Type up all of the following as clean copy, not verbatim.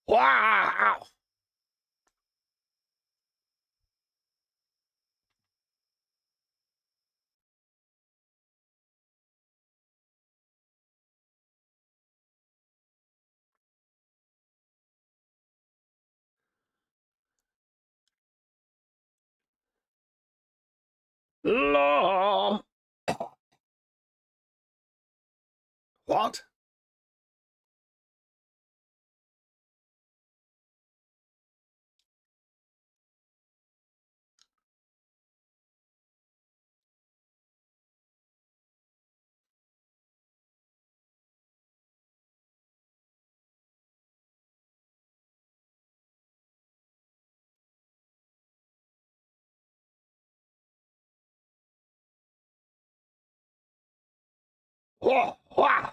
Wow! Law. What? Wah, wah.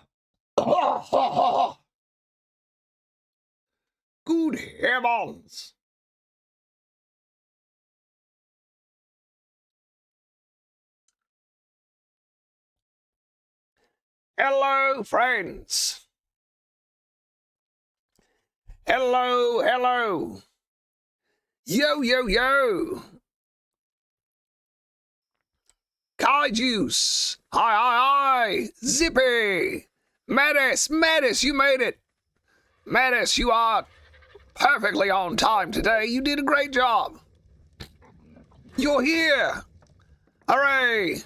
Wah, wah, wah. Good heavens! Hello, friends. Hello, hello. Yo, yo, yo. Kaijuice. Hi, hi, hi. Zippy. Mattis, you made it. Mattis, you are perfectly on time today. You did a great job. You're here. Hooray.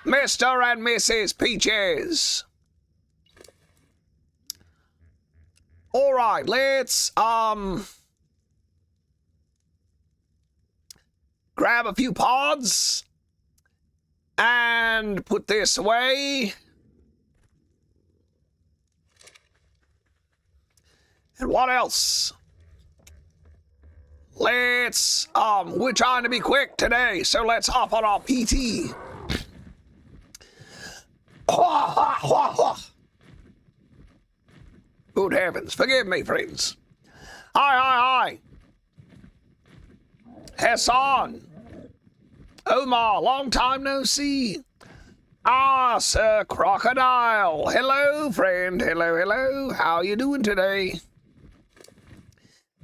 Mr. and Mrs. Peaches. All right, let's grab a few pods and put this away. And what else? Let's we're trying to be quick today, so let's hop on our PT. Good heavens, forgive me, friends. Hi, hi, hi. Hassan. Omar, long time no see. Ah, Sir Crocodile. Hello, friend. Hello, hello. How you doing today?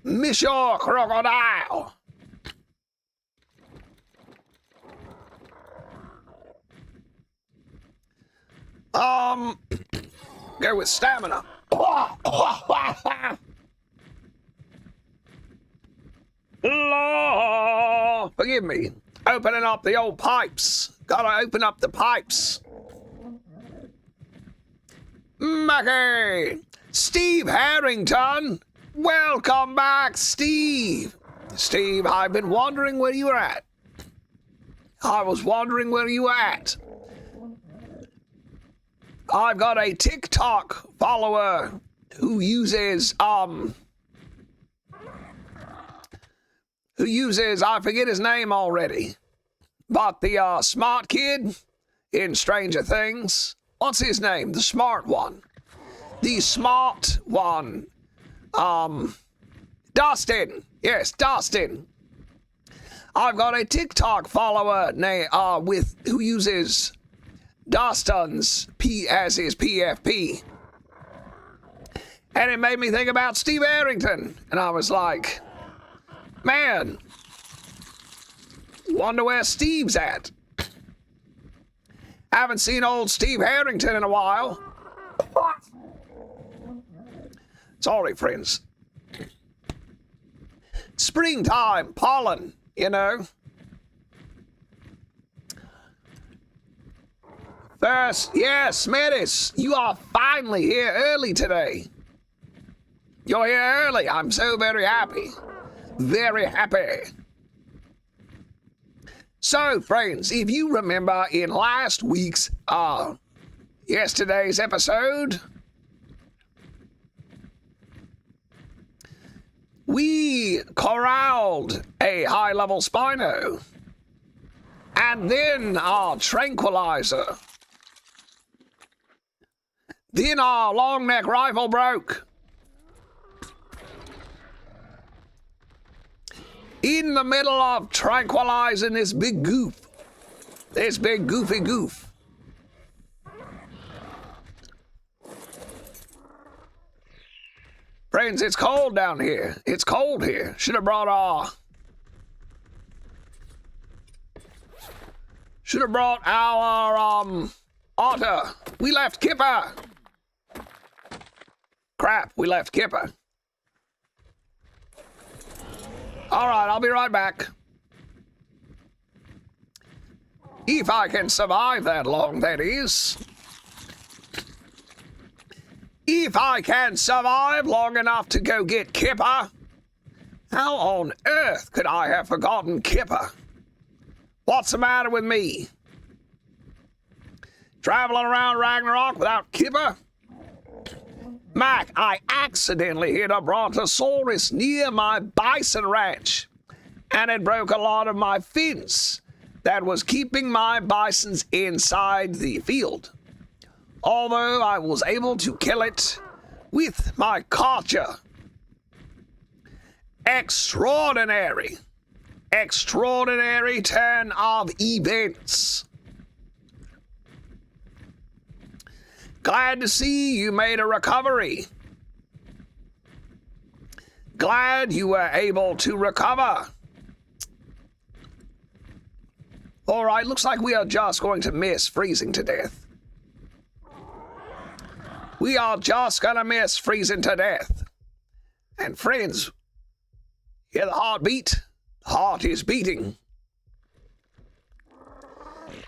Monsieur Crocodile. Go with stamina. Forgive me. Opening up the old pipes. Gotta open up the pipes. Mackie! Steve Harrington! Welcome back, Steve! Steve, I've been wondering where you were at. I was wondering where you were at. I've got a TikTok follower who uses, I forget his name already, but the smart kid in Stranger Things. What's his name? The smart one. The smart one. Dustin. Yes, Dustin. I've got a TikTok follower who uses Dustin's P as his PFP. And it made me think about Steve Harrington. And I was like, man, wonder where Steve's at. Haven't seen old Steve Harrington in a while. Sorry, friends. Springtime, pollen, you know. First, yes, Mattis, you are finally here early today. You're here early. I'm so very happy. Very happy. So, friends, if you remember in last week's, yesterday's episode, we corralled a high-level Spino, and then our Tranquilizer. Then our long neck rifle broke. In the middle of tranquilizing this big goof. This big goofy goof. Friends, it's cold down here. It's cold here. Should have brought our otter. We left Kipper. Crap, we left Kipper. All right, I'll be right back. If I can survive that long, that is. If I can survive long enough to go get Kipper. How on earth could I have forgotten Kipper? What's the matter with me? Traveling around Ragnarok without Kipper? Mac, I accidentally hit a brontosaurus near my bison ranch, and it broke a lot of my fence that was keeping my bisons inside the field. Although I was able to kill it with my Karcher. Extraordinary turn of events. Glad to see you made a recovery. Glad you were able to recover. All right, looks like we are just going to miss freezing to death. We are just gonna miss freezing to death. And friends, hear the heartbeat? The heart is beating.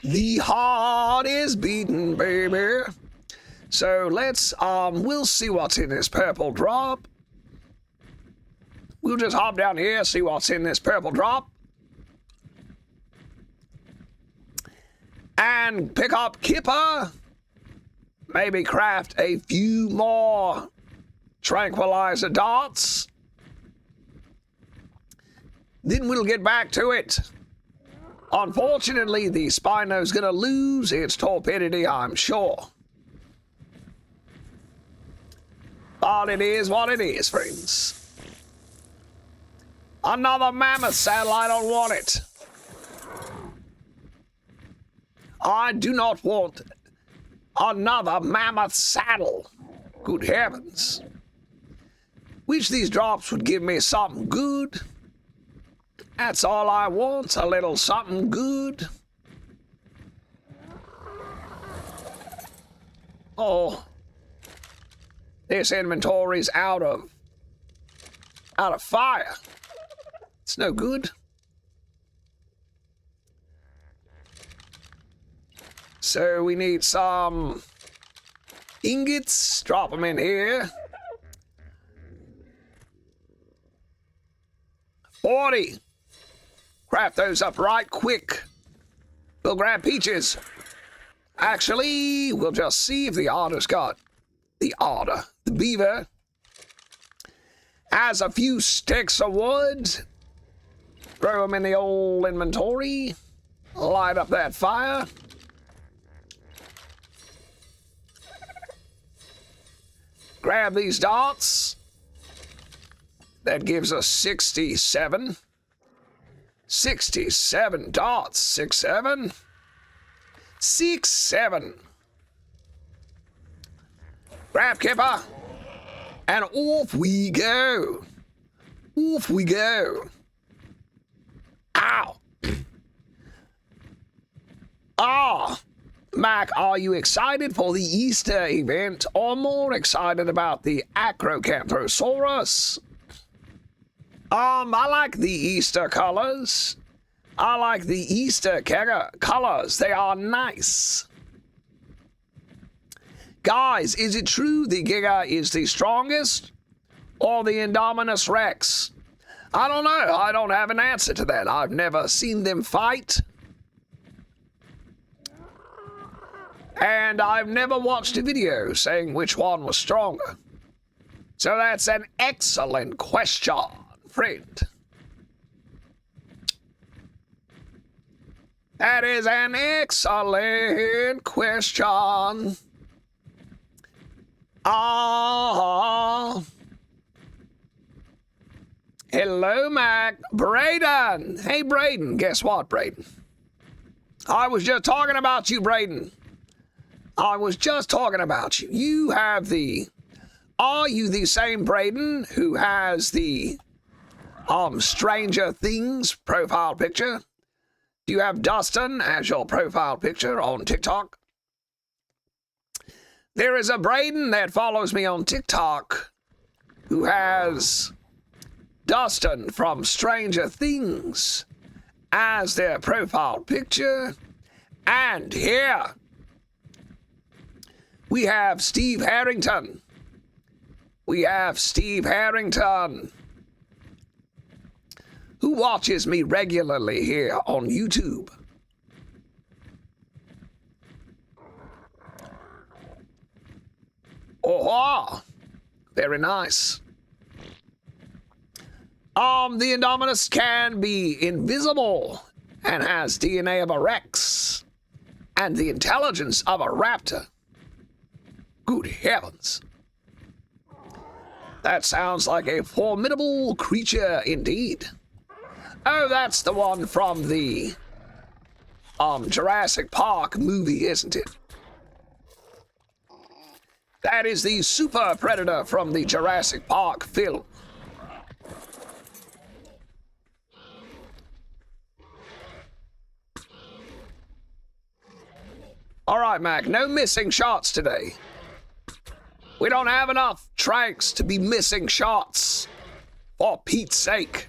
The heart is beating, baby. So let's, we'll see what's in this purple drop. We'll just hop down here, see what's in this purple drop. And pick up Kipper. Maybe craft a few more tranquilizer darts. Then we'll get back to it. Unfortunately, the Spino's gonna lose its torpidity, I'm sure. But it is what it is, friends. Another mammoth saddle, I don't want it. I do not want another mammoth saddle. Good heavens. Wish these drops would give me something good. That's all I want, a little something good. Oh. This inventory's out of fire. It's no good. So we need some ingots. Drop them in here. 40. Craft those up right quick. We'll grab peaches. Actually, we'll just see if the otter's got... The beaver, has a few sticks of wood. Throw them in the old inventory. Light up that fire. Grab these darts. That gives us 67. 67 darts. 67. 67. Grab Kipper. And off we go. Off we go. Ow. Ah. Mac, are you excited for the Easter event or more excited about the Acrocanthosaurus? I like the Easter colors. I like the Easter colors. They are nice. Guys, is it true the Giga is the strongest or the Indominus Rex? I don't know. I don't have an answer to that. I've never seen them fight. And I've never watched a video saying which one was stronger. So that's an excellent question, friend. That is an excellent question. Ah. Hello, Mac. Braden. Hey, Braden. Guess what, Braden? I was just talking about you, Braden. I was just talking about you. You have the Are you the same Braden who has the Stranger Things profile picture? Do you have Dustin as your profile picture on TikTok? There is a Braden that follows me on TikTok who has Dustin from Stranger Things as their profile picture. And here we have Steve Harrington. We have Steve Harrington, who watches me regularly here on YouTube. Oh, very nice. The Indominus can be invisible and has DNA of a Rex and the intelligence of a raptor. Good heavens. That sounds like a formidable creature indeed. Oh, that's the one from the Jurassic Park movie, isn't it? That is the super predator from the Jurassic Park film. All right, Mac, no missing shots today. We don't have enough tranks to be missing shots, for Pete's sake.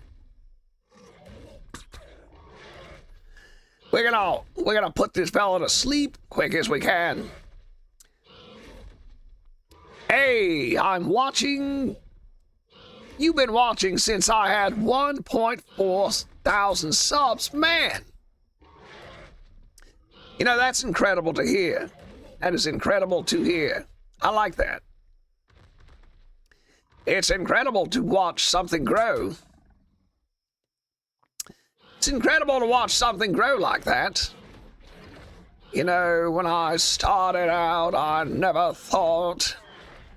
We're gonna put this fella to sleep quick as we can. Hey, I'm watching. You've been watching since I had 1.4 thousand subs, man. You know, that's incredible to hear. That is incredible to hear. I like that. It's incredible to watch something grow. It's incredible to watch something grow like that. You know, when I started out, I never thought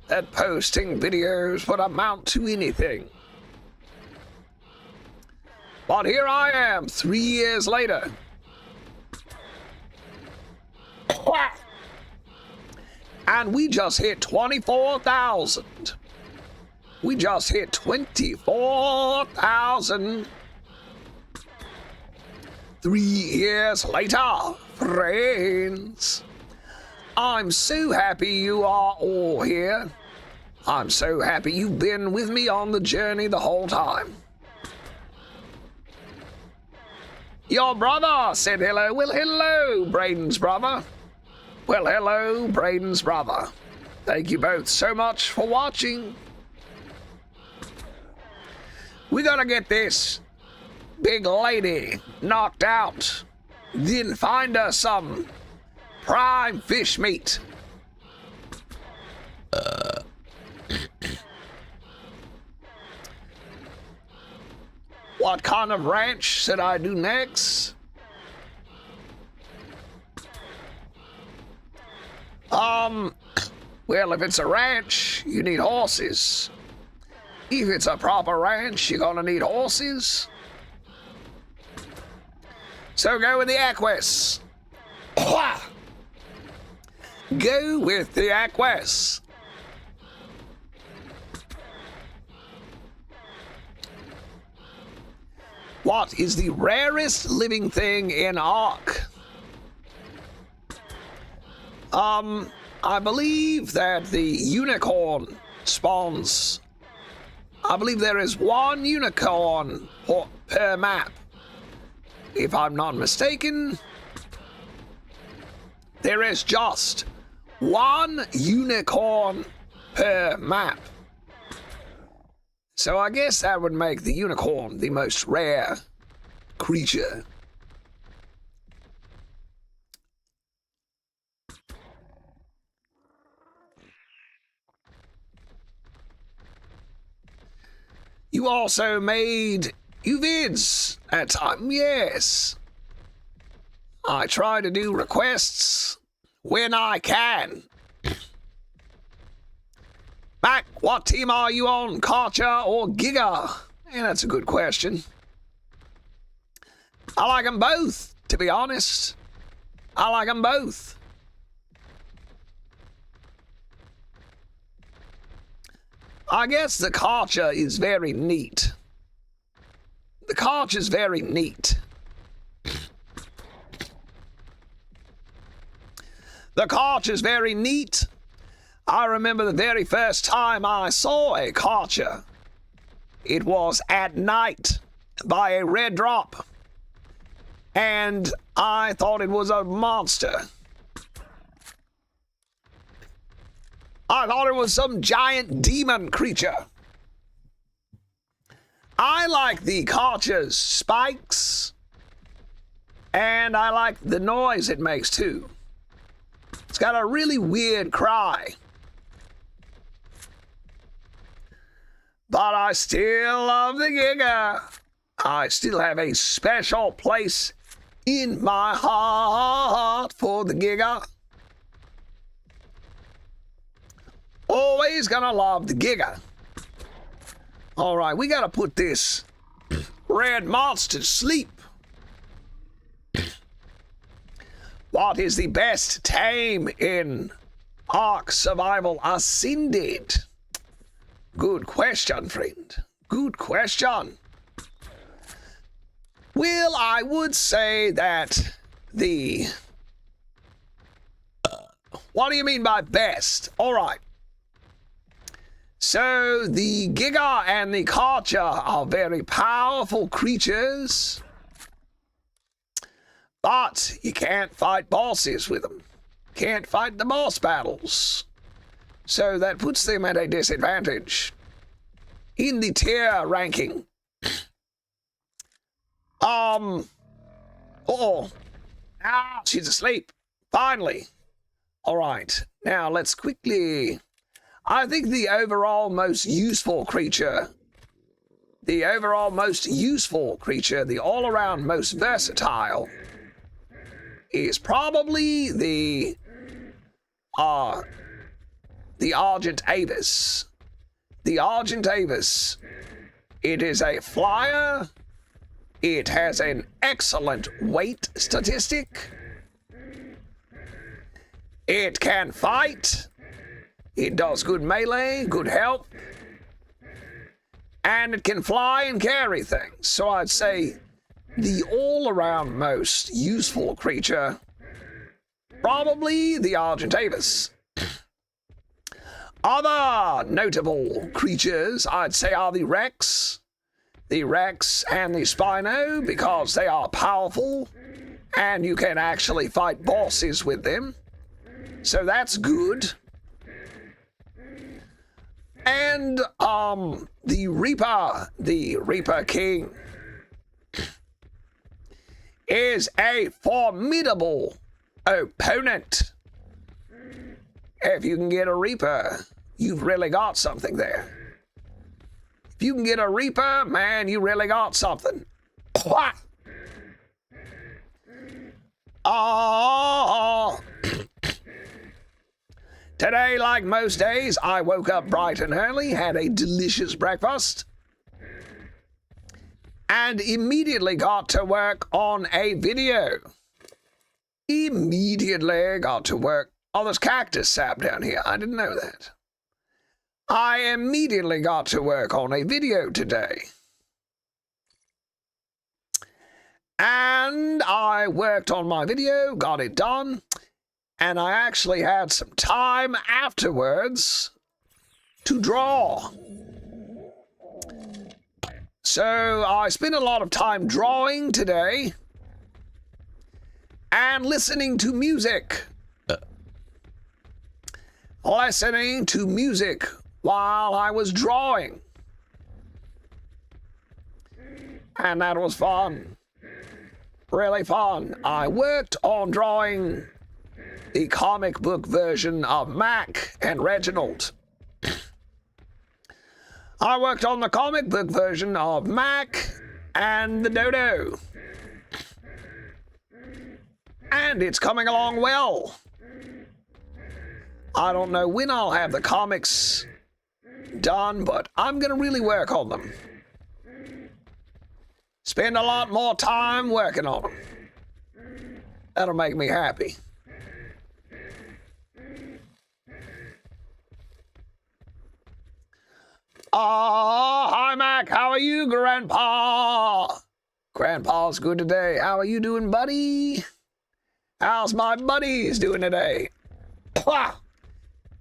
that posting videos would amount to anything. But here I am, 3 years later. And we just hit 24,000. We just hit 24,000. 3 years later, friends. I'm so happy you are all here. I'm so happy you've been with me on the journey the whole time. Your brother said hello. Well, hello, Braden's brother. Well, hello, Braden's brother. Thank you both so much for watching. We gotta get this big lady knocked out. Then find us some prime fish meat. What kind of ranch should I do next? Well, if it's a ranch, you need horses. If it's a proper ranch, you're gonna need horses. So go with the Aquas. Go with the Aquas. What is the rarest living thing in Ark? I believe that the unicorn spawns. I believe there is one unicorn per map. If I'm not mistaken, there is just one unicorn per map. So I guess that would make the unicorn the most rare creature. You also made UVids at time, yes. I try to do requests when I can. Mac, what team are you on, Karcher or Giga? Yeah, that's a good question. I like them both, to be honest. I like them both. I guess the culture is very neat. The culture is very neat. The culture is very neat. I remember the very first time I saw a culture. It was at night by a red drop. And I thought it was a monster. I thought it was some giant demon creature. I like the culture's spikes. And I like the noise it makes too. It's got a really weird cry. But I still love the Giga. I still have a special place in my heart for the Giga. Always gonna love the Giga. All right, we gotta put this red monster to sleep. What is the best tame in Ark Survival Ascended? Good question, friend. Good question. Well, I would say that the... what do you mean by best? All right. So, the Giga and the Karcher are very powerful creatures. But you can't fight bosses with them. Can't fight the boss battles. So that puts them at a disadvantage in the tier ranking. She's asleep. Finally. All right. Now let's quickly... I think the overall most useful creature, the all-around most versatile, is probably the Argent Avis. The Argent Avis. It is a flyer. It has an excellent weight statistic. It can fight. It does good melee, good health. And it can fly and carry things. So I'd say the all-around most useful creature, probably the Argent Avis. Other notable creatures, I'd say, are the Rex. The Rex and the Spino, because they are powerful, and you can actually fight bosses with them. So that's good. And, the Reaper King, is a formidable opponent. If you can get a Reaper, you've really got something there. If you can get a Reaper, man, you really got something. Today, like most days, I woke up bright and early, had a delicious breakfast, and immediately got to work on a video. Immediately got to work. Oh, there's cactus sap down here. I didn't know that. I immediately got to work on a video today. And I worked on my video, got it done, and I actually had some time afterwards to draw. So I spent a lot of time drawing today and listening to music. Listening to music while I was drawing. And that was fun. Really fun. I worked on drawing the comic book version of Mac and Reginald. I worked on the comic book version of Mac and the Dodo. And it's coming along well. I don't know when I'll have the comics done, but I'm going to really work on them. Spend a lot more time working on them. That'll make me happy. Oh, hi, Mac. How are you, Grandpa? Grandpa's good today. How are you doing, buddy? How's my buddies doing today?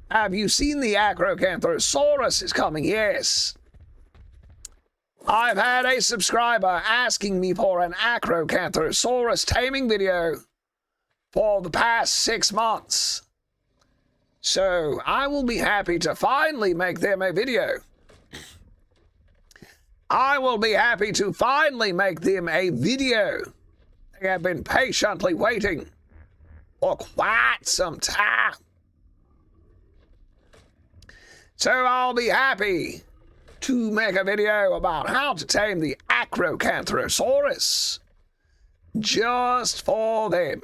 Have you seen the Acrocanthosaurus is coming? Yes. I've had a subscriber asking me for an Acrocanthosaurus taming video for the past 6 months. So I will be happy to finally make them a video. I will be happy to finally make them a video. They have been patiently waiting for quite some time. So I'll be happy to make a video about how to tame the Acrocanthosaurus just for them.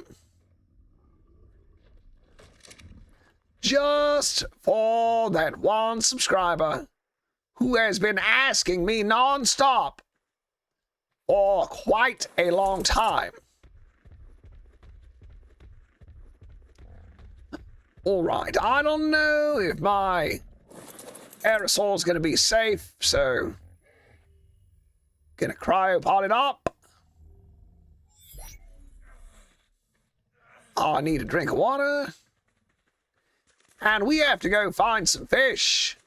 Just for that one subscriber who has been asking me non-stop for quite a long time. All right, I don't know if my aerosol is going to be safe, so gonna cryopod it up. I need a drink of water. And we have to go find some fish.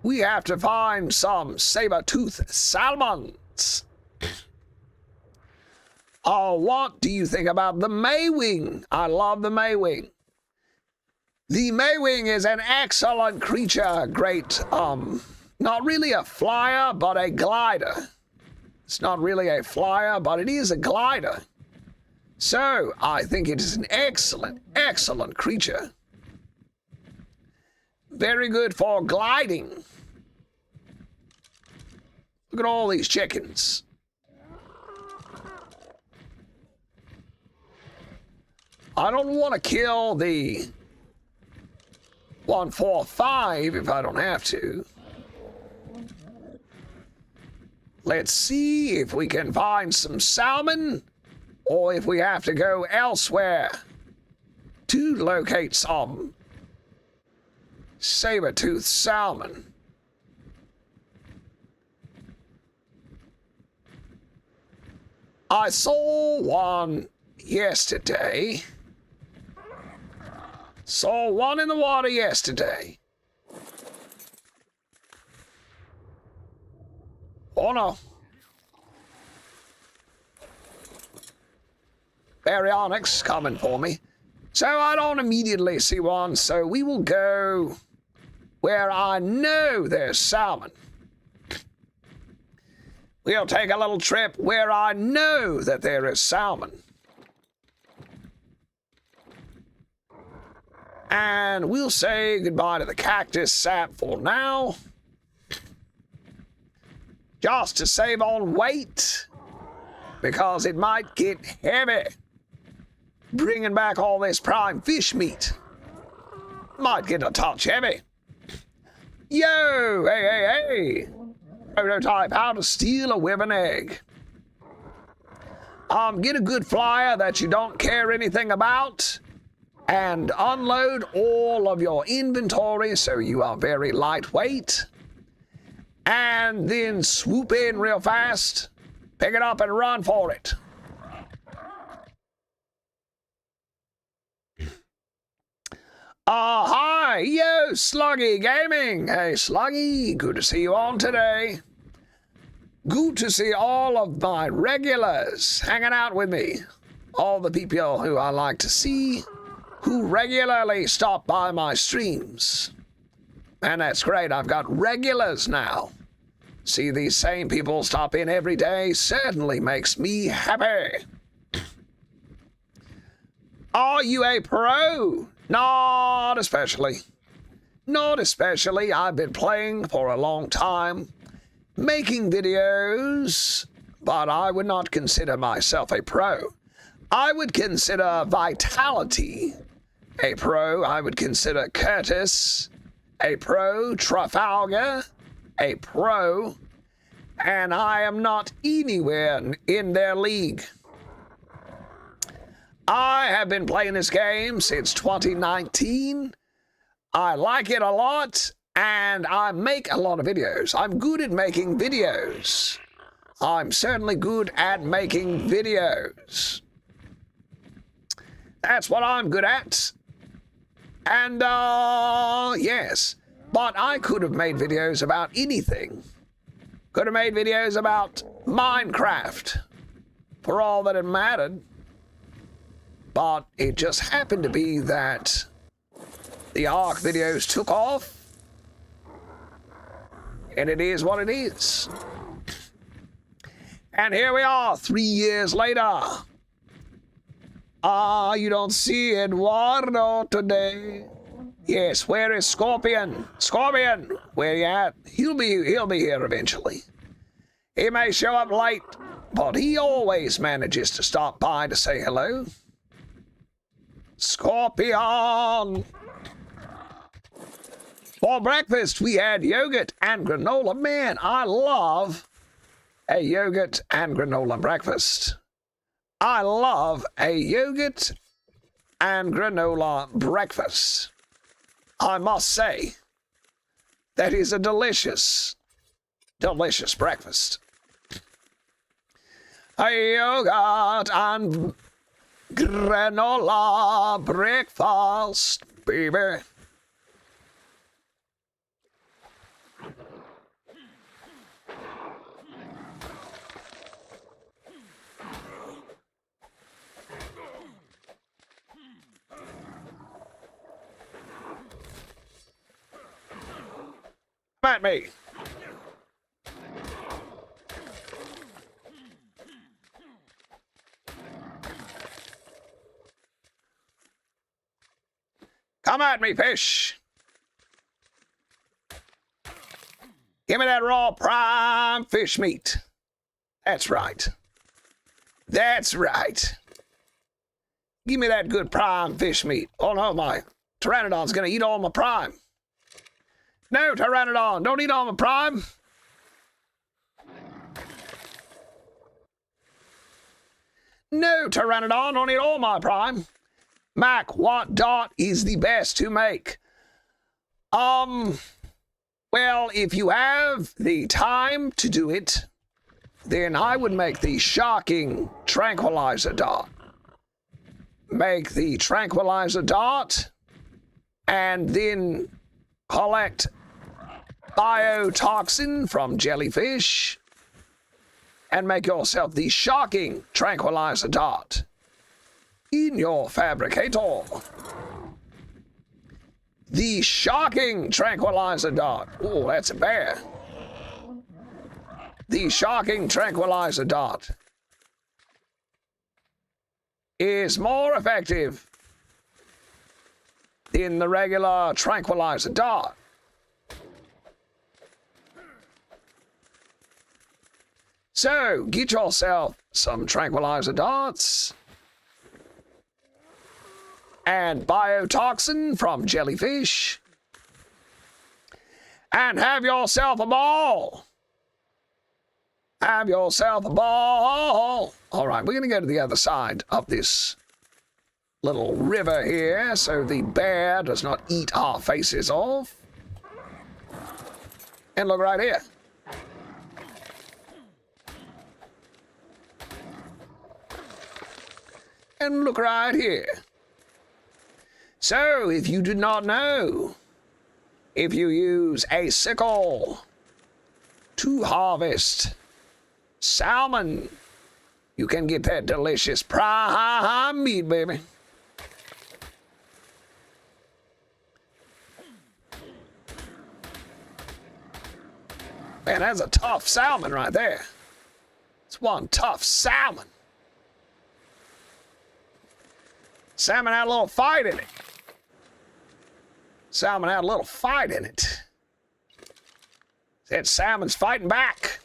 We have to find some saber-toothed salmons. Oh, what do you think about the Maywing? I love the Maywing. The Maywing is an excellent creature. Great, not really a flyer, but a glider. It's not really a flyer, but it is a glider. So, I think it is an excellent, excellent creature. Very good for gliding. Look at all these chickens. I don't want to kill the 145 if I don't have to. Let's see if we can find some salmon, or if we have to go elsewhere to locate some saber-toothed salmon. I saw one yesterday. Saw one in the water yesterday. Oh no. Baryonyx coming for me. So I don't immediately see one, so we will go where I know there's salmon. We'll take a little trip where I know that there is salmon. And we'll say goodbye to the cactus sap for now. Just to save on weight, because it might get heavy. Bringing back all this prime fish meat might get a touch heavy. Yo, hey. Prototype how to steal a Wyvern egg. Get a good flyer that you don't care anything about, and unload all of your inventory so you are very lightweight. And then swoop in real fast, pick it up and run for it. Hi, yo, Sluggy Gaming. Hey, Sluggy, good to see you on today. Good to see all of my regulars hanging out with me. All the people who I like to see, who regularly stop by my streams. And that's great, I've got regulars now. See these same people stop in every day certainly makes me happy. Are you a pro? Not especially. Not especially. I've been playing for a long time, making videos, but I would not consider myself a pro. I would consider Vitality a pro. I would consider Curtis a pro. Trafalgar a pro. And I am not anywhere in their league. I have been playing this game since 2019. I like it a lot, and I make a lot of videos. I'm good at making videos. I'm certainly good at making videos. That's what I'm good at. And, yes. But I could have made videos about anything. Could have made videos about Minecraft, for all that it mattered. But it just happened to be that the Ark videos took off. And it is what it is. And here we are, 3 years later. Ah, you don't see Eduardo today. Yes, where is Scorpion? Scorpion, where you at? He'll be here eventually. He may show up late, but he always manages to stop by to say hello. Scorpion! For breakfast, we had yogurt and granola. Man, I love a yogurt and granola breakfast. I love a yogurt and granola breakfast. I must say, that is a delicious, delicious breakfast. A yogurt and granola breakfast, baby. Come at me. Come at me, fish. Give me that raw prime fish meat. That's right. That's right. Give me that good prime fish meat. Oh no, my Pteranodon's gonna eat all my prime. No, Pteranodon, don't eat all my prime. No, Pteranodon, don't eat all my prime. Mac, what dot is the best to make? Well, if you have the time to do it, then I would make the shocking tranquilizer dot. Make the tranquilizer dot, and then collect biotoxin from jellyfish and make yourself the shocking tranquilizer dot in your fabricator. The shocking tranquilizer dot. Oh, that's a bear. The shocking tranquilizer dot is more effective than the regular tranquilizer dot. So, get yourself some tranquilizer dots and biotoxin from jellyfish and have yourself a ball. Have yourself a ball. All right, we're going to go to the other side of this little river here so the bear does not eat our faces off. And look right here. And look right here. So, if you did not know, if you use a sickle to harvest salmon, you can get that delicious prime meat, baby. Man, that's a tough salmon right there. It's one tough salmon. Salmon had a little fight in it. Salmon had a little fight in it. That salmon's fighting back.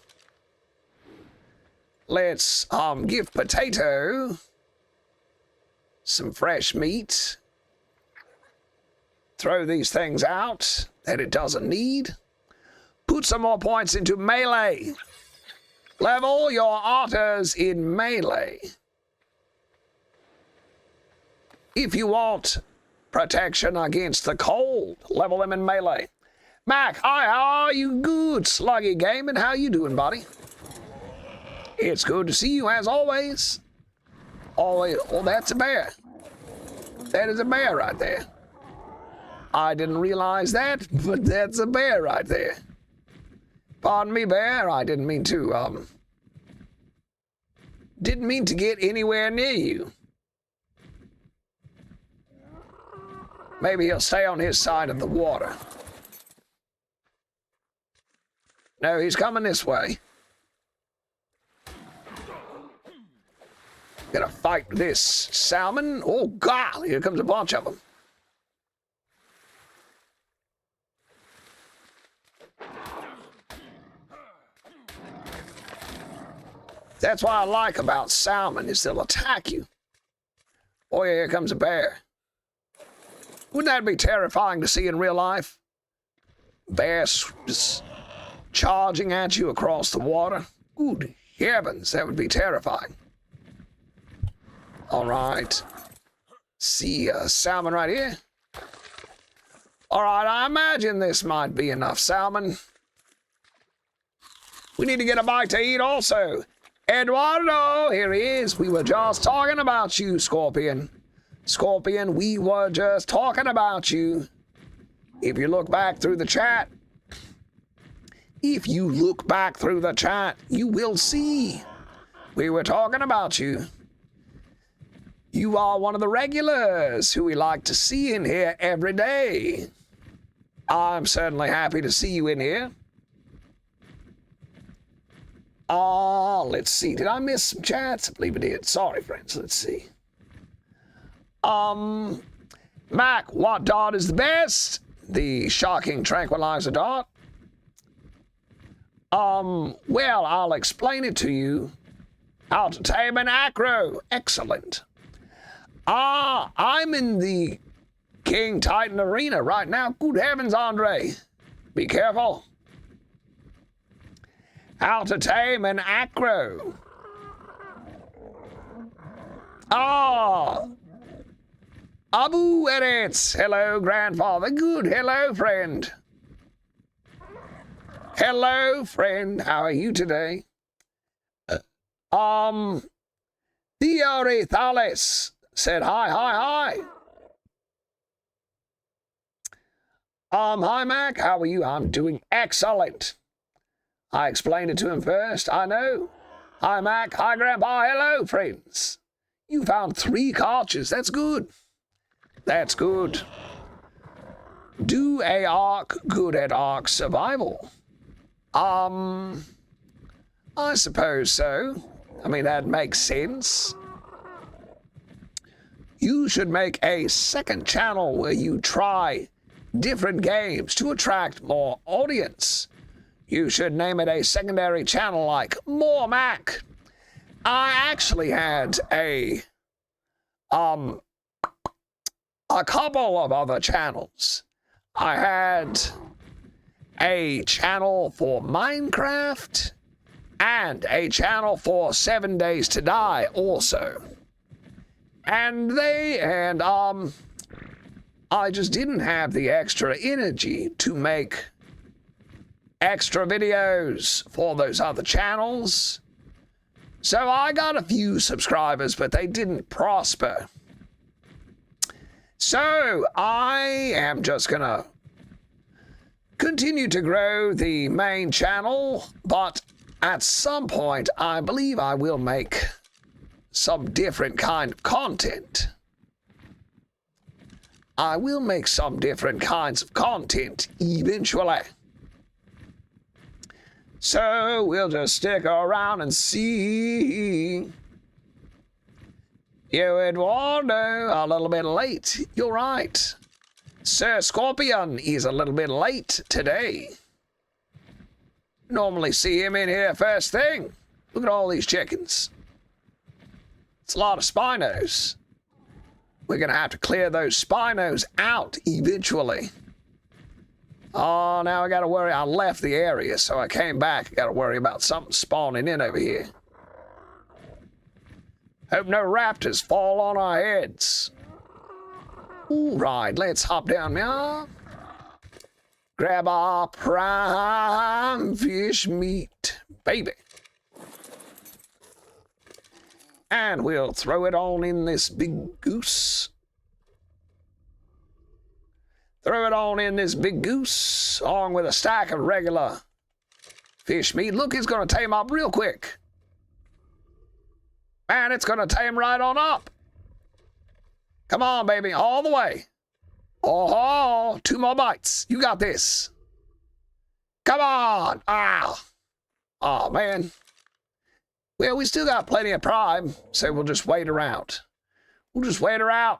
Let's give Potato some fresh meat. Throw these things out that it doesn't need. Put some more points into melee. Level your otters in melee. If you want protection against the cold. Level them in melee. Mac, hi, how are you? Good, Sluggy Gaming. How you doing, buddy? It's good to see you, as always. Always. Oh, that's a bear. That is a bear right there. I didn't realize that, but that's a bear right there. Pardon me, bear. I didn't mean to get anywhere near you. Maybe he'll stay on his side of the water. No, he's coming this way. Gonna fight this salmon. Oh, God, here comes a bunch of them. That's what I like about salmon, is they'll attack you. Oh, yeah, here comes a bear. Wouldn't that be terrifying to see in real life? Bears just charging at you across the water. Good heavens, that would be terrifying. All right. See a salmon right here. All right, I imagine this might be enough salmon. We need to get a bite to eat also. Eduardo, here he is. We were just talking about you, Scorpion. Scorpion, we were just talking about you. If you look back through the chat, you will see we were talking about you. You are one of the regulars who we like to see in here every day. I'm certainly happy to see you in here. Let's see. Did I miss some chats? I believe I did. Sorry, friends. Let's see. Mac, what dart is the best? The shocking tranquilizer dart. Well, I'll explain it to you. How to tame an acro. Excellent. I'm in the King Titan Arena right now. Good heavens, Andre. Be careful. How to tame an acro. Abu Eretz. Hello, grandfather. Good. Hello, friend. Hello, friend. How are you today? Theory Thales said hi. Hi, Mac. How are you? I'm doing excellent. I explained it to him first. I know. Hi, Mac. Hi, Grandpa. Hello, friends. You found 3 cartridges. That's good. That's good. Do a Ark good at Ark survival? I suppose so. I mean, that makes sense. You should make a second channel where you try different games to attract more audience. You should name it a secondary channel like More Mac. I actually had a couple of other channels. I had a channel for Minecraft and a channel for 7 Days to Die also. And I just didn't have the extra energy to make extra videos for those other channels. So I got a few subscribers, but they didn't prosper. So I am just gonna continue to grow the main channel, but at some point I believe I will make some different kind of content. I will make some different kinds of content eventually. So we'll just stick around and see. You, Eduardo, a little bit late. You're right. Sir Scorpion is a little bit late today. Normally see him in here first thing. Look at all these chickens. It's a lot of Spinos. We're going to have to clear those Spinos out eventually. Oh, now I got to worry. I left the area, so I came back. I got to worry about something spawning in over here. Hope no raptors fall on our heads. All right, let's hop down now. Grab our prime fish meat, baby. And we'll throw it on in this big goose. Throw it on in this big goose, along with a stack of regular fish meat. Look, it's going to tame up real quick. Man, it's going to tame right on up. Come on, baby, all the way. Oh, 2 more bites. You got this. Come on. Ah. Oh, man. Well, we still got plenty of prime, so we'll just wait her out. We'll just wait her out.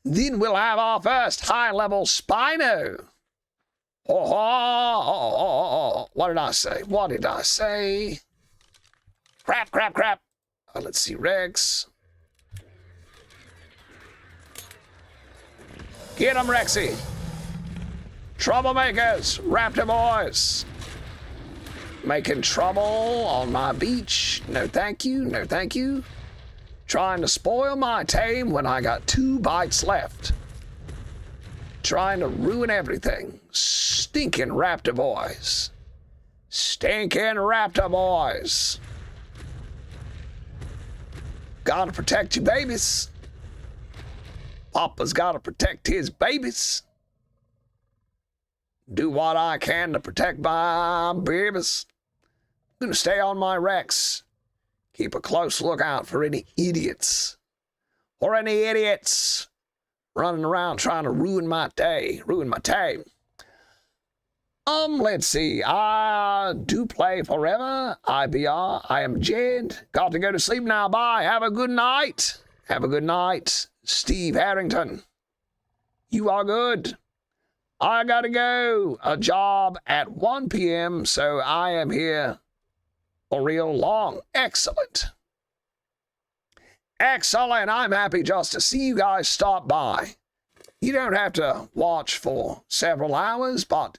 Then we'll have our first high-level Spino. Oh. What did I say? What did I say? Crap. Let's see, Rex. Get them, Rexy. Troublemakers, Raptor boys. Making trouble on my beach. No thank you, no thank you. Trying to spoil my tame when I got 2 bites left. Trying to ruin everything. Stinking Raptor boys. Stinking Raptor boys. Gotta protect your babies. Papa's gotta protect his babies. Do what I can to protect my babies. I'm gonna stay on my Rex. Keep a close lookout for any idiots. Or any idiots running around trying to ruin my day, ruin my time. Let's see. I do play forever. IBR. I am Jed. Got to go to sleep now. Bye. Have a good night. Have a good night. Steve Harrington. You are good. I gotta go. A job at 1 p.m., so I am here for real long. Excellent. Excellent. I'm happy just to see you guys stop by. You don't have to watch for several hours, but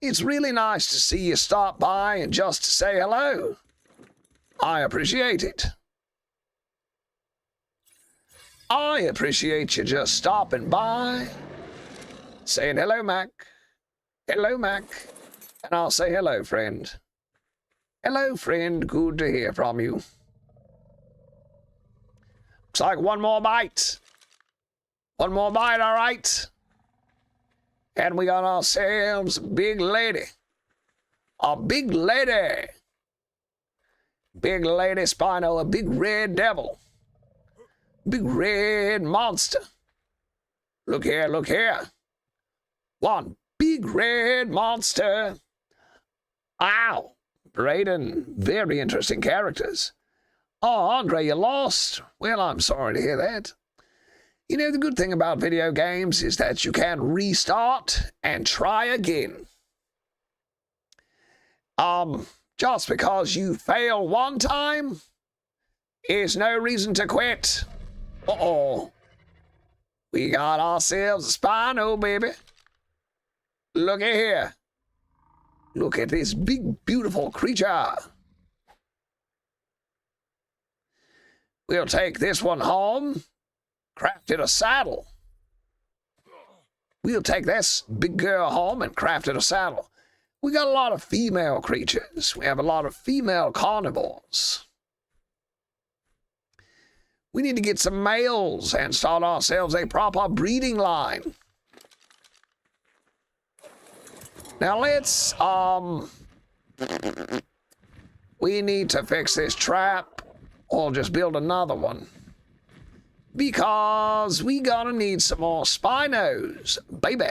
it's really nice to see you stop by and just to say hello. I appreciate it. I appreciate you just stopping by, saying hello, Mac. Hello, Mac. And I'll say hello, friend. Hello, friend. Good to hear from you. Looks like 1 more bite. 1 more bite, all right? And we got ourselves a big lady. A big lady. Big lady Spino, a big red devil. Big red monster. Look here, look here. 1 big red monster. Ow. Brayden, very interesting characters. Oh, Andre, you lost? Well, I'm sorry to hear that. You know, the good thing about video games is that you can restart and try again. Just because you fail one time is no reason to quit. Uh-oh. We got ourselves a Spino, baby. Look at here. Look at this big, beautiful creature. We'll take this one home. Craft it a saddle. We'll take this big girl home and craft it a saddle. We got a lot of female creatures. We have a lot of female carnivores. We need to get some males and start ourselves a proper breeding line. Now let's, we need to fix this trap or just build another one. Because we gonna need some more Spinos, baby.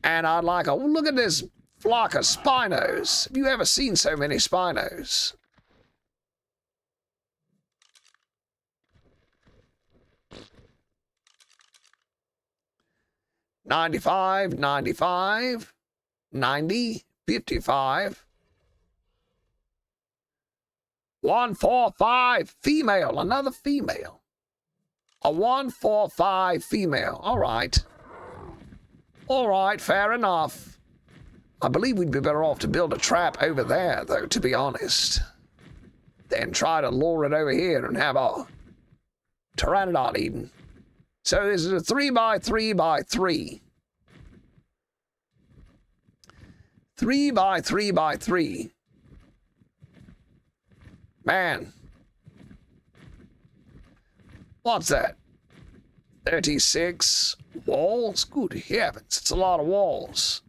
And I'd like a look at this flock of Spinos. Have you ever seen so many Spinos? $95, $95, $90, $55. 145 female, another female. A 145 female. All right. All right, fair enough. I believe we'd be better off to build a trap over there, though, to be honest, than try to lure it over here and have Pteranodon eating. So this is a 3x3x3. 3x3x3. Man. What's that? 36 walls? Good heavens, it's a lot of walls.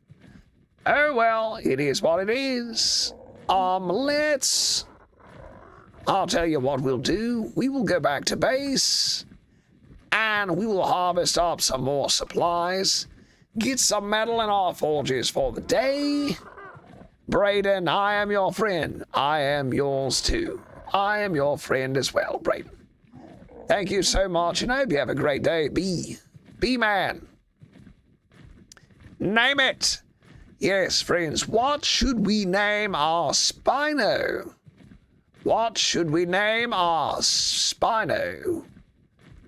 Oh well, it is what it is. I'll tell you what we'll do. We will go back to base, and we will harvest up some more supplies, get some metal in our forges for the day. Brayden, I am your friend. I am yours too. I am your friend as well, Brayden. Thank you so much, and I hope you have a great day. B-Man. Name it. Yes, friends, what should we name our Spino? What should we name our Spino?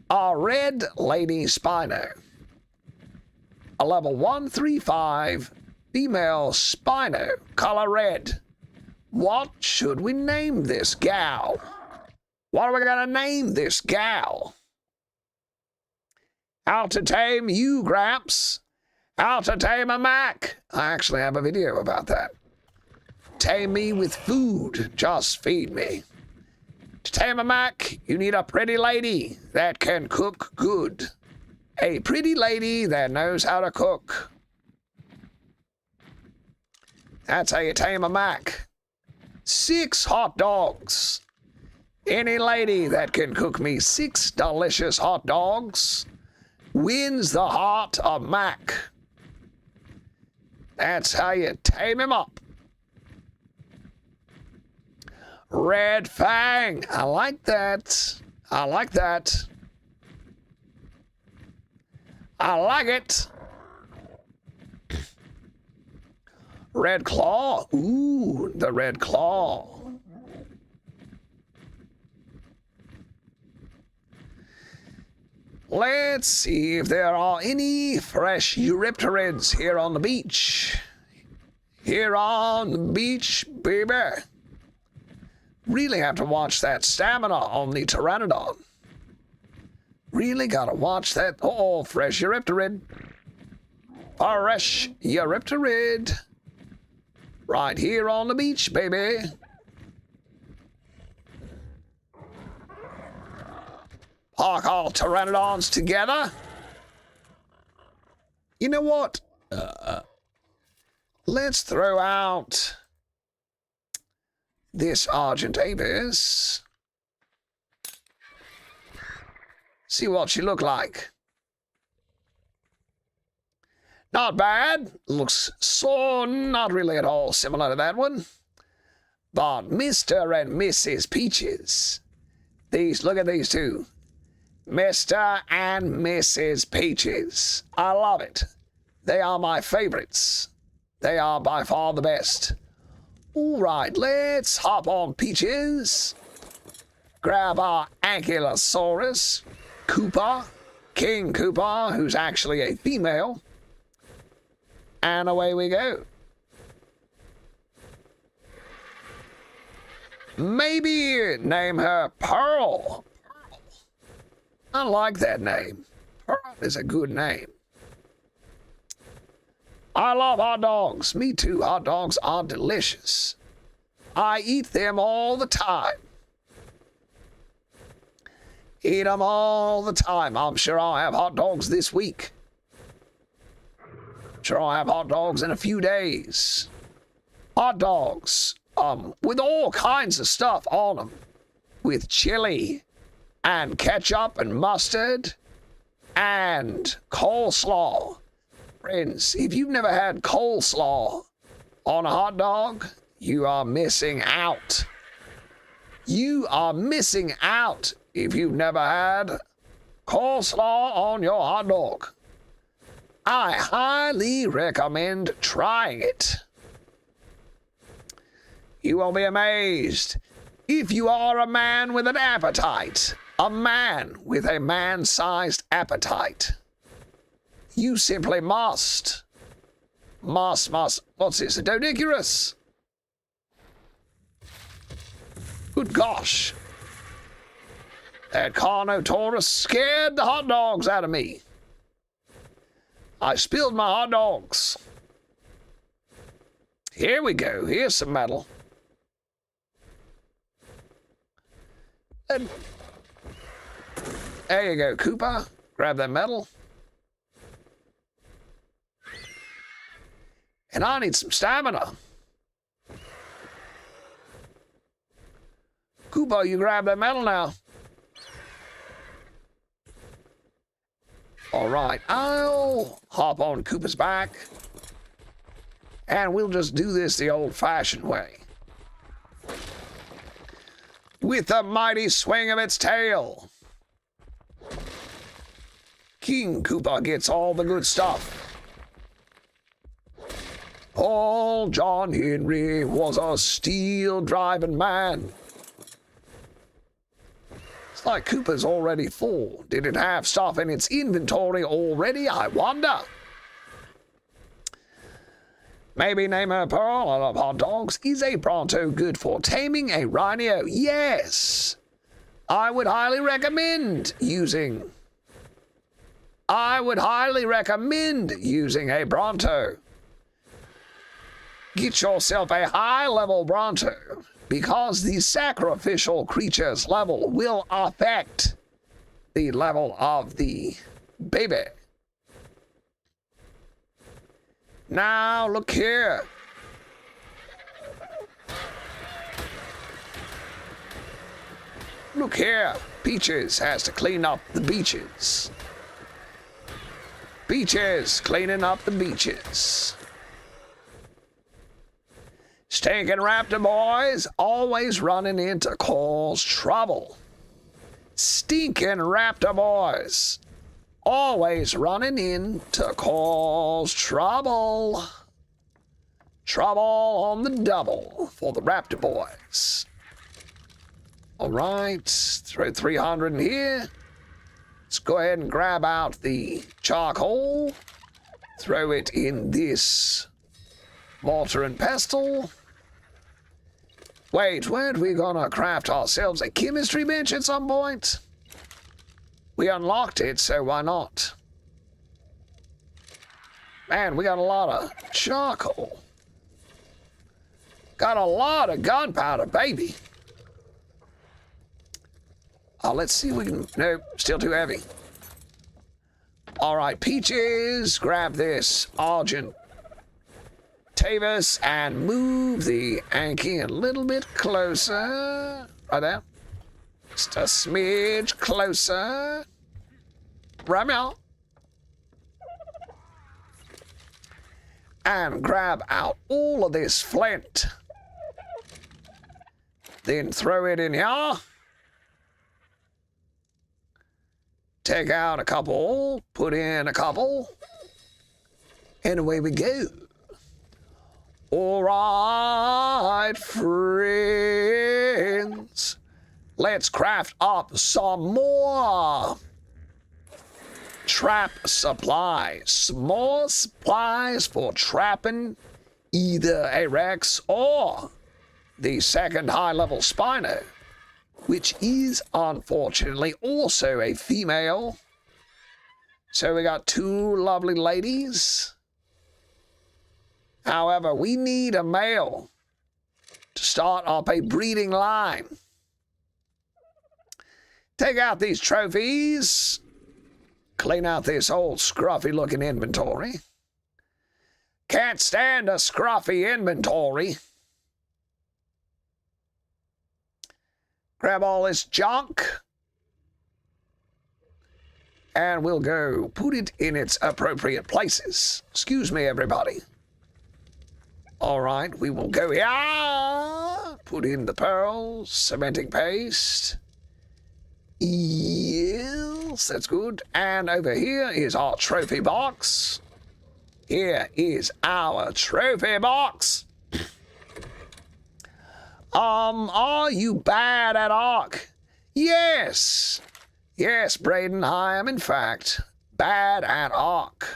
Our Red Lady Spino. A level 135 female Spino, color red. What should we name this gal? What are we gonna name this gal? How to tame you, Gramps. How to tame a Mac. I actually have a video about that. Tame me with food. Just feed me. To tame a Mac, you need a pretty lady that can cook good. A pretty lady that knows how to cook. That's how you tame a Mac. 6 hot dogs. Any lady that can cook me 6 delicious hot dogs wins the heart of Mac. That's how you tame him up. Red Fang. I like that. I like that. I like it. Red Claw. Ooh, the Red Claw. Let's see if there are any fresh Eurypterids here on the beach. Here on the beach, baby. Really have to watch that stamina on the Pteranodon. Really gotta watch that. Oh, fresh Eurypterid. Fresh Eurypterid. Right here on the beach, baby. Park all Pteranodons together. You know what? Let's throw out this Argent Avis. See what she look like. Not bad. Looks so not really at all similar to that one. But Mr. and Mrs. Peaches. Look at these two. Mr. and Mrs. Peaches. I love it. They are my favorites. They are by far the best. All right, let's hop on Peaches. Grab our Ankylosaurus, Koopa, King Koopa, who's actually a female. And away we go. Maybe name her Pearl. I like that name. Pearl is a good name. I love hot dogs. Me too. Hot dogs are delicious. I eat them all the time. Eat them all the time. I'm sure I'll have hot dogs this week. Sure I'll have hot dogs in a few days. Hot dogs, with all kinds of stuff on them. With chili and ketchup and mustard and coleslaw. Friends, if you've never had coleslaw on a hot dog, you are missing out. You are missing out if you've never had coleslaw on your hot dog. I highly recommend trying it. You will be amazed if you are a man with an appetite, a man with a man-sized appetite. You simply must. What's this, a Doedicurus? Good gosh. That Carnotaurus scared the hot dogs out of me. I spilled my hot dogs. Here we go. Here's some metal. And there you go, Koopa. Grab that metal. And I need some stamina. Koopa, you grab that metal now. All right, I'll hop on Koopa's back. And we'll just do this the old-fashioned way. With a mighty swing of its tail. King Koopa gets all the good stuff. Old John Henry was a steel-driving man. It's like Koopa's already full. Did it have stuff in its inventory already, I wonder? Maybe name a pearl of hot dogs. Is a Bronto good for taming a rhino? Yes. I would highly recommend using a Bronto. Get yourself a high-level Bronto, because the sacrificial creature's level will affect the level of the baby. Now, look here. Look here. Peaches has to clean up the beaches. Peaches cleaning up the beaches. Stinking raptor boys always running in to cause trouble. Stinking raptor boys always running in to cause trouble. Trouble on the double for the raptor boys. All right, throw 300 in here. Let's go ahead and grab out the charcoal. Throw it in this mortar and pestle. Wait, weren't we gonna craft ourselves a chemistry bench at some point? We unlocked it, so why not? Man, we got a lot of charcoal. Got a lot of gunpowder, baby. Let's see if we can... Nope, still too heavy. All right, Peaches, grab this Argent Tavis and move the Anki a little bit closer. Right there. Just a smidge closer. Right now. And grab out all of this flint. Then throw it in here. Take out a couple, put in a couple, and away we go. All right, friends. Let's craft up some more trap supplies. Some more supplies for trapping either a Rex or the second high-level Spino, which is unfortunately also a female. So we got two lovely ladies. However, we need a male to start up a breeding line. Take out these trophies. Clean out this old scruffy looking inventory. Can't stand a scruffy inventory. Grab all this junk. And we'll go put it in its appropriate places. Excuse me, everybody. All right, we will go here. Put in the pearls, cementing paste. Yes, that's good. And over here is our trophy box. Here is our trophy box. Are you bad at Ark? Yes. Yes, Braden, I am in fact bad at Ark.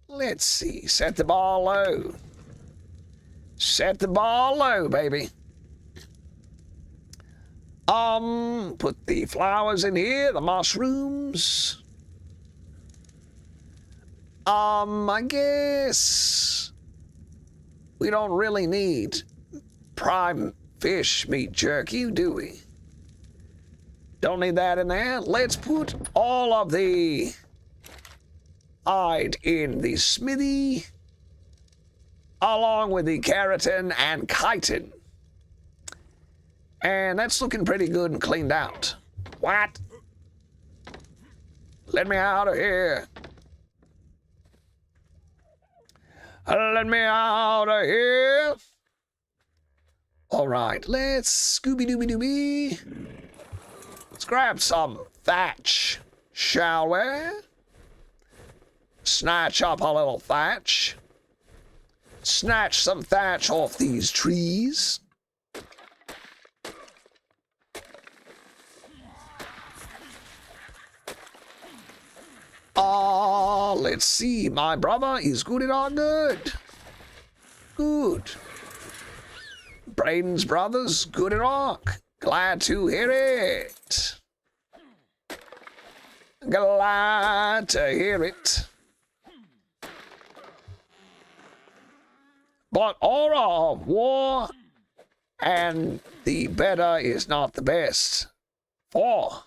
Let's see, set the bar low. Set the bar low, baby. Put the flowers in here, the mushrooms. I guess we don't really need prime fish meat jerky, do we? Don't need that in there. Let's put all of the hide in the smithy, along with the keratin and chitin. And that's looking pretty good and cleaned out. What? Let me out of here. Let me out of here. All right, let's Scooby-Dooby-Dooby. Let's grab some thatch, shall we? Snatch up a little thatch. Snatch some thatch off these trees. Let's see. My brother is good at all good. Good. Braden's brother's good at arc. Glad to hear it. Glad to hear it. But all of war and the better is not the best. For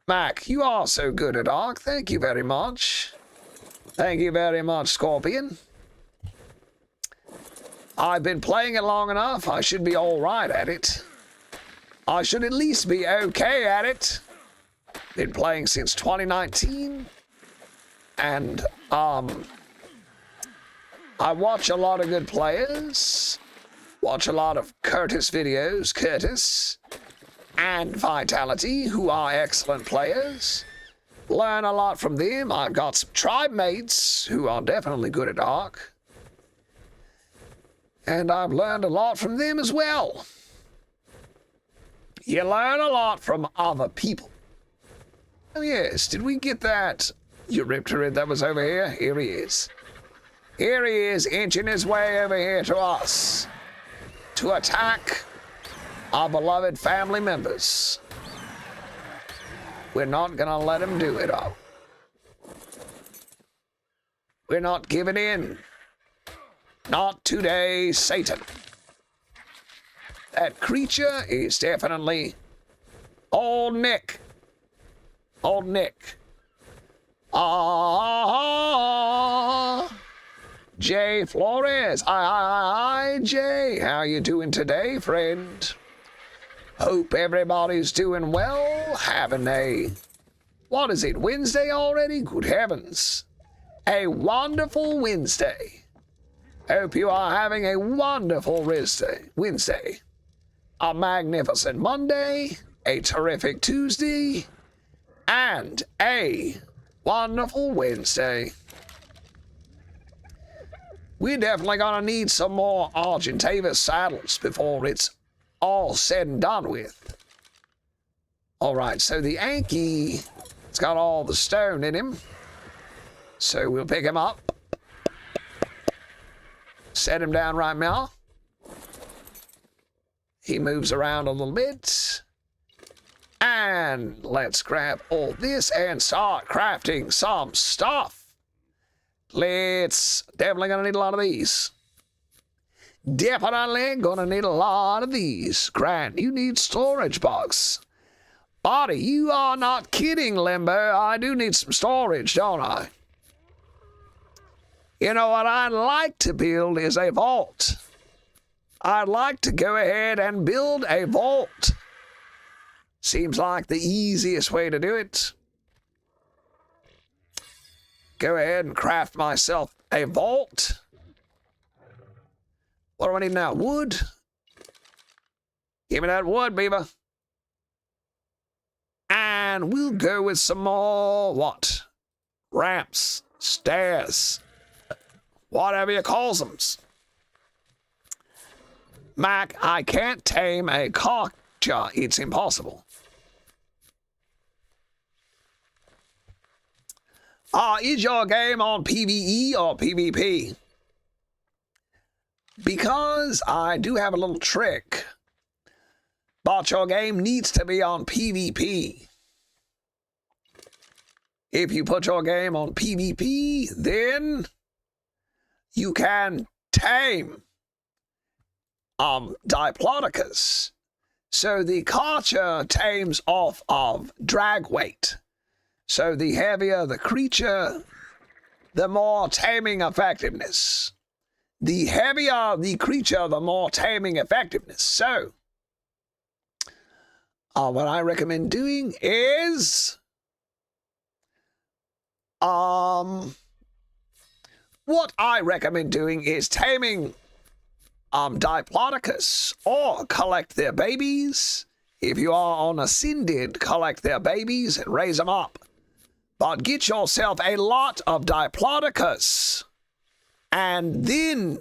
Mac, you are so good at arc. Thank you very much. Thank you very much, Scorpion. I've been playing it long enough. I should be all right at it. I should at least be okay at it. Been playing since 2019. And, I watch a lot of good players. Watch a lot of Curtis videos. Curtis and Vitality, who are excellent players. Learn a lot from them. I've got some tribe mates who are definitely good at arc. And I've learned a lot from them as well. You learn a lot from other people. Oh yes, did we get that Eurypterid that was over here? Here he is. Here he is, inching his way over here to us. To attack our beloved family members. We're not gonna let him do it all. We're not giving in. Not today, Satan. That creature is definitely Old Nick. Old Nick. Jay Flores. Hi, Jay. How you doing today, friend? Hope everybody's doing well. Having a, what is it, Wednesday already? Good heavens. A wonderful Wednesday. Hope you are having a wonderful Wednesday. A magnificent Monday. A terrific Tuesday. And a wonderful Wednesday. We're definitely gonna need some more Argentavis saddles before it's all said and done with. All right, so the Anki, it's got all the stone in him. So we'll pick him up. Set him down right now. He moves around a little bit. And let's grab all this and start crafting some stuff. Let's definitely gonna need a lot of these. Definitely gonna need a lot of these. Grant, you need storage box. Body, you are not kidding, Limbo. I do need some storage, don't I? You know what I'd like to build is a vault. I'd like to go ahead and build a vault. Seems like the easiest way to do it. Go ahead and craft myself a vault. What do I need now? Wood? Give me that wood, beaver. And we'll go with some more, what? Ramps, stairs, whatever you calls them. Mac, I can't tame a cockjaw. It's impossible. Is your game on PvE or PvP? Because I do have a little trick. But but your game needs to be on PvP. If you put your game on PvP, then you can tame Diplodocus. So the Karcher tames off of drag weight. So the heavier the creature, the more taming effectiveness. The heavier the creature, the more taming effectiveness. So, what I recommend doing is, taming Diplodocus, or collect their babies. If you are on Ascended, collect their babies and raise them up. But get yourself a lot of Diplodocus and then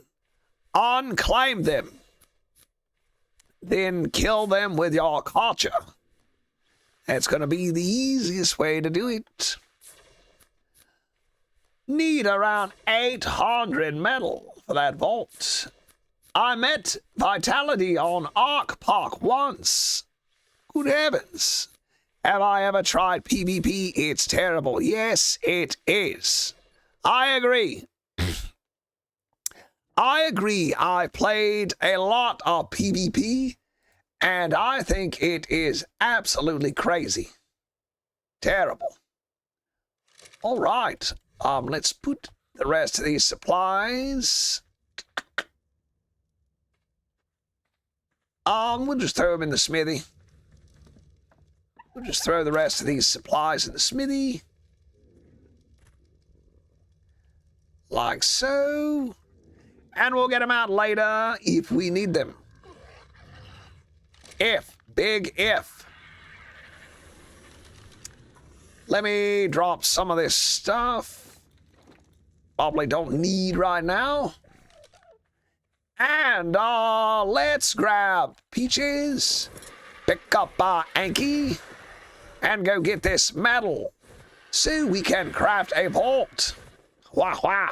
unclaim them. Then kill them with your Karcher. That's going to be the easiest way to do it. Need around 800 metal for that vault. I met Vitality on Ark-Park once. Good heavens. Have I ever tried PvP? It's terrible. Yes, it is. I agree. I agree. I played a lot of PvP, and I think it is absolutely crazy. Terrible. All right. Let's put the rest of these supplies. We'll just throw them in the smithy. We'll just throw the rest of these supplies in the smithy. Like so. And we'll get them out later if we need them. If. Big if. Let me drop some of this stuff. Probably don't need right now. And let's grab Peaches, pick up our Anki, and go get this metal so we can craft a vault. Wah wah.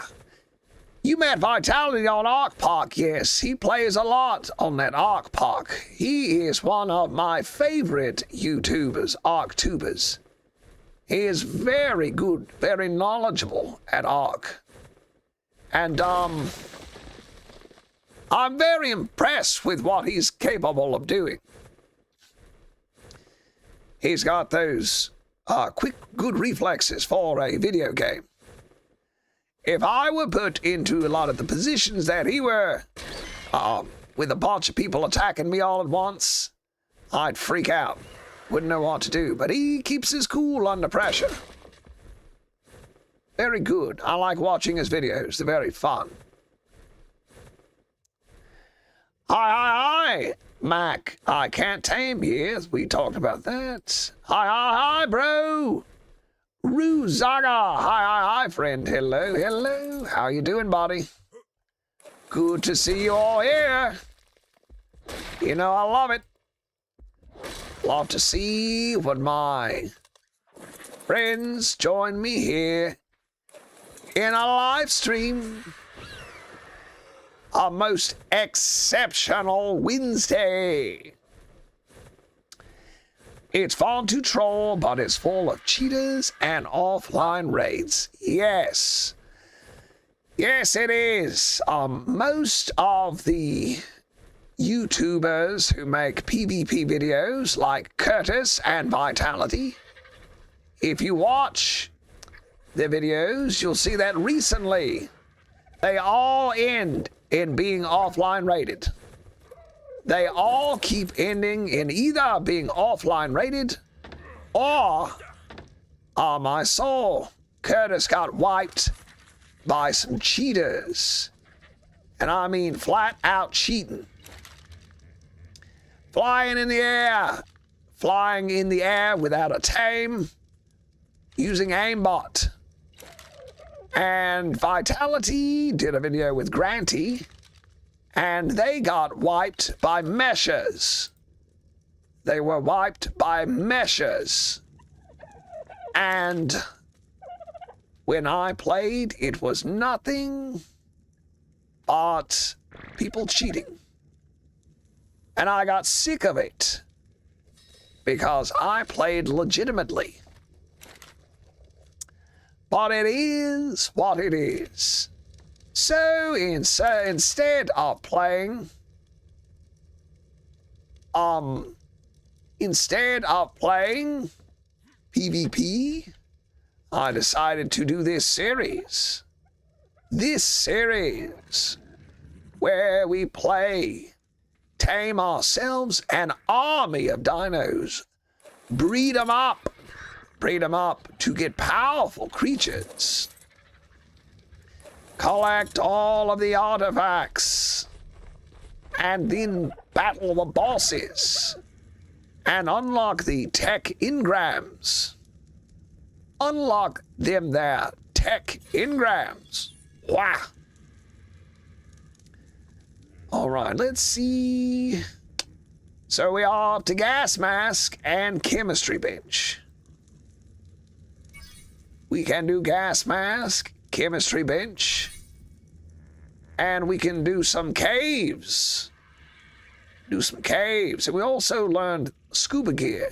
You met Vitality on Ark-Park. Yes, he plays a lot on that Ark-Park. He is one of my favorite YouTubers, Arktubers. He is very good, very knowledgeable at Ark. And I'm very impressed with what he's capable of doing. He's got those quick, good reflexes for a video game. If I were put into a lot of the positions that he were, with a bunch of people attacking me all at once, I'd freak out. Wouldn't know what to do. But he keeps his cool under pressure. Very good. I like watching his videos. They're very fun. Hi, Mac. I can't tame you. We talked about that. Hi, bro. Ruzaga. Hi, friend. Hello. How you doing, buddy? Good to see you all here. You know, I love it. Love to see what my friends join me here in a live stream. A most exceptional Wednesday. It's fun to troll, but it's full of cheaters and offline raids. Yes. Yes, it is. Most of the YouTubers who make PvP videos, like Curtis and Vitality, if you watch their videos, you'll see that recently they all end in being offline rated. They all keep ending in either being offline rated or, I saw Curtis got wiped by some cheaters. And I mean flat out cheating. Flying in the air without a tame, using aimbot. And Vitality did a video with Granty, and they got wiped by meshers. They were wiped by meshers. And when I played, it was nothing but people cheating. And I got sick of it. because I played legitimately. But it is what it is. So instead of playing PvP, I decided to do this series. This series where we tame ourselves an army of dinos, breed them up to get powerful creatures, collect all of the artifacts, and then battle the bosses and unlock the tech engrams. Unlock them there, tech engrams. Wow. All right, let's see. So we are up to gas mask and chemistry bench. We can do gas mask, chemistry bench, and we can do some caves. And we also learned scuba gear.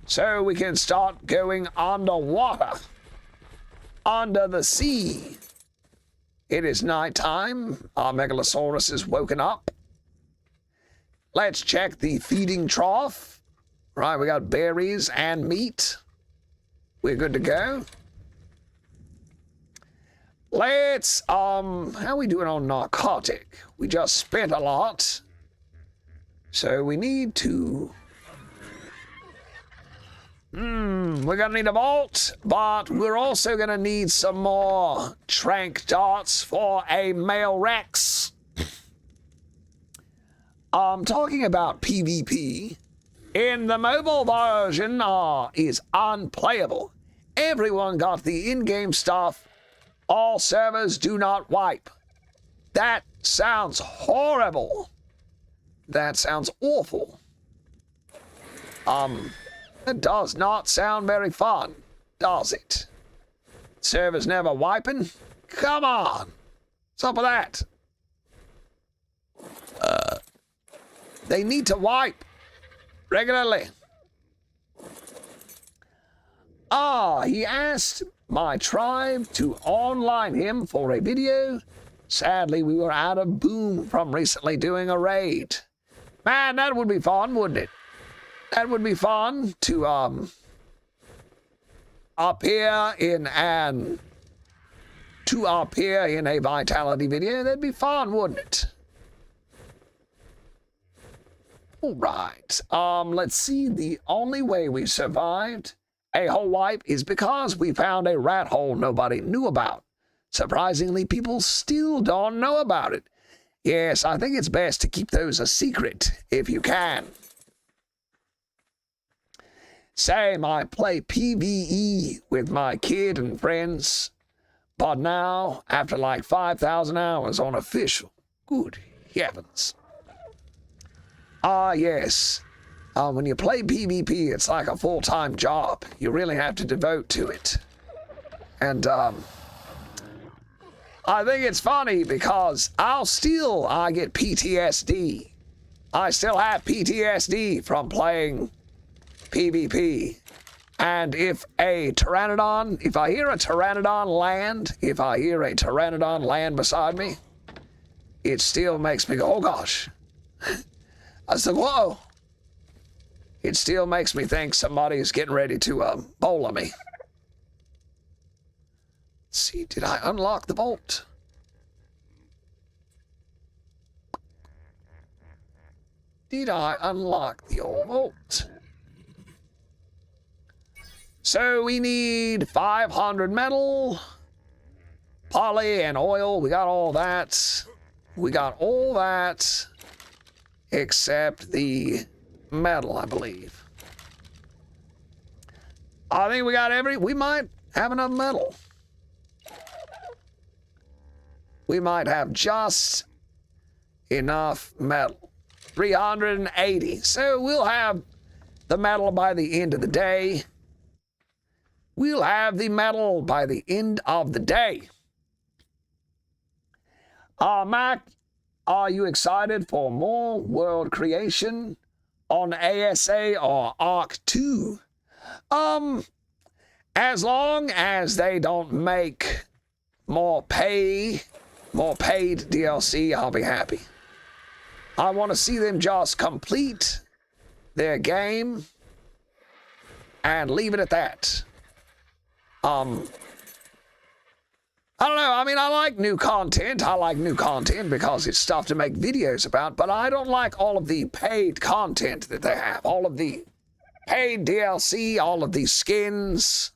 So we can start going underwater, under the sea. It is nighttime. Our Megalosaurus is woken up. Let's check the feeding trough. Right, we got berries and meat. We're good to go. Let's, how are we doing on narcotic? We just spent a lot. So we need to... we're gonna need a vault, but we're also gonna need some more trank darts for a male Rex. I'm talking about PvP. In the mobile version, is unplayable. Everyone got the in-game stuff. All servers do not wipe. That sounds horrible. That sounds awful. It does not sound very fun, does it? Servers never wiping? Come on. What's up with that? They need to wipe regularly. He asked my tribe to online him for a video. Sadly, we were out of boom from recently doing a raid. Man, that would be fun, wouldn't it? That would be fun to appear in a Vitality video. That'd be fun, wouldn't it? All right. Let's see. The only way we survived a whole wipe is because we found a rat hole nobody knew about. Surprisingly, people still don't know about it. Yes, I think it's best to keep those a secret if you can. Same, I play PvE with my kid and friends, but now, after like 5,000 hours on official, good heavens. Yes. When you play PvP, it's like a full-time job. You really have to devote to it. And, I think it's funny because I get PTSD. I still have PTSD from playing PvP. And if I hear a Pteranodon land beside me, it still makes me go, oh gosh. I said, whoa. It still makes me think somebody's getting ready to bola me. Let's see, did I unlock the vault? Did I unlock the old vault? So we need 500 metal, poly, and oil. We got all that. Except the metal, I believe. I think we might have enough metal. We might have just enough metal. 380. So we'll have the metal by the end of the day. Mac, are you excited for more world creation? on ASA or Ark 2. As long as they don't make more paid DLC, I'll be happy. I want to see them just complete their game and leave it at that. I don't know. I mean, I like new content. I like new content because it's stuff to make videos about, but I don't like all of the paid content that they have. All of the paid DLC, all of these skins,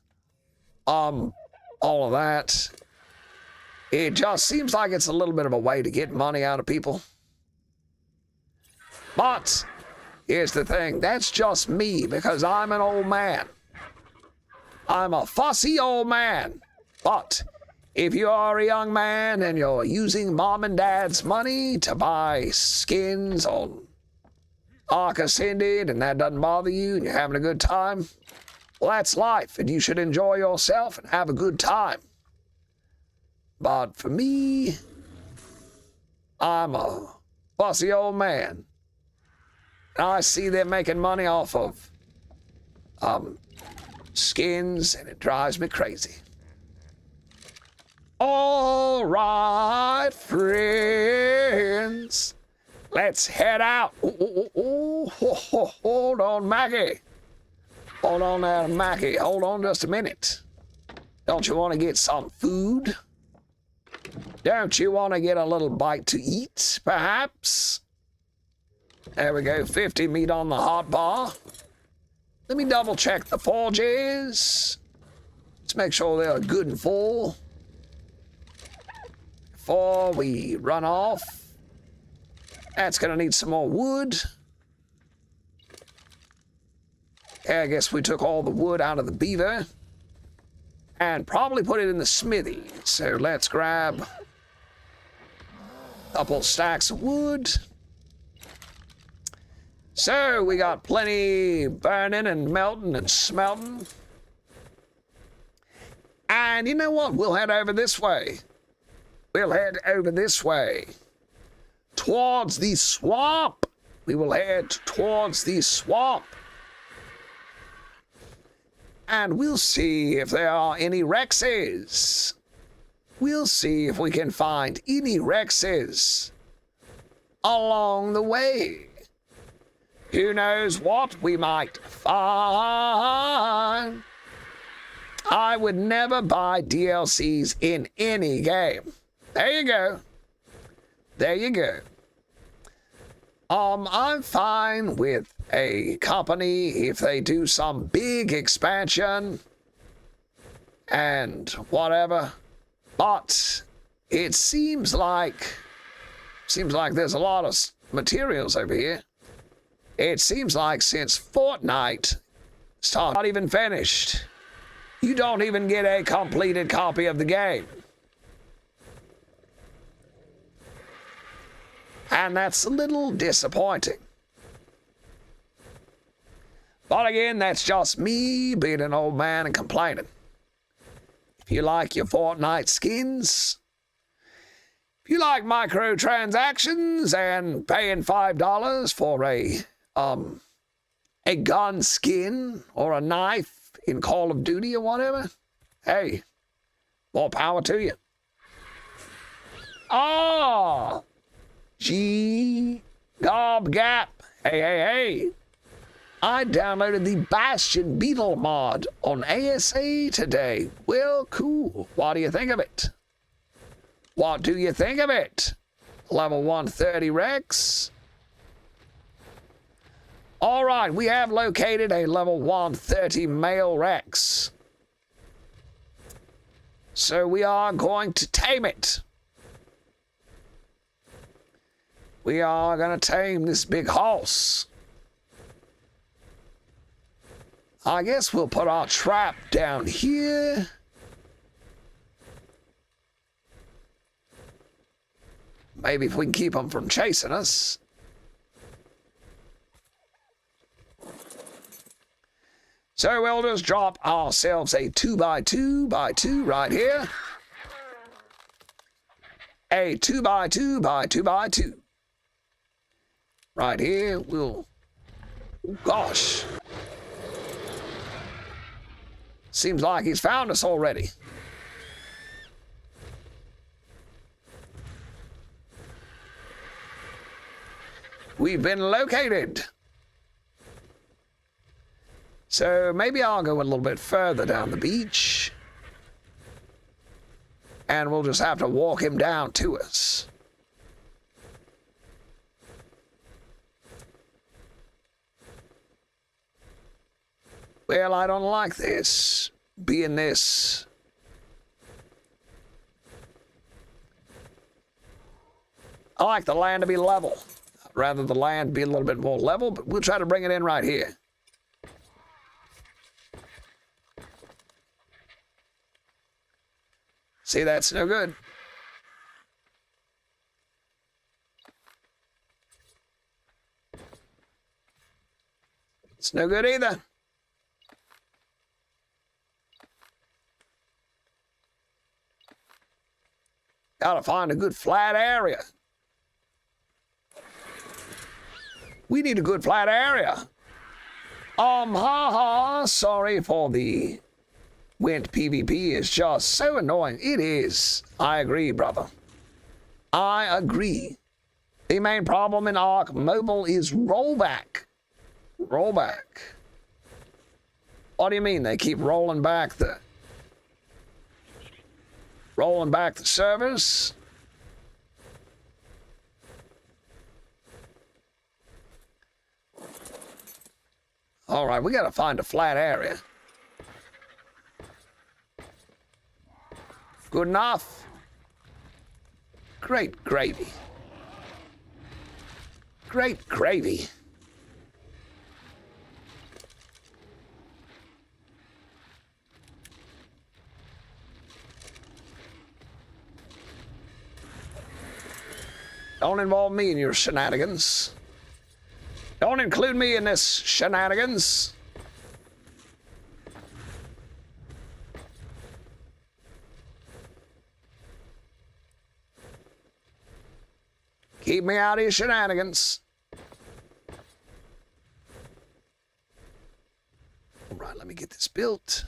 all of that. It just seems like it's a little bit of a way to get money out of people. But here's the thing. That's just me because I'm an old man. I'm a fussy old man. But if you are a young man and you're using mom and dad's money to buy skins on Ark Ascended and that doesn't bother you and you're having a good time, well, that's life and you should enjoy yourself and have a good time. But for me, I'm a fussy old man. And I see them making money off of skins and it drives me crazy. All right, friends. Let's head out. Hold on, Mackie. Hold on there, Mackie. Hold on just a minute. Don't you want to get some food? Don't you want to get a little bite to eat, perhaps? There we go, 50 meat on the hot bar. Let me double check the forges. Let's make sure they're good and full before we run off. That's gonna need some more wood. Yeah, I guess we took all the wood out of the beaver and probably put it in the smithy. So let's grab a couple stacks of wood. So we got plenty burning and melting and smelting. And you know what? We'll head over this way. We'll head over this way. Towards the swamp. We will head towards the swamp. And we'll see if there are any Rexes. We'll see if we can find any Rexes along the way. Who knows what we might find. I would never buy DLCs in any game. There you go. There you go. I'm fine with a company if they do some big expansion and whatever, but it seems like there's a lot of materials over here. It seems like since Fortnite started, not even finished, you don't even get a completed copy of the game. And that's a little disappointing. But again, that's just me being an old man and complaining. If you like your Fortnite skins, if you like microtransactions and paying $5 for a gun skin or a knife in Call of Duty or whatever, hey, more power to you. Gob Gap. Hey. I downloaded the Bastion Beetle mod on ASA today. Well, cool. What do you think of it? What do you think of it? Level 130 Rex. All right, we have located a level 130 male Rex. So we are going to tame it. We are going to tame this big horse. I guess we'll put our trap down here. Maybe if we can keep them from chasing us. So we'll just drop ourselves a 2x2x2 right here. A 2x2x2x2. Right here, we'll Oh, gosh. Seems like he's found us already. We've been located. So maybe I'll go a little bit further down the beach. And we'll just have to walk him down to us. Well, I don't like this. Being this. I like the land to be level. I'd rather the land be a little bit more level, but we'll try to bring it in right here. See, that's no good. It's no good either. Gotta find a good flat area. We need a good flat area. Sorry for the Went PvP is just so annoying. It is. I agree, brother. I agree. The main problem in Ark Mobile is rollback. Rollback. What do you mean? They keep rolling back the servers? All right, we got to find a flat area. Good enough. Great gravy. Great gravy. Don't involve me in your shenanigans. Don't include me in this shenanigans. Keep me out of your shenanigans. All right, let me get this built.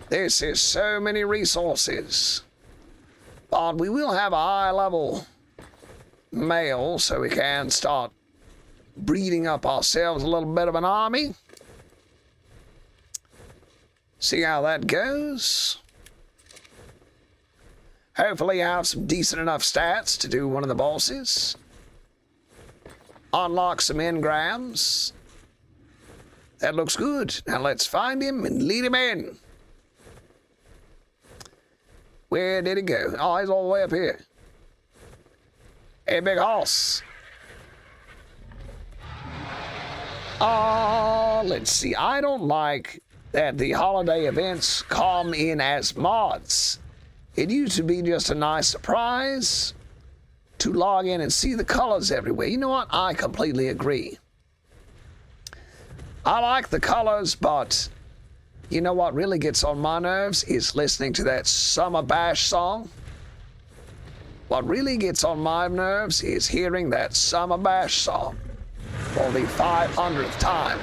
This is so many resources. But we will have a high-level male so we can start breeding up ourselves a little bit of an army. See how that goes. Hopefully have some decent enough stats to do one of the bosses. Unlock some engrams. That looks good. Now let's find him and lead him in. Where did he go? Oh, he's all the way up here. Hey, big horse. Let's see. I don't like that the holiday events come in as mods. It used to be just a nice surprise to log in and see the colors everywhere. You know what? I completely agree. I like the colors, but you know what really gets on my nerves is listening to that Summer Bash song. What really gets on my nerves is hearing that Summer Bash song for the 500th time.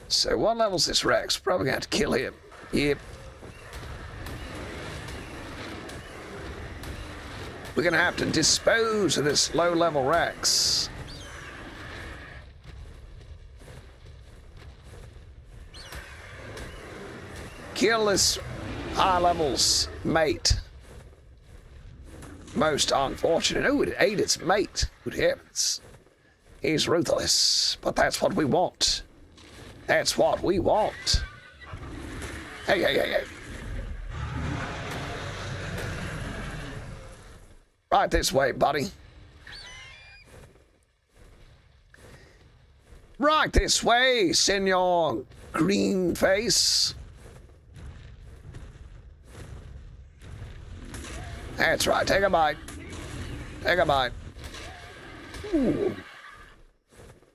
So what level's this Rex? Probably gonna have to kill him. Yep. We're gonna have to dispose of this low-level Rex. Kill this high level's mate. Most unfortunate. Oh, it ate its mate. Good heavens. He's ruthless, but that's what we want. That's what we want. Hey, hey, hey, hey. Right this way, buddy. Right this way, Senor Green Face. That's right. Take a bite. Take a bite. Ooh.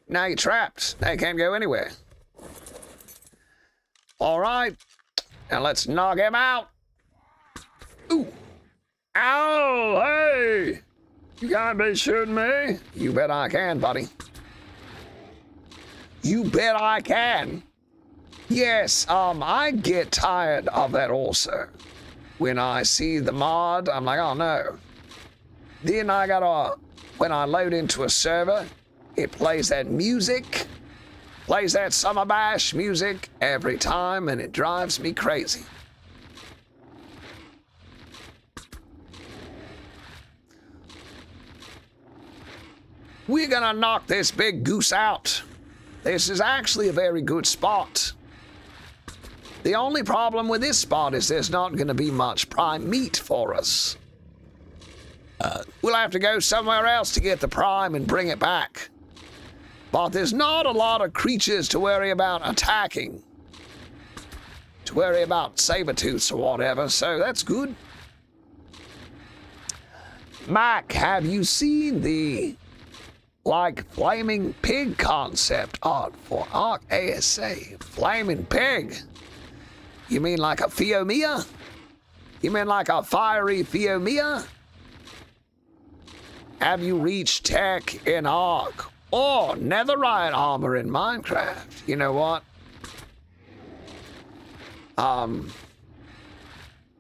Now you're trapped. Now you can't go anywhere. All right. Now let's knock him out. Ooh. Ow, hey. You can't be shooting me. You bet I can, buddy. You bet I can. Yes, I get tired of that also. When I see the mod, I'm like, oh no. Then I gotta, when I load into a server, it plays that music, plays that Summer Bash music every time, and it drives me crazy. We're gonna knock this big goose out. This is actually a very good spot. The only problem with this spot is there's not gonna be much prime meat for us. We'll have to go somewhere else to get the prime and bring it back. But there's not a lot of creatures to worry about attacking. To worry about saber-tooths or whatever, so that's good. Mac, have you seen the flaming pig concept art for Ark ASA? Flaming pig? You mean like a Fiomia? You mean like a fiery Fiomia? Have you reached tech in Ark or netherite armor in Minecraft? You know what?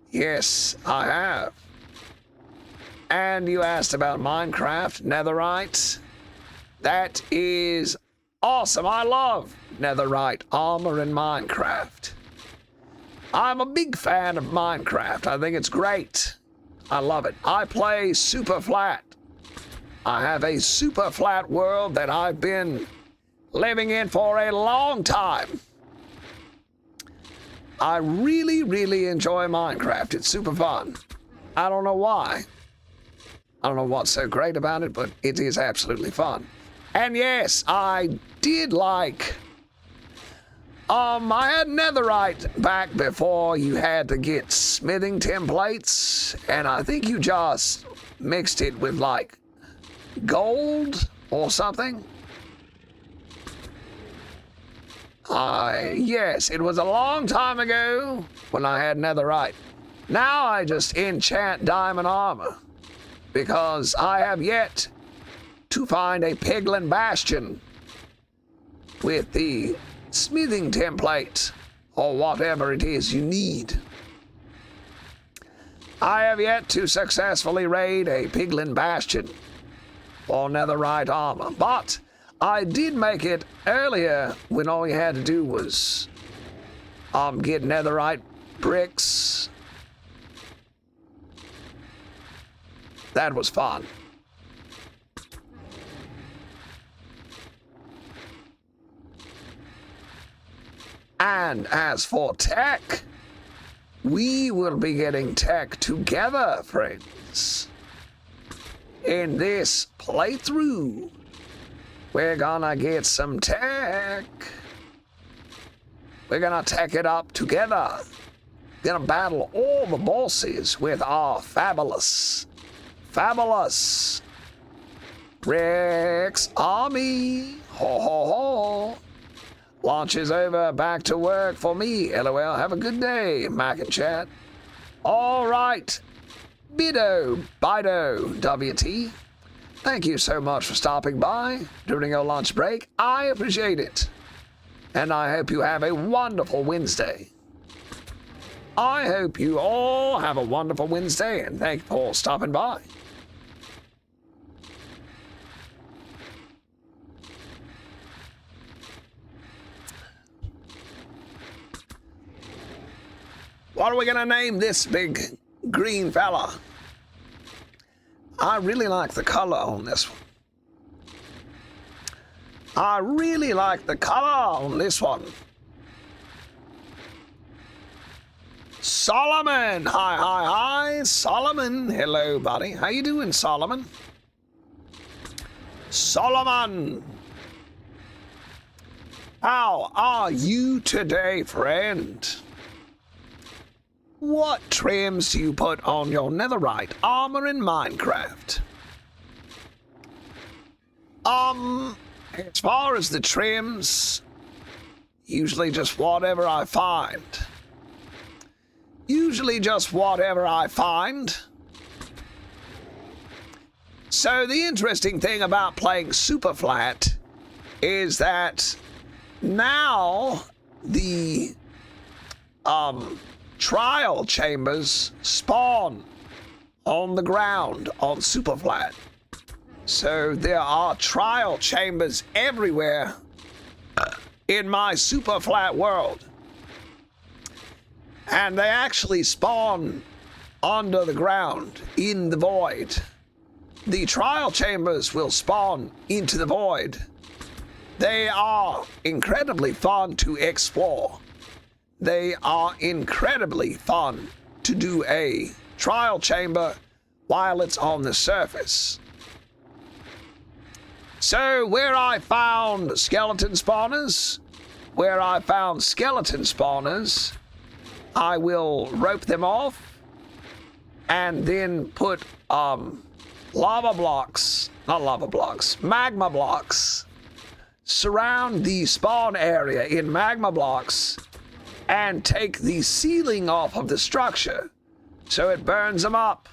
Yes, I have. And you asked about Minecraft, netherite. That is awesome. I love netherite armor in Minecraft. I'm a big fan of Minecraft. I think it's great. I love it. I play super flat. I have a super flat world that I've been living in for a long time. I really, really enjoy Minecraft. It's super fun. I don't know why. I don't know what's so great about it, but it is absolutely fun. And yes, I did like... I had netherite back before you had to get smithing templates, and I think you just mixed it with, like, gold or something. Yes, it was a long time ago when I had netherite. Now I just enchant diamond armor, because I have yet to find a piglin bastion with the smithing template or whatever it is you need. I have yet to successfully raid a piglin bastion for netherite armor, but I did make it earlier when all you had to do was get netherite bricks. That was fun. And as for tech, we will be getting tech together, friends. In this playthrough, we're gonna get some tech. We're gonna tech it up together. Gonna battle all the bosses with our fabulous Rex army. Ho ho ho. Launch is over. Back to work for me. LOL. Have a good day, Mac and chat. All right. Bido, WT. Thank you so much for stopping by during your lunch break. I appreciate it. And I hope you have a wonderful Wednesday. I hope you all have a wonderful Wednesday, and thank you for stopping by. What are we gonna name this big green fella? I really like the color on this one. I really like the color on this one. Solomon! Hi, Solomon. Hello, buddy. How you doing, Solomon? Solomon! How are you today, friend? What trims do you put on your netherite armor in Minecraft? As far as the trims, Usually just whatever I find. Usually just whatever I find. So the interesting thing about playing Super Flat is that now the trial chambers spawn on the ground on Super Flat. So there are trial chambers everywhere in my Super Flat world. And they actually spawn under the ground in the void. The trial chambers will spawn into the void. They are incredibly fun to explore. They are incredibly fun to do a trial chamber while it's on the surface. So where I found skeleton spawners, I will rope them off and then put magma blocks surround the spawn area in magma blocks and take the ceiling off of the structure so it burns them up.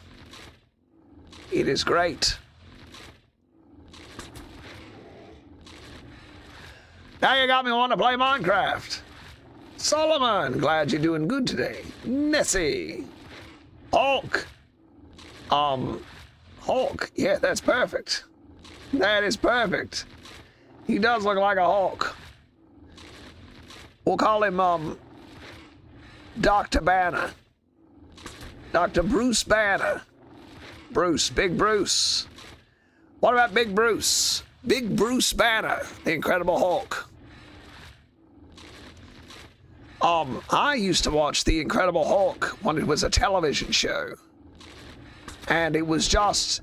It is great. Now you got me wanting to play Minecraft. Solomon, glad you're doing good today. Nessie. Hulk. Hulk. Yeah, that's perfect. That is perfect. He does look like a Hulk. We'll call him, Dr. Banner. Dr. Bruce Banner. Bruce, Big Bruce. What about Big Bruce? Big Bruce Banner, the Incredible Hulk. I used to watch The Incredible Hulk when it was a television show. And it was just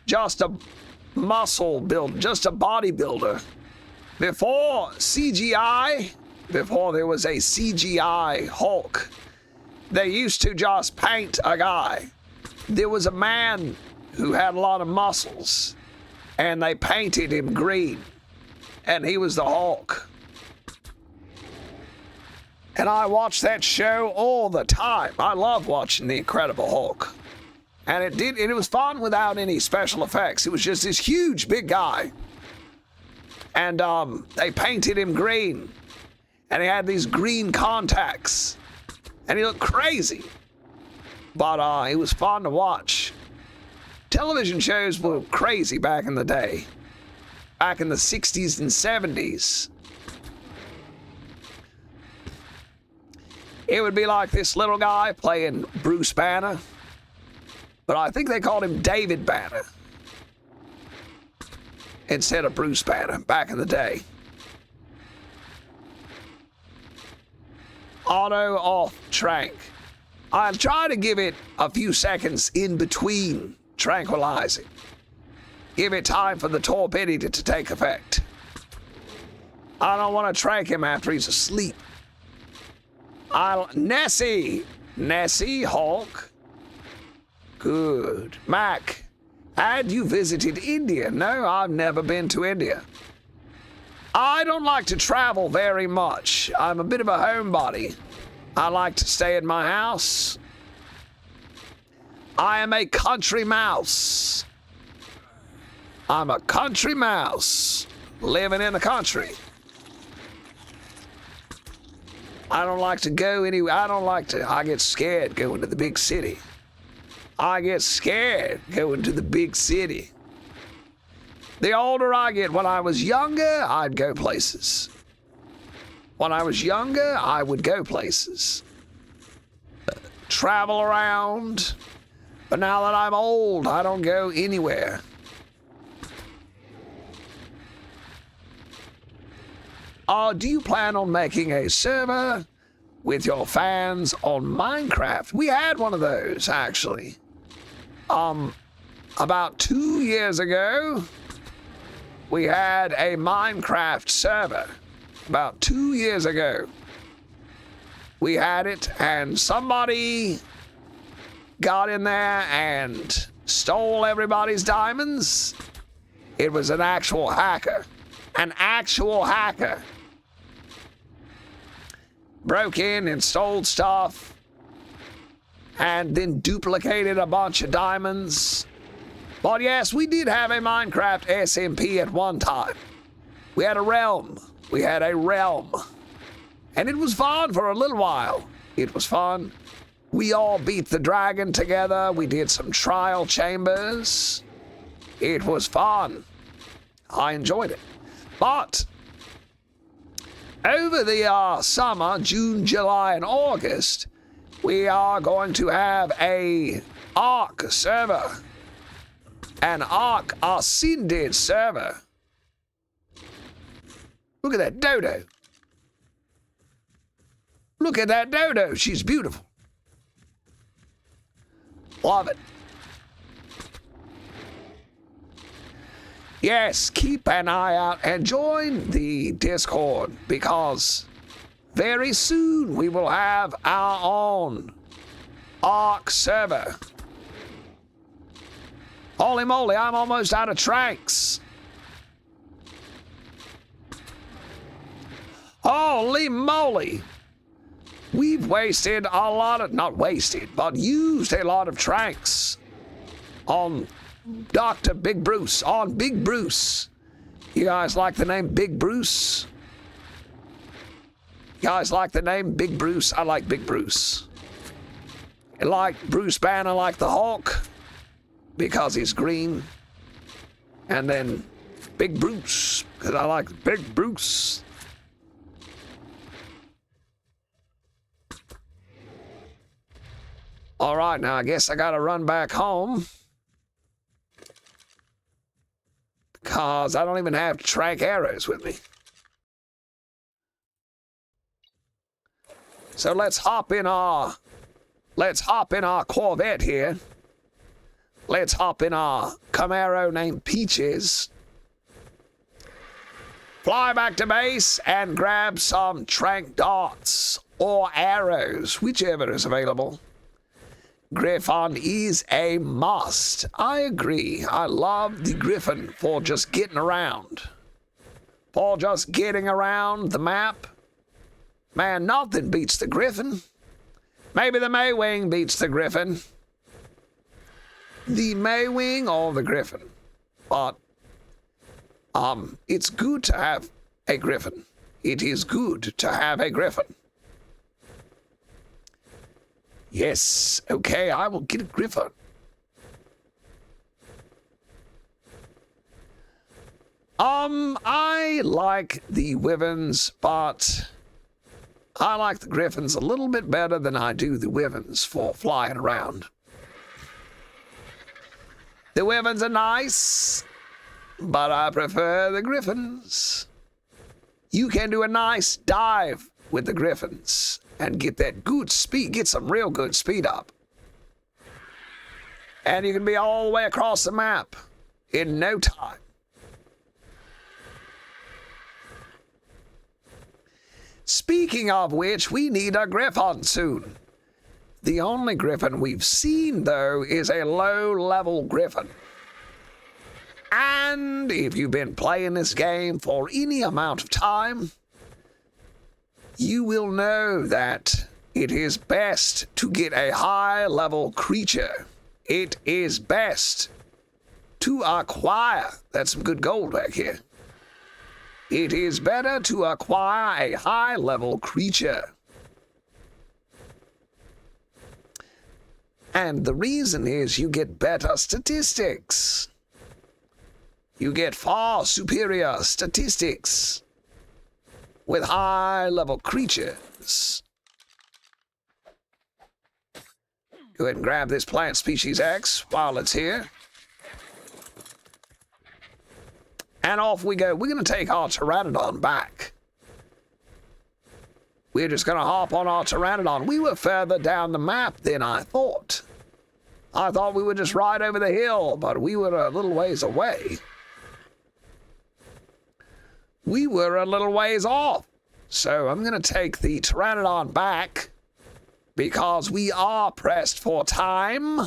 a muscle build, just a bodybuilder. Before CGI, before there was a CGI Hulk, they used to just paint a guy. There was a man who had a lot of muscles, and they painted him green, and he was the Hulk. And I watched that show all the time. I love watching The Incredible Hulk. And it was fun without any special effects. It was just this huge, big guy. And they painted him green. And he had these green contacts. And he looked crazy. But it was fun to watch. Television shows were crazy back in the day. Back in the 60s and 70s. It would be like this little guy playing Bruce Banner. But I think they called him David Banner instead of Bruce Banner back in the day. Auto off trank. I'll try to give it a few seconds in between tranquilizing. Give it time for the torpidity to take effect. I don't want to trank him after he's asleep. Nessie, Hulk. Good. Mac, had you visited India? No, I've never been to India. I don't like to travel very much. I'm a bit of a homebody. I like to stay in my house. I am a country mouse. I'm a country mouse living in the country. I don't like to go anywhere. I get scared going to the big city. I get scared going to the big city. The older I get, when I was younger, I'd go places. When I was younger, I would go places. Travel around. But now that I'm old, I don't go anywhere. Do you plan on making a server with your fans on Minecraft? We had one of those, actually. About 2 years ago, we had a Minecraft server. About 2 years ago, we had it, and somebody got in there and stole everybody's diamonds. It was an actual hacker. An actual hacker. broke in and stole stuff, and then duplicated a bunch of diamonds. But yes, we did have a Minecraft SMP at one time. We had a realm. And it was fun for a little while. It was fun. We all beat the dragon together. We did some trial chambers. It was fun. I enjoyed it. But over the summer, June, July, and August, we are going to have a Ark server. An Ark Ascended server. Look at that dodo. Look at that dodo. She's beautiful. Love it. Yes, keep an eye out and join the Discord, because very soon we will have our own Ark server. Holy moly, I'm almost out of tranks. Holy moly. We've wasted a lot of, not wasted, but used a lot of tranks on Dr. Big Bruce, on Big Bruce. You guys like the name Big Bruce? You guys like the name Big Bruce? I like Big Bruce. I like Bruce Banner, like the Hulk, because he's green. And then Big Bruce, because I like Big Bruce. All right, now I guess I gotta run back home, because I don't even have trank arrows with me. So let's hop in our Corvette here. Let's hop in our Camaro named Peaches. Fly back to base and grab some trank darts or arrows, whichever is available. Griffon is a must. I agree. I love the Griffon for just getting around. For just getting around the map. Man, nothing beats the Griffon. Maybe the Maywing beats the Griffon. The Maywing or the Griffon. But, it's good to have a Griffon. It is good to have a Griffon. Yes, okay, I will get a Griffon. I like the Wyverns, but I like the Griffons a little bit better than I do the Wyverns for flying around. The Wyverns are nice, but I prefer the Griffons. You can do a nice dive with the Griffons and get that good speed, get some real good speed up. And you can be all the way across the map in no time. Speaking of which, we need a Griffon soon. The only Griffon we've seen, though, is a low-level Griffon. And if you've been playing this game for any amount of time, you will know that it is best to get a high-level creature. It is best to acquire. That's some good gold back here. It is better to acquire a high-level creature. And the reason is you get better statistics. You get far superior statistics with high-level creatures. Go ahead and grab this plant species X while it's here. And off we go. We're going to take our Pteranodon back. We're just going to hop on our Pteranodon. We were further down the map than I thought. I thought we were just right over the hill, but we were a little ways away. We were a little ways off. So I'm going to take the Pteranodon back because we are pressed for time.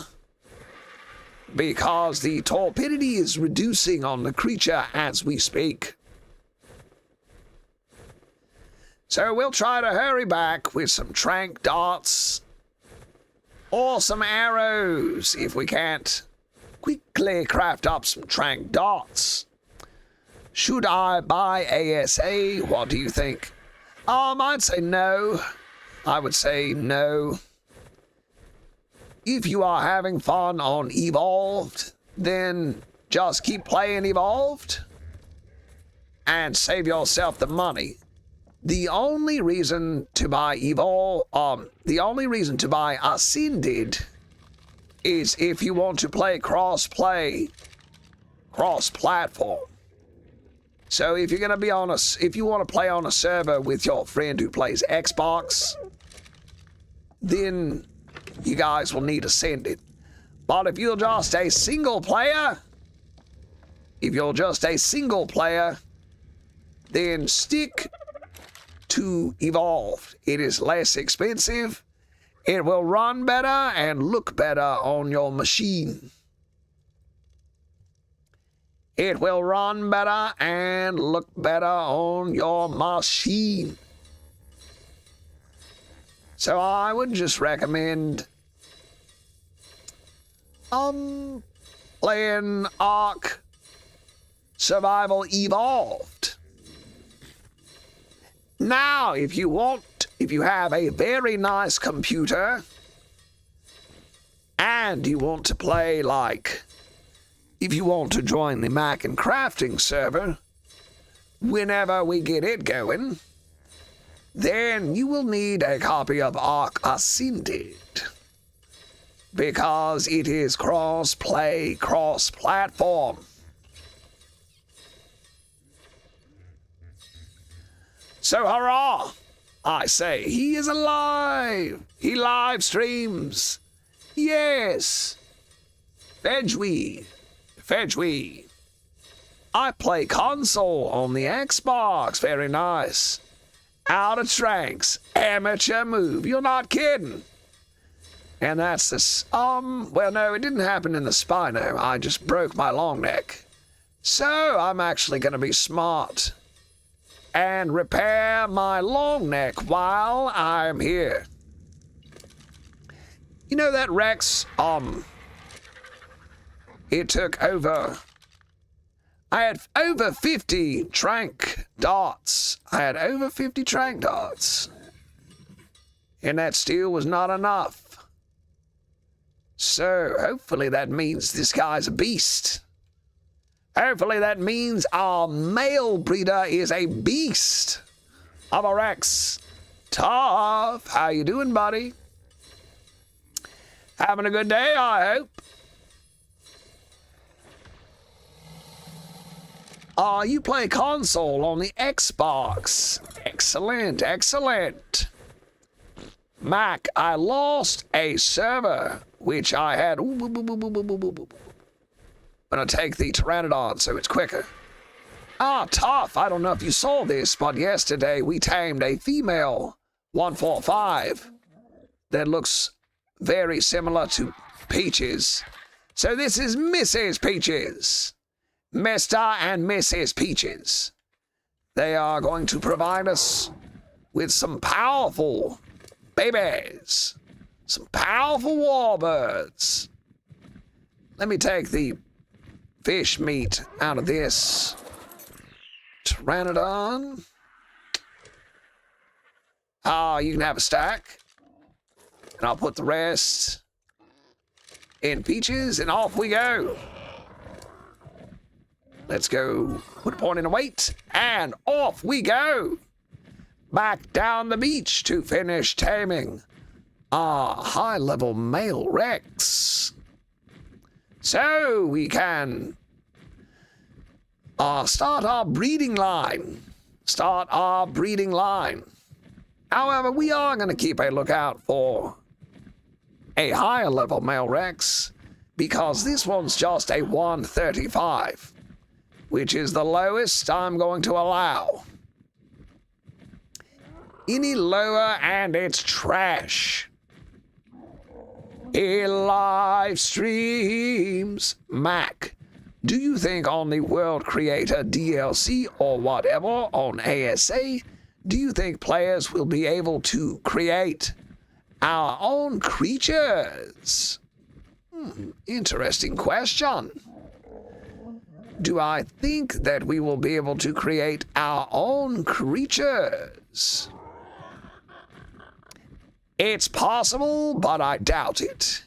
Because the torpidity is reducing on the creature as we speak. So we'll try to hurry back with some trank darts or some arrows if we can't quickly craft up some trank darts. Should I buy ASA? What do you think? I'd say no. I would say no. If you are having fun on Evolved, then just keep playing Evolved and save yourself the money. The only reason to buy Ascended is if you want to play cross-platform. So if you're gonna be on if you want to play on a server with your friend who plays Xbox, then you guys will need Ascended. But if you're just a single player, then stick to Evolved. It is less expensive. It will run better and look better on your machine. It will run better and look better on your machine. So I would just recommend playing Ark Survival Evolved. Now, if you have a very nice computer and you want to play, like, if you want to join the Mac and Crafting server, whenever we get it going, then you will need a copy of Ark Ascended, because it is cross-play, cross-platform. So hurrah! I say, he is alive! He live streams! Yes! Fedgwee! I play console on the Xbox. Very nice. Out of tranks. Amateur move. You're not kidding. And that's this. Well, no, it didn't happen in the Spino. I just broke my long neck. So I'm actually going to be smart and repair my long neck while I'm here. You know that Rex, it took over. I had over 50 trank darts. And that still was not enough. So hopefully that means this guy's a beast. Hopefully that means our male breeder is a beast of a Rex. Tough, how you doing, buddy? Having a good day, I hope. You play console on the Xbox. Excellent, excellent. Mac, I lost a server, which I had. I'm gonna take the Pteranodon so it's quicker. Tough, I don't know if you saw this, but yesterday we tamed a female 145 that looks very similar to Peaches. So this is Mrs. Peaches. Mr. and Mrs. Peaches. They are going to provide us with some powerful babies. Some powerful warbirds. Let me take the fish meat out of this Pteranodon. You can have a stack. And I'll put the rest in Peaches, and off we go. Let's go put a point in a weight, and off we go. Back down the beach to finish taming our high-level male Rex. So we can start our breeding line. However, we are going to keep a lookout for a higher-level male Rex, because this one's just a 135. Which is the lowest I'm going to allow. Any lower and it's trash. He live streams. Mac, do you think on the World Creator DLC or whatever on ASA, Do you think players will be able to create our own creatures? Interesting question. Do I think that we will be able to create our own creatures? It's possible, but I doubt it.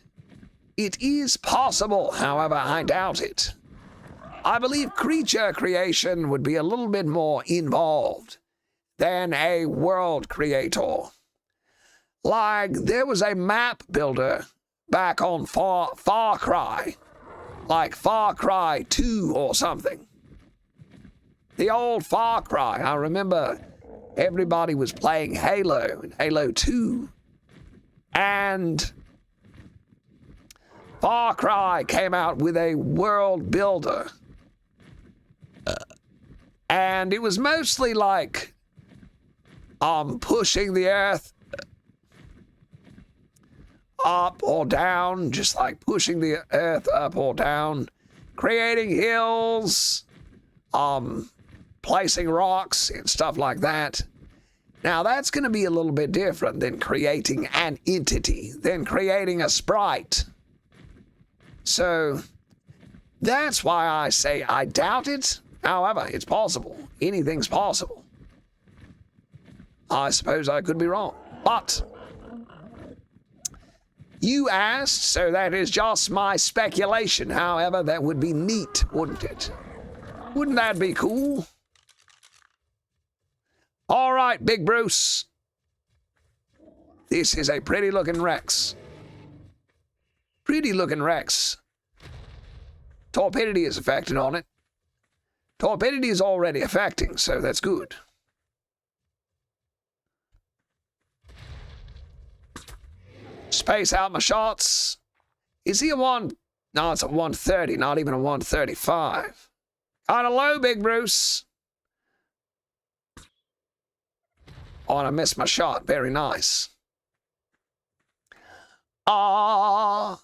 It is possible, however, I doubt it. I believe creature creation would be a little bit more involved than a world creator. Like, there was a map builder back on Far Cry, like Far Cry 2 or something. The old Far Cry. I remember everybody was playing Halo and Halo 2. And Far Cry came out with a world builder. And it was mostly like pushing the earth up or down, just like pushing the earth up or down, creating hills, placing rocks and stuff like that. Now that's going to be a little bit different than creating an entity, than creating a sprite. So that's why I say I doubt it. However, it's possible. Anything's possible. I suppose I could be wrong. But you asked, so that is just my speculation. However, that would be neat, wouldn't it? Wouldn't that be cool? All right, Big Bruce. This is a pretty-looking Rex. Pretty-looking Rex. Torpidity is affecting on it. Torpidity is already affecting, so that's good. Space out my shots. Is he a one? No, it's a 130, not even a 135. Kind of low, Big Bruce. Oh, and I missed my shot. Very nice. I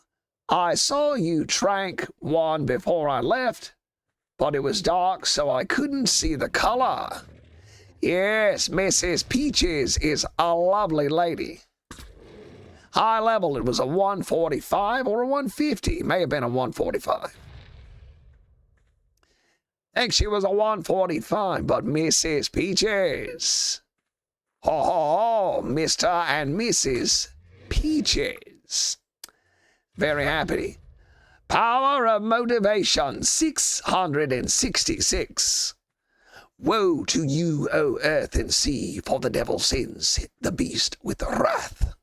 saw you trank one before I left, but it was dark, so I couldn't see the color. Yes, Mrs. Peaches is a lovely lady. High level, it was a 145 or a 150. May have been a 145. I think she was a 145, but Mrs. Peaches. Ho, ho, ho, Mr. and Mrs. Peaches. Very happy. Power of motivation, 666. Woe to you, O earth and sea, for the devil sends the beast with wrath.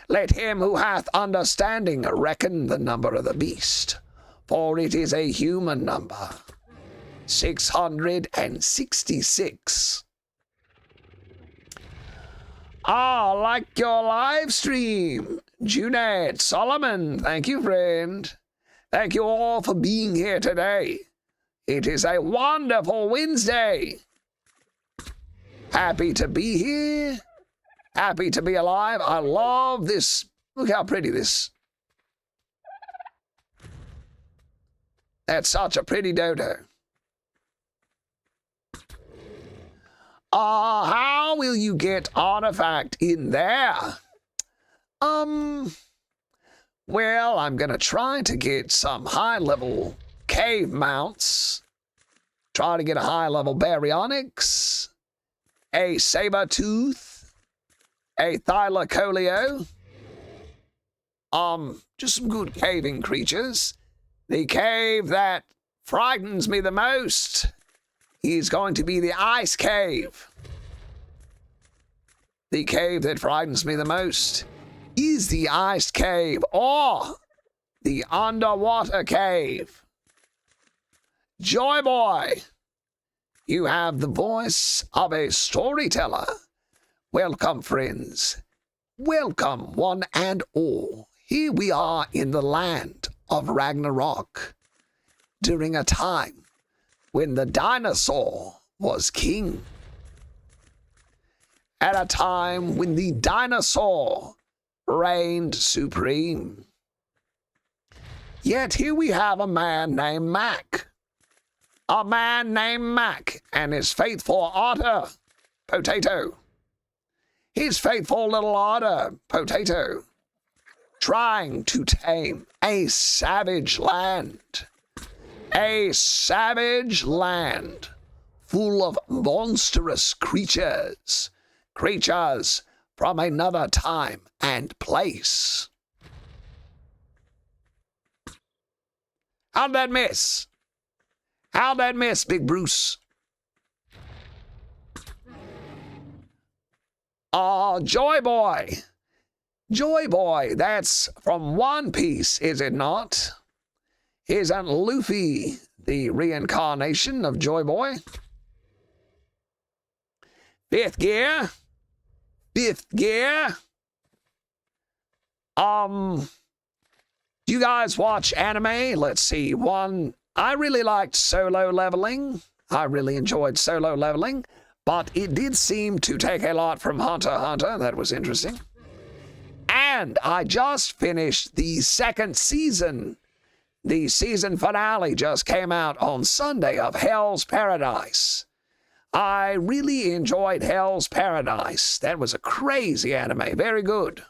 Let him who hath understanding reckon the number of the beast, for it is a human number. 666. Like your live stream. Junette Solomon, thank you, friend. Thank you all for being here today. It is a wonderful Wednesday. Happy to be here. Happy to be alive. I love this. Look how pretty this. That's such a pretty dodo. How will you get artifact in there? Well, I'm gonna try to get some high-level cave mounts. Try to get a high-level baryonyx, a saber-tooth, a thylacoleo. Just some good caving creatures. The cave that frightens me the most is going to be the ice cave. The cave that frightens me the most is the ice cave or the underwater cave. Joy Boy, you have the voice of a storyteller. Welcome, friends. Welcome, one and all. Here we are in the land of Ragnarok during a time when the dinosaur was king. At a time when the dinosaur reigned supreme. Yet here we have a man named Mac. A man named Mac and his faithful otter Potato. His faithful little otter, Potato, trying to tame a savage land. A savage land full of monstrous creatures. Creatures from another time and place. How'd that miss? How'd that miss, Big Bruce? Joy Boy. Joy Boy, that's from One Piece, is it not? Isn't Luffy the reincarnation of Joy Boy? Fifth gear. Fifth gear. Do you guys watch anime? Let's see. I really liked Solo Leveling. I really enjoyed Solo Leveling, but it did seem to take a lot from Hunter x Hunter. That was interesting. And I just finished the second season. The season finale just came out on Sunday of Hell's Paradise. I really enjoyed Hell's Paradise. That was a crazy anime. Very good.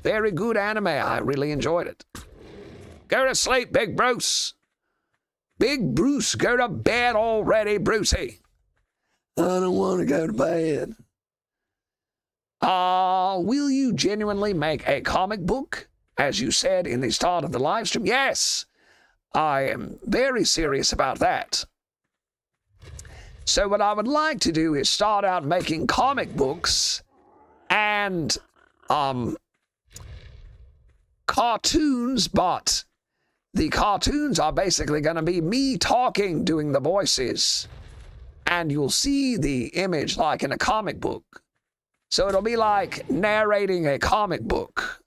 Very good anime. I really enjoyed it. Go to sleep, Big Bruce. Big Bruce, go to bed already, Brucey. I don't want to go to bed. Will you genuinely make a comic book, as you said in the start of the live stream? Yes, I am very serious about that. So what I would like to do is start out making comic books and cartoons, but the cartoons are basically going to be me talking, doing the voices, and you'll see the image like in a comic book. So it'll be like narrating a comic book,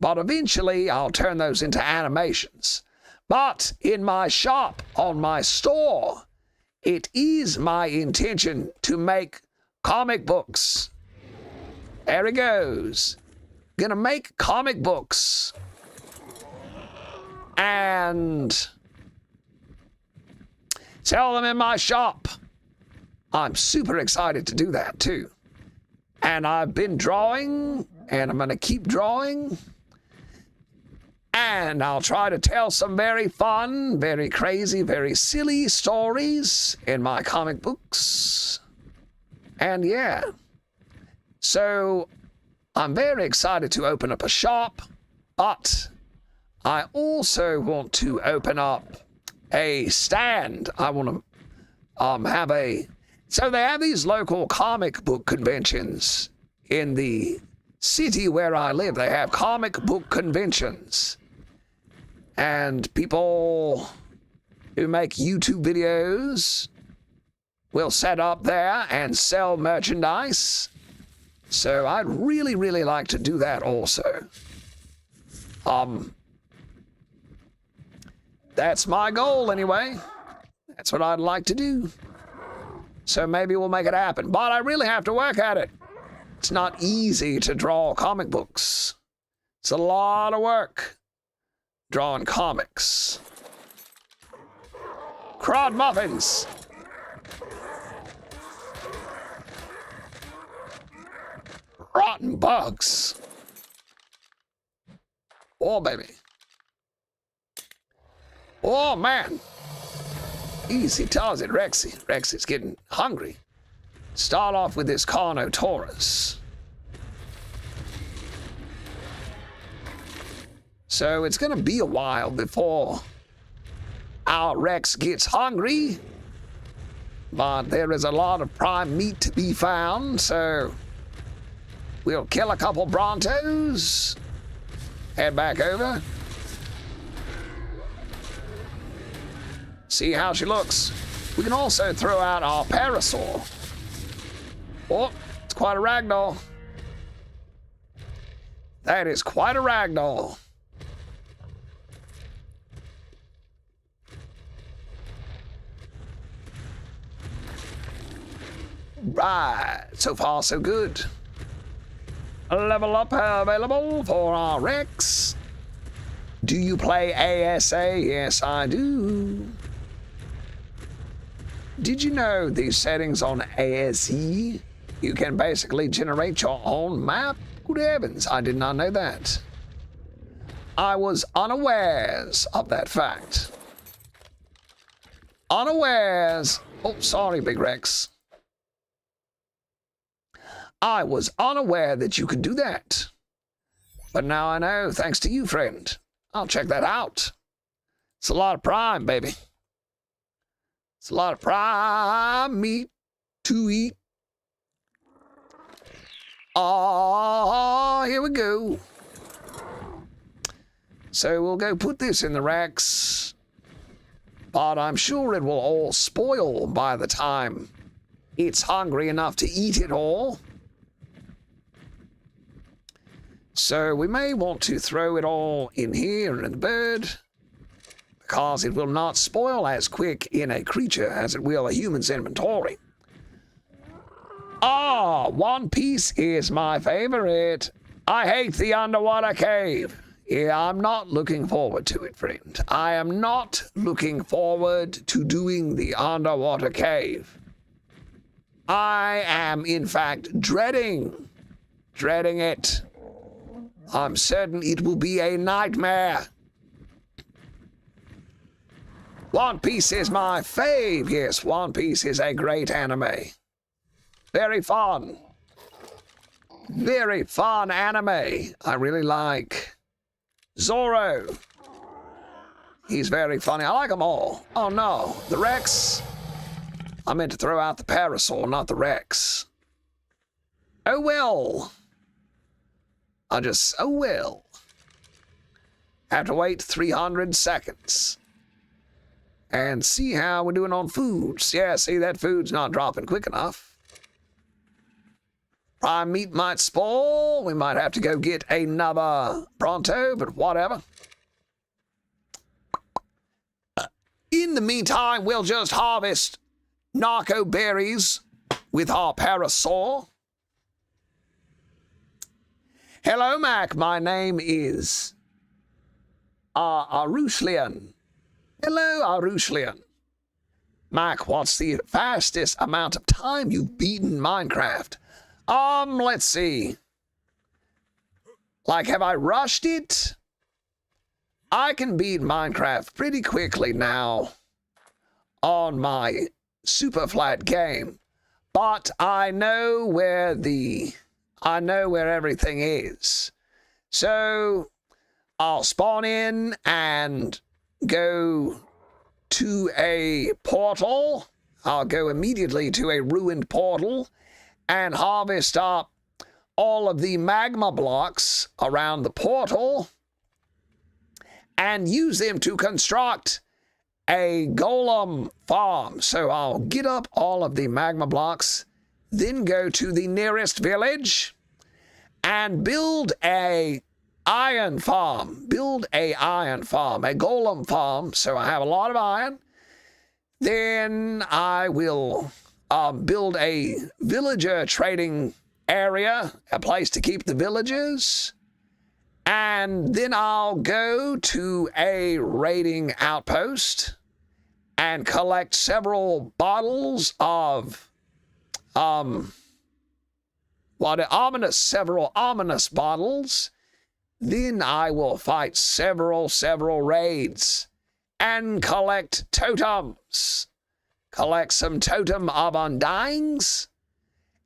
but eventually I'll turn those into animations. But in my shop, on my store, it is my intention to make comic books. There it goes. Gonna make comic books. And sell them in my shop. I'm super excited to do that too. And I've been drawing, and I'm gonna keep drawing. And I'll try to tell some very fun, very crazy, very silly stories in my comic books. And yeah. So I'm very excited to open up a shop, but I also want to open up a stand. I want to have a... So they have these local comic book conventions in the city where I live. They have comic book conventions. And people who make YouTube videos will set up there and sell merchandise. So I'd really, really like to do that also. That's my goal anyway. That's what I'd like to do. So maybe we'll make it happen. But I really have to work at it. It's not easy to draw comic books. It's a lot of work drawing comics. Crod muffins. Rotten bugs. Oh, baby. Oh, man. Easy does it, Rexy. Rexy's getting hungry. Start off with this Carnotaurus. So it's going to be a while before our Rex gets hungry. But there is a lot of prime meat to be found, so we'll kill a couple Brontos. Head back over. See how she looks. We can also throw out our Parasaur. Oh, it's quite a ragdoll. That is quite a ragdoll. Right, so far so good. Level up available for our Rex. Do you play ASA? Yes, I do. Did you know these settings on ASE? You can basically generate your own map? Good heavens, I did not know that. I was unawares of that fact. Unawares. Oh, sorry, Big Rex. I was unaware that you could do that. But now I know, thanks to you, friend. I'll check that out. It's a lot of prime, baby. It's a lot of prime meat to eat. Oh, here we go. So we'll go put this in the racks. But I'm sure it will all spoil by the time it's hungry enough to eat it all. So we may want to throw it all in here in the bird, because it will not spoil as quick in a creature as it will a human's inventory. Ah, One Piece is my favorite. I hate the underwater cave. Yeah, I'm not looking forward to it, friend. I am not looking forward to doing the underwater cave. I am, in fact, dreading it. I'm certain it will be a nightmare. One Piece is my fave. Yes, One Piece is a great anime. Very fun. Very fun anime. I really like Zoro. He's very funny. I like them all. Oh no, the Rex. I meant to throw out the Parasaur, not the Rex. Oh well. Oh well. Have to wait 300 seconds. And see how we're doing on foods. Yeah, see, that food's not dropping quick enough. Prime meat might spoil. We might have to go get another pronto, but whatever. In the meantime, we'll just harvest narco berries with our Parasaur. Hello, Mac. My name is Arushlian. Hello, Arushlian. Mac, what's the fastest amount of time you've beaten Minecraft? Let's see. Like, have I rushed it? I can beat Minecraft pretty quickly now on my super flat game, but I know where everything is. So I'll spawn in and go to a portal. I'll go immediately to a ruined portal and harvest up all of the magma blocks around the portal and use them to construct a golem farm. So I'll get up all of the magma blocks, then go to the nearest village and build a iron farm. A golem farm, so I have a lot of iron. Then I will build a villager trading area, a place to keep the villagers. And then I'll go to a raiding outpost and collect several bottles of several ominous bottles. Then I will fight several raids and collect totems. Collect some totem of undyings.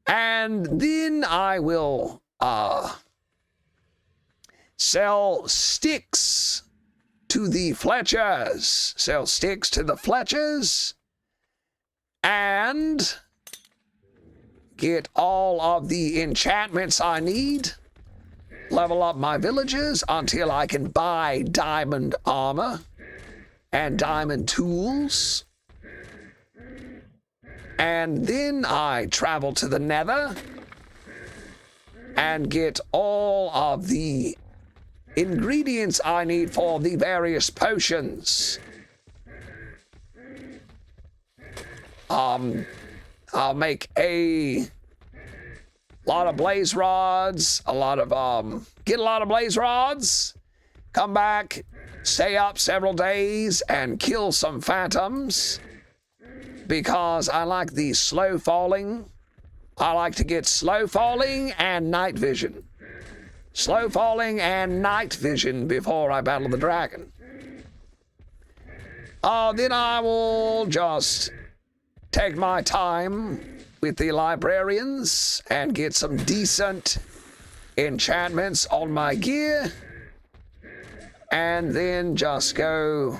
And then I will sell sticks to the Fletchers. Sell sticks to the Fletchers. And get all of the enchantments I need. Level up my villagers until I can buy diamond armor and diamond tools. And then I travel to the Nether and get all of the ingredients I need for the various potions. I'll make a lot of blaze rods, get a lot of blaze rods, come back, stay up several days and kill some phantoms. because I like the slow falling. I like to get slow falling and night vision. Slow falling and night vision before I battle the dragon. Then I will just take my time with the librarians and get some decent enchantments on my gear. And then just go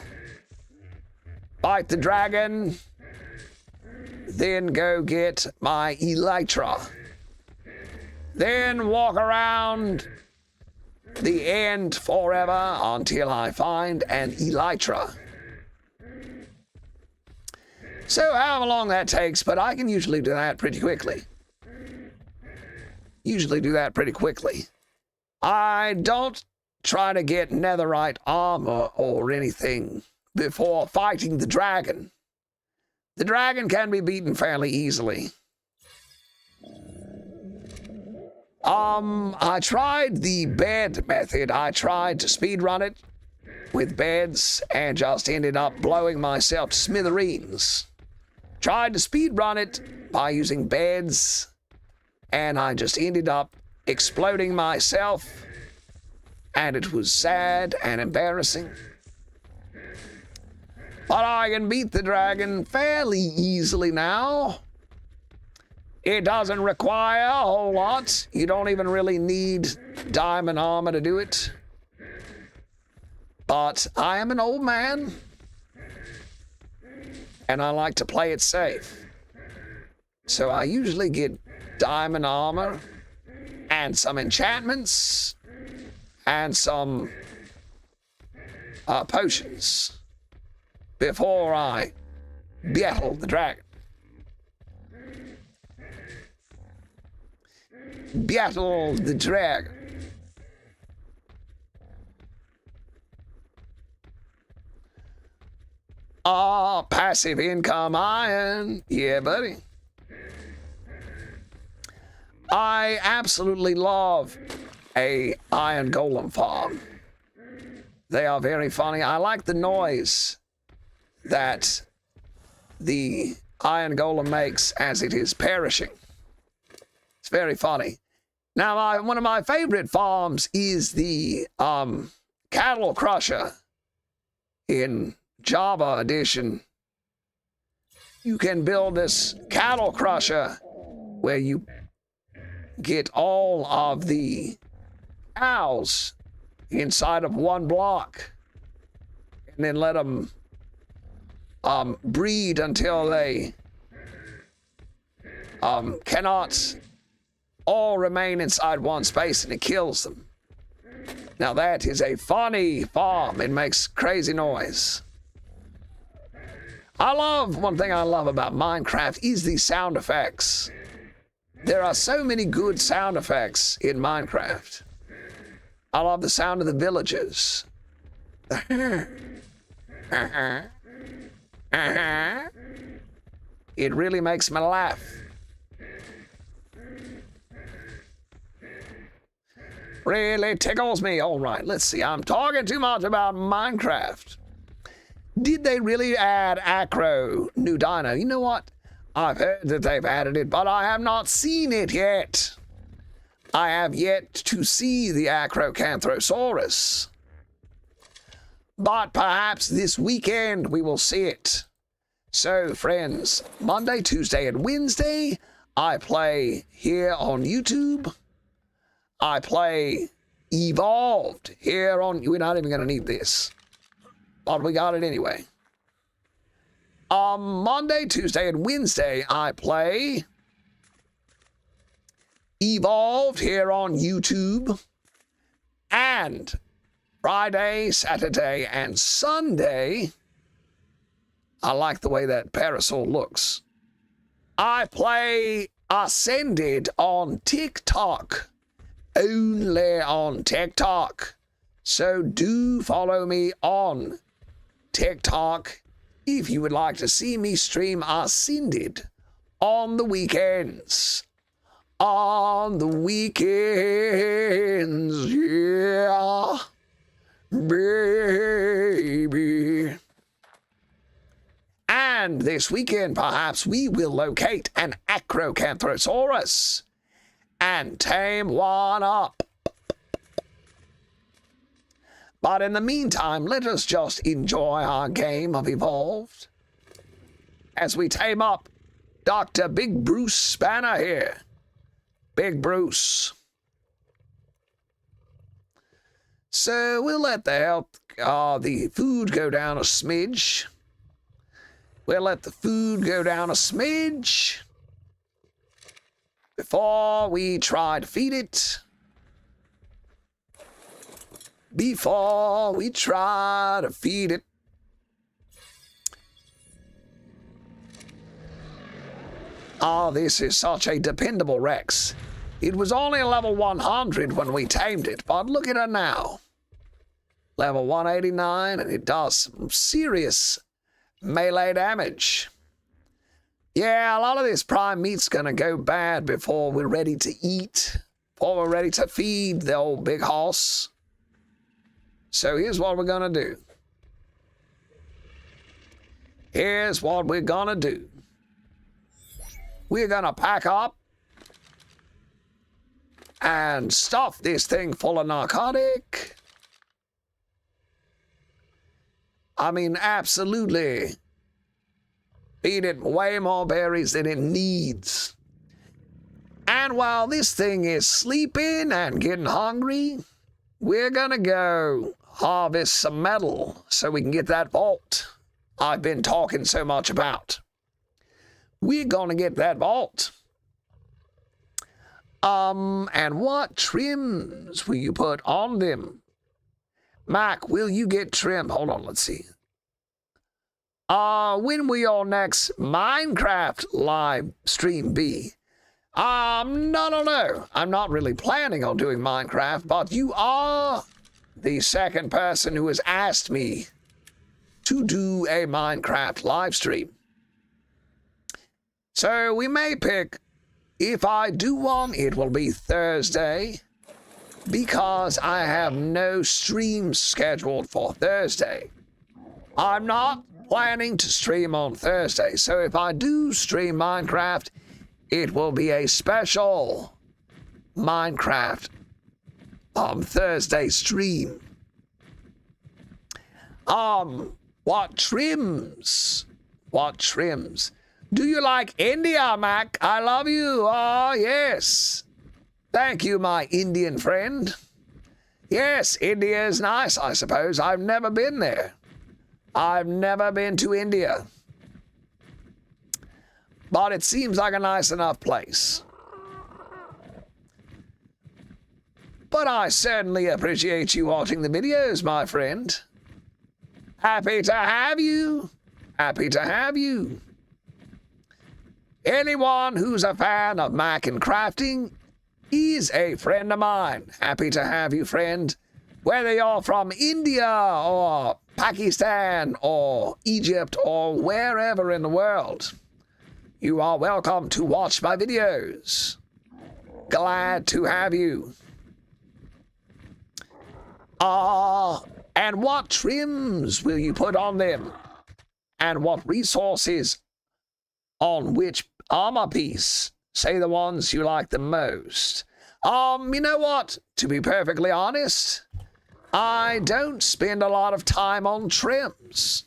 fight the dragon. Then go get my elytra. Then walk around the end forever until I find an elytra. So however long that takes, but I can usually do that pretty quickly. I don't try to get netherite armor or anything before fighting the dragon. The dragon can be beaten fairly easily. I tried the bed method. I tried to speedrun it with beds and just ended up blowing myself to smithereens. Tried to speedrun it by using beds, and I just ended up exploding myself, and it was sad and embarrassing. But I can beat the dragon fairly easily now. It doesn't require a whole lot. You don't even really need diamond armor to do it. But I am an old man, and I like to play it safe. So I usually get diamond armor and some enchantments and some potions before I battle the dragon. Battle the dragon. Passive income iron. Yeah, buddy. I absolutely love a iron golem farm. They are very funny. I like the noise that the iron golem makes as it is perishing. It's very funny. Now, one of my favorite farms is the cattle crusher in Java edition. You can build this cattle crusher where you get all of the cows inside of one block and then let them breed until they cannot all remain inside one space and it kills them. Now that is a funny farm. It makes crazy noise. One thing I love about Minecraft is the sound effects. There are so many good sound effects in Minecraft. I love the sound of the villagers. It really makes me laugh. Really tickles me. All right, let's see. I'm talking too much about Minecraft. Did they really add Acro New Dino? You know what? I've heard that they've added it, but I have not seen it yet. I have yet to see the Acrocanthosaurus. But perhaps this weekend we will see it. So, friends, Monday, Tuesday, and Wednesday, I play here on YouTube. I play Evolved here on... We're not even going to need this, but we got it anyway. Monday, Tuesday, and Wednesday, I play Evolved here on YouTube. And Friday, Saturday, and Sunday, I like the way that parasol looks, I play Ascended on TikTok. Only on TikTok. So do follow me on TikTok if you would like to see me stream Ascended on the weekends. On the weekends, yeah, baby. And And this weekend, perhaps, we will locate an Acrocanthosaurus and tame one up. But in the meantime, let us just enjoy our game of Evolved as we tame up Dr. Big Bruce Spanner here. Big Bruce. So we'll let the food go down a smidge. We'll let the food go down a smidge before we try to feed it. Before we try to feed it. Oh, this is such a dependable Rex. It was only level 100 when we tamed it, but look at it now. Level 189, and it does some serious melee damage. Yeah, a lot of this prime meat's gonna go bad before we're ready to eat, before we're ready to feed the old big horse. So here's what we're gonna do. Here's what we're gonna do. We're gonna pack up and stuff this thing full of narcotic. I mean, absolutely. Feed it way more berries than it needs. And while this thing is sleeping and getting hungry, we're gonna go harvest some metal so we can get that vault I've been talking so much about. We're gonna get that vault. And what trims will you put on them? Mac, will you get trim? Hold on, let's see. When will your next Minecraft live stream be? No. I'm not really planning on doing Minecraft, but you are the second person who has asked me to do a Minecraft live stream. So we may pick, if I do one, it will be Thursday, because I have no streams scheduled for Thursday. I'm not planning to stream on Thursday, so if I do stream Minecraft, it will be a special Minecraft Thursday stream. What trims? What trims? Do you like India, Mac? I love you. Oh, yes. Thank you, my Indian friend. Yes, India is nice, I suppose. I've never been there. I've never been to India. But it seems like a nice enough place. But I certainly appreciate you watching the videos, my friend. Happy to have you. Happy to have you. Anyone who's a fan of Mac and crafting is a friend of mine. Happy to have you, friend. Whether you're from India or Pakistan or Egypt or wherever in the world, you are welcome to watch my videos. Glad to have you. And what trims will you put on them? And what resources on which armor piece? Say the ones you like the most. You know what? To be perfectly honest, I don't spend a lot of time on trims.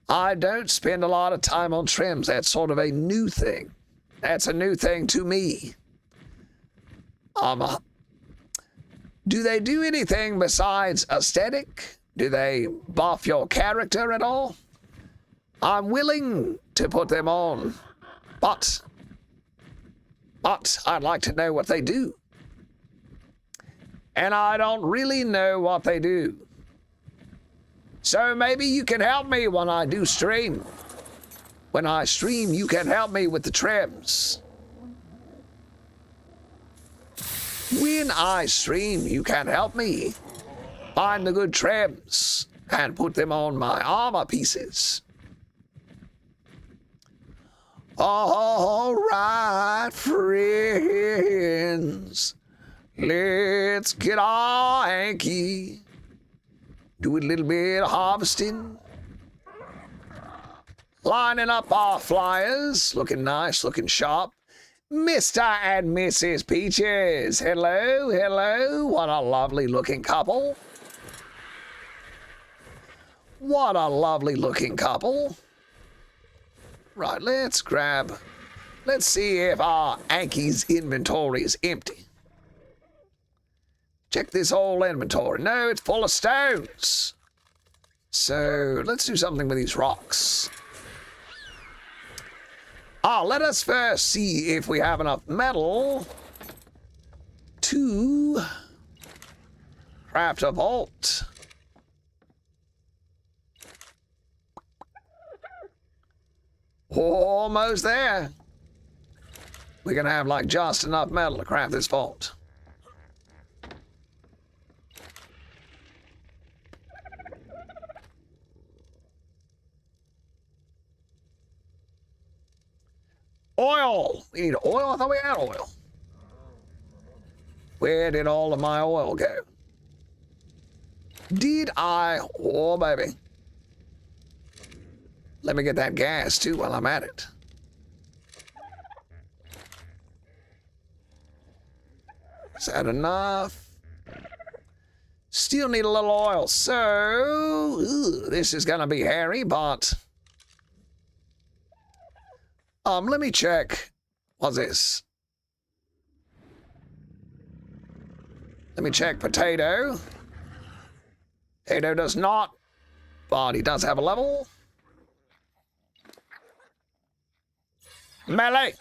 I don't spend a lot of time on trims. That's sort of a new thing. That's a new thing to me. Do they do anything besides aesthetic? Do they buff your character at all? I'm willing to put them on, but I'd like to know what they do. And I don't really know what they do. So maybe you can help me when I do stream. When I stream, you can help me with the trims. When I stream, you can help me find the good trims and put them on my armor pieces. All right, friends. Let's get our hanky. Do a little bit of harvesting. Lining up our flyers. Looking nice, looking sharp. Mr. and Mrs. Peaches. Hello, hello. What a lovely looking couple. What a lovely looking couple. Right, let's see if our Anki's inventory is empty. Check this whole inventory. No, it's full of stones. So let's do something with these rocks. Let us first see if we have enough metal to craft a vault. Almost there. We're gonna have like just enough metal to craft this vault. Oil! We need oil? I thought we had oil. Where did all of my oil go? Did I? Oh, baby. Let me get that gas, too, while I'm at it. Is that enough? Still need a little oil. So, this is going to be hairy, but... let me check. What's this? Let me check potato. Potato does not, but he does have a level. Melee.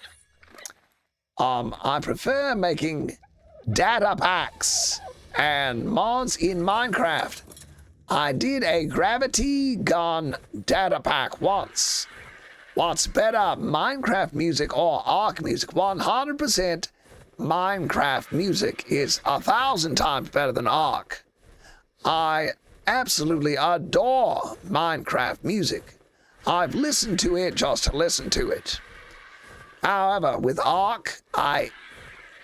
I prefer making data packs and mods in Minecraft. I did a gravity gun data pack once. What's better, Minecraft music or Ark music? 100% Minecraft music is 1,000 times better than Ark. I absolutely adore Minecraft music. I've listened to it just to listen to it. However, with Ark, I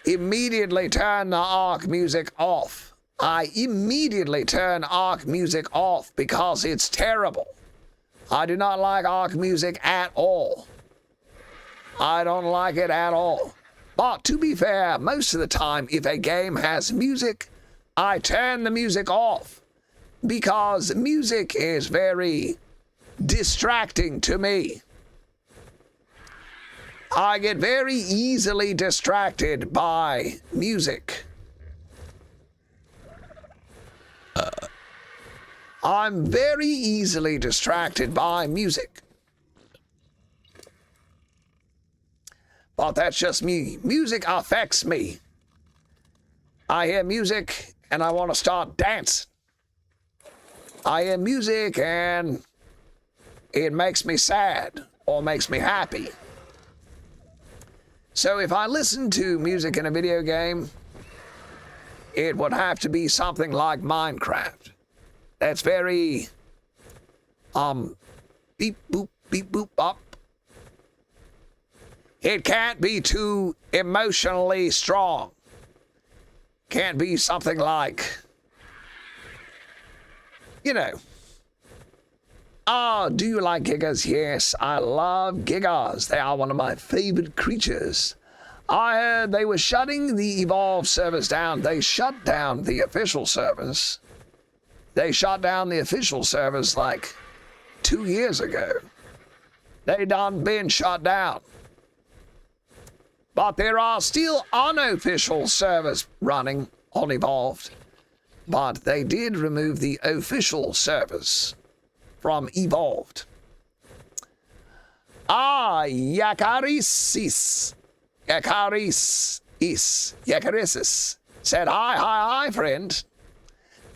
immediately turn the Ark music off. I immediately turn Ark music off because it's terrible. I do not like Ark music at all. I don't like it at all. But to be fair, most of the time, if a game has music, I turn the music off because music is very distracting to me. I get very easily distracted by music. I'm very easily distracted by music. But that's just me. Music affects me. I hear music and I want to start dancing. I hear music and it makes me sad or makes me happy. So if I listen to music in a video game, it would have to be something like Minecraft. That's very, beep, boop, up. It can't be too emotionally strong. Can't be something like, you know. Do you like gigas? Yes, I love gigas. They are one of my favorite creatures. I heard they were shutting the Evolve servers down. They shut down the official servers. They shut down the official servers like 2 years ago. They done been shut down. But there are still unofficial servers running on Evolved. But they did remove the official servers from Evolved. Yakarisis said, hi, friend.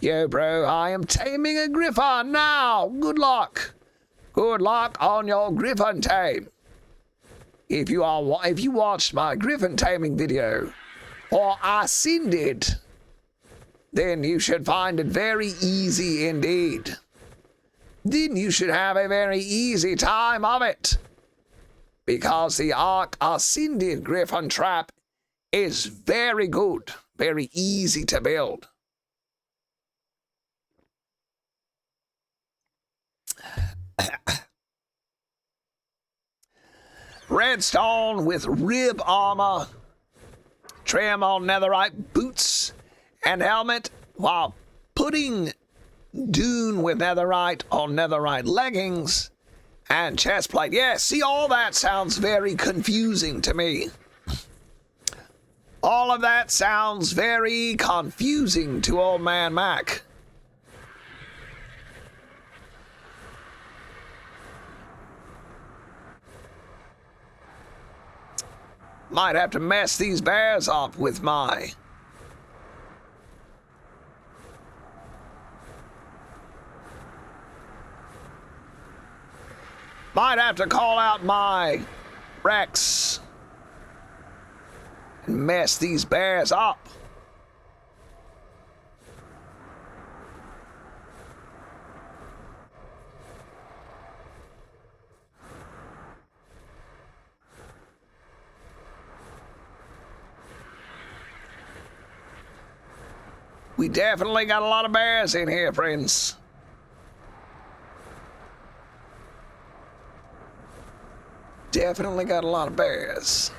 Yo, bro, I am taming a griffin now. Good luck. Good luck on your griffin tame. If you watched my griffin taming video, or ascended, then you should find it very easy indeed. Then you should have a very easy time of it. Because the Ark Ascended Griffin Trap is very good, very easy to build. redstone with rib armor, trim on netherite boots and helmet, while putting dune with netherite on netherite leggings and chest plate. Yes, see, all that sounds very confusing to me. All of that sounds very confusing to old man Mac. Might have to mess these bears up with my... Might have to call out my Rex and mess these bears up. We definitely got a lot of bears in here, friends. Definitely got a lot of bears.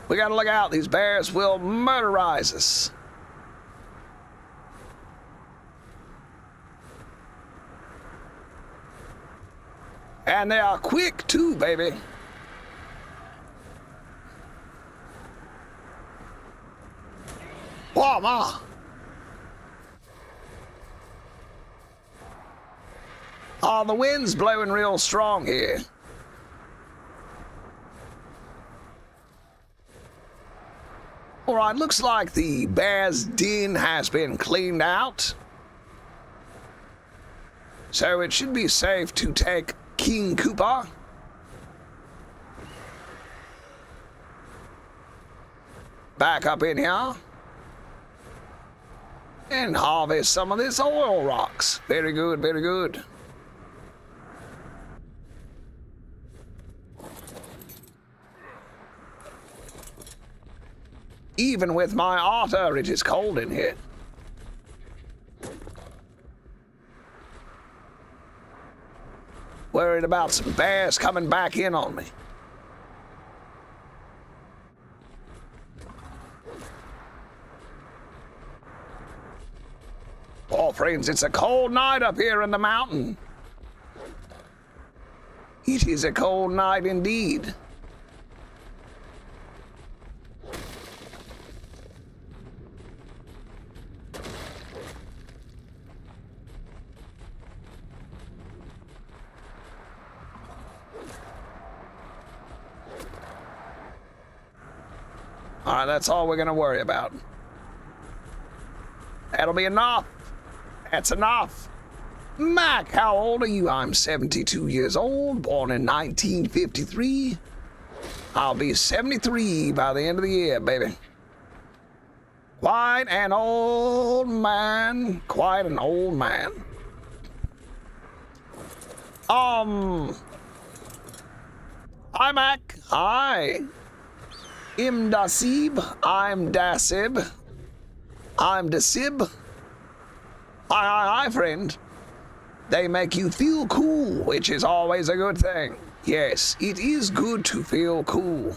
We gotta look out. These bears will murderize us. And they are quick too, baby. Whoa, ma. Oh, the wind's blowing real strong here. All right, looks like the bear's den has been cleaned out. So it should be safe to take King Koopa. Back up in here. And harvest some of this oil rocks. Very good, very good. Even with my otter, it is cold in here. Worried about some bears coming back in on me. Oh, friends, it's a cold night up here in the mountain. It is a cold night indeed. All right, that's all we're gonna worry about. That'll be enough. That's enough. Mac, how old are you? I'm 72 years old, born in 1953. I'll be 73 by the end of the year, baby. Quite an old man. Quite an old man. Hi, Mac. Hi. Dasib. I'm Dasib. I'm Dasib. Hi, friend. They make you feel cool, which is always a good thing. Yes, it is good to feel cool.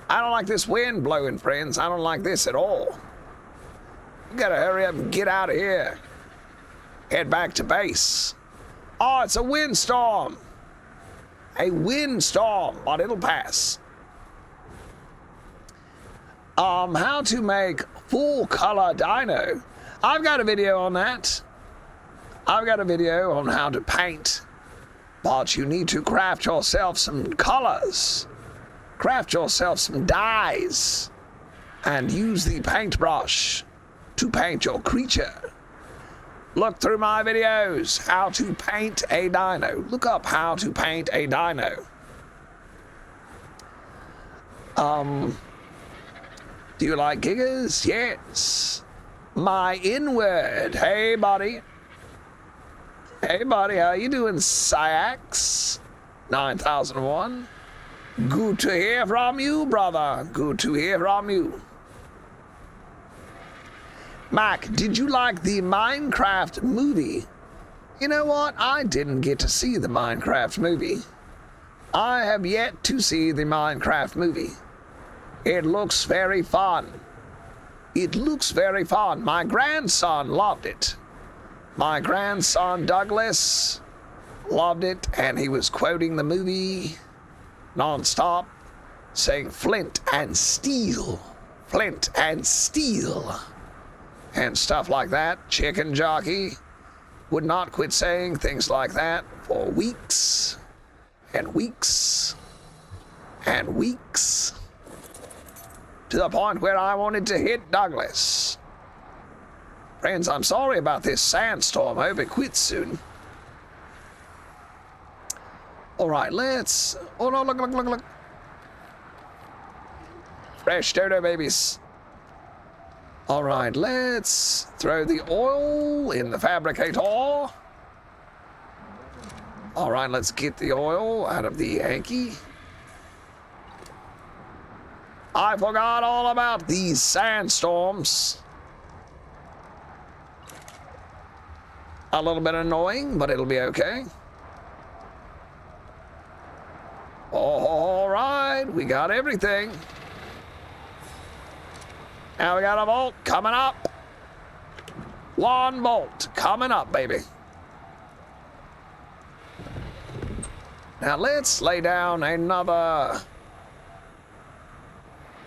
I don't like this wind blowing, friends. I don't like this at all. You gotta hurry up and get out of here. Head back to base. Oh, it's a windstorm. A windstorm, but it'll pass. How to make full color dino. I've got a video on that. I've got a video on how to paint, but you need to craft yourself some colors. Craft yourself some dyes and use the paintbrush to paint your creature. Look through my videos, how to paint a dino. Look up how to paint a dino. Do you like giggers? Yes. My inward. Hey, buddy. Hey, buddy, how you doing, Syax? 9001. Good to hear from you, brother. Good to hear from you. Mac, did you like the Minecraft movie? You know what? I didn't get to see the Minecraft movie. I have yet to see the Minecraft movie. It looks very fun. It looks very fun. My grandson loved it. My grandson Douglas loved it, and he was quoting the movie nonstop, saying flint and steel, and stuff like that. Chicken Jockey would not quit saying things like that for weeks and weeks and weeks, to the point where I wanted to hit Douglas. Friends, I'm sorry about this sandstorm. I hope it quits soon. All right, let's... Oh, no, look. Fresh dodo babies. All right, let's throw the oil in the fabricator. All right, let's get the oil out of the Yankee. I forgot all about these sandstorms. A little bit annoying, but it'll be okay. All right, we got everything. Now we got a bolt coming up. One bolt coming up, baby. Now let's lay down another...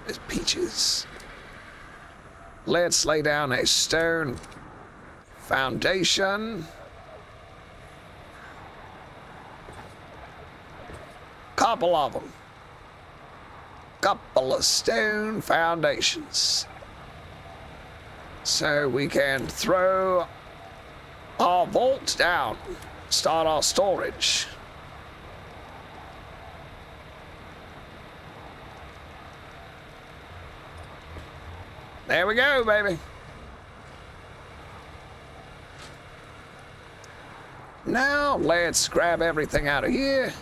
There's peaches. Let's lay down a stone foundation. Couple of them. Couple of stone foundations. So we can throw our vault down, start our storage. There we go, baby. Now let's grab everything out of here.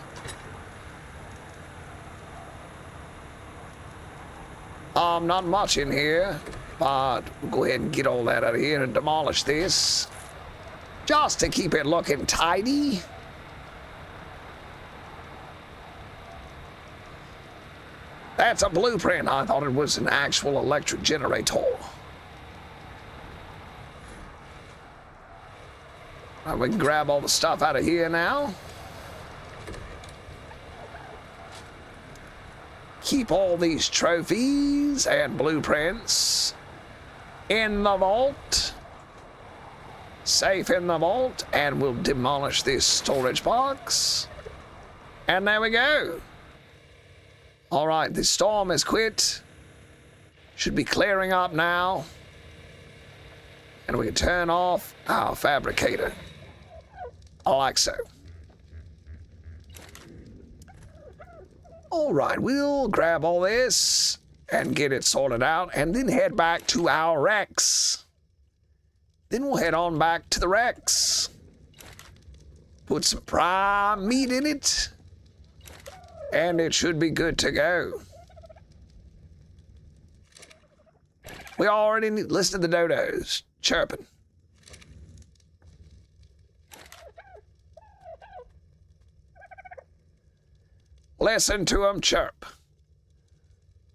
Not much in here, but we'll go ahead and get all that out of here and demolish this, just to keep it looking tidy. That's a blueprint. I thought it was an actual electric generator. Right, we can grab all the stuff out of here now. Keep all these trophies and blueprints in the vault. Safe in the vault, and we'll demolish this storage box. And there we go. All right, the storm has quit. Should be clearing up now. And we can turn off our fabricator. Like so. All right, we'll grab all this and get it sorted out, and then head back to our Rex. Then we'll head on back to the Rex. Put some prime meat in it, and it should be good to go. We already listened to the dodos chirping. Listen to them chirp.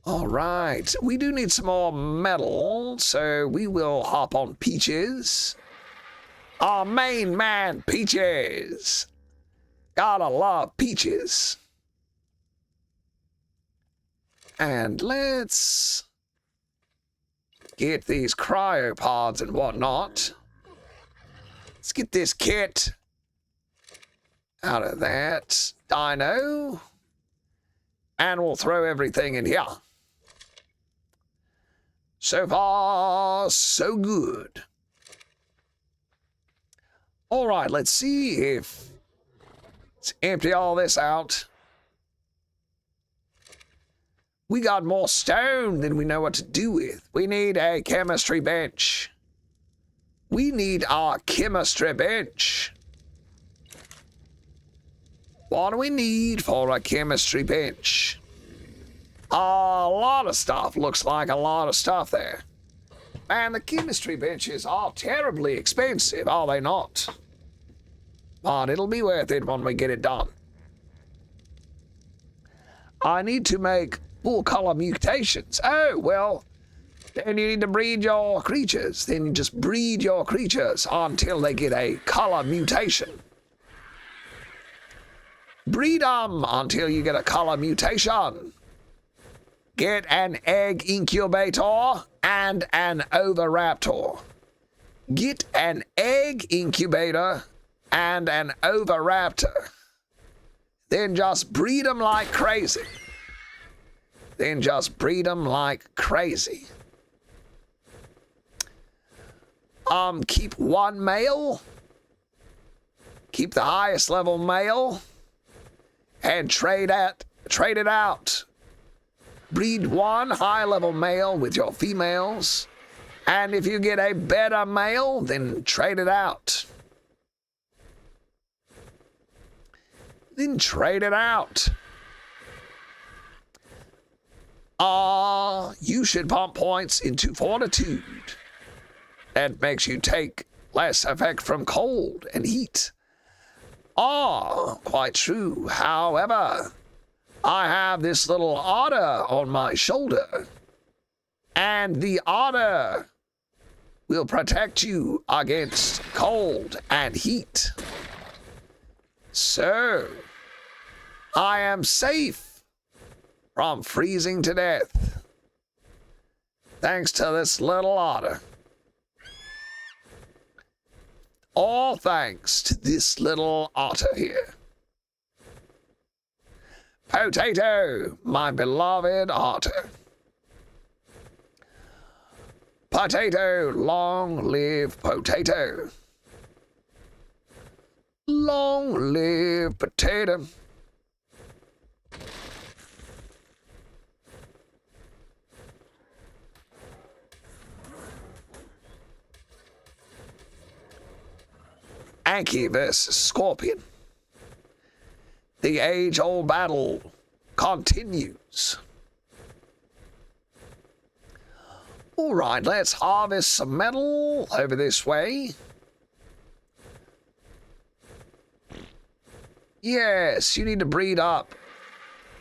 All right, we do need some more metal, so we will hop on Peaches. Our main man, Peaches. Gotta love Peaches. And let's get these cryopods and whatnot. Let's get this kit out of that dino. And we'll throw everything in here. So far, so good. All right, let's see if... Let's empty all this out. We got more stone than we know what to do with. We need a chemistry bench. We need our chemistry bench. What do we need for a chemistry bench? A lot of stuff. Looks like a lot of stuff there. And the chemistry benches are terribly expensive, are they not? But it'll be worth it when we get it done. I need to make full color mutations. Oh, well, then you need to breed your creatures. Then you just breed your creatures until they get a color mutation. Breed them until you get a color mutation. Get an egg incubator and an oviraptor. Get an egg incubator and an oviraptor. Then just breed them like crazy. Then just breed them like crazy. Keep one male. Keep the highest level male. And trade it out. Breed one high-level male with your females, and if you get a better male, then trade it out. Then trade it out. You should pump points into fortitude. That makes you take less effect from cold and heat. Quite true. However, I have this little otter on my shoulder, and the otter will protect you against cold and heat. So, I am safe from freezing to death, thanks to this little otter. All thanks to this little otter here. Potato, my beloved otter. Potato, long live potato. Long live potato. Anki versus Scorpion. The age-old battle continues. All right, let's harvest some metal over this way. Yes, you need to breed up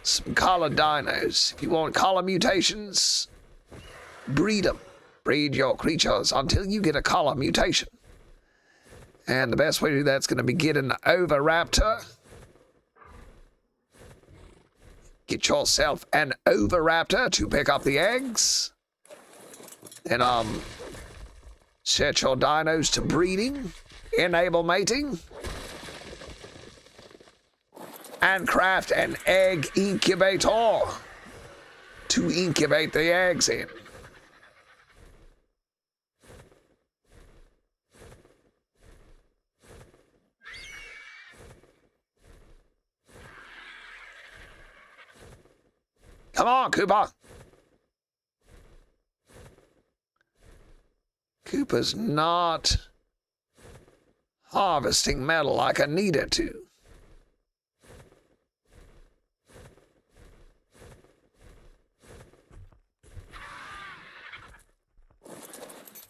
some color dinos. If you want color mutations, breed them. Breed your creatures until you get a color mutation. And the best way to do that's going to be get an oviraptor. Get yourself an oviraptor to pick up the eggs. Then set your dinos to breeding, enable mating, and craft an egg incubator to incubate the eggs in. Come on, Cooper. Cooper's not harvesting metal like I needed to.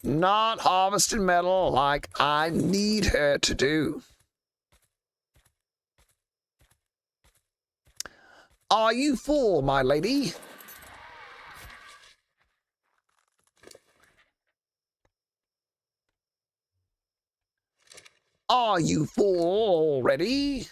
Not harvesting metal like I need her to do. Are you full, my lady? Are you full already?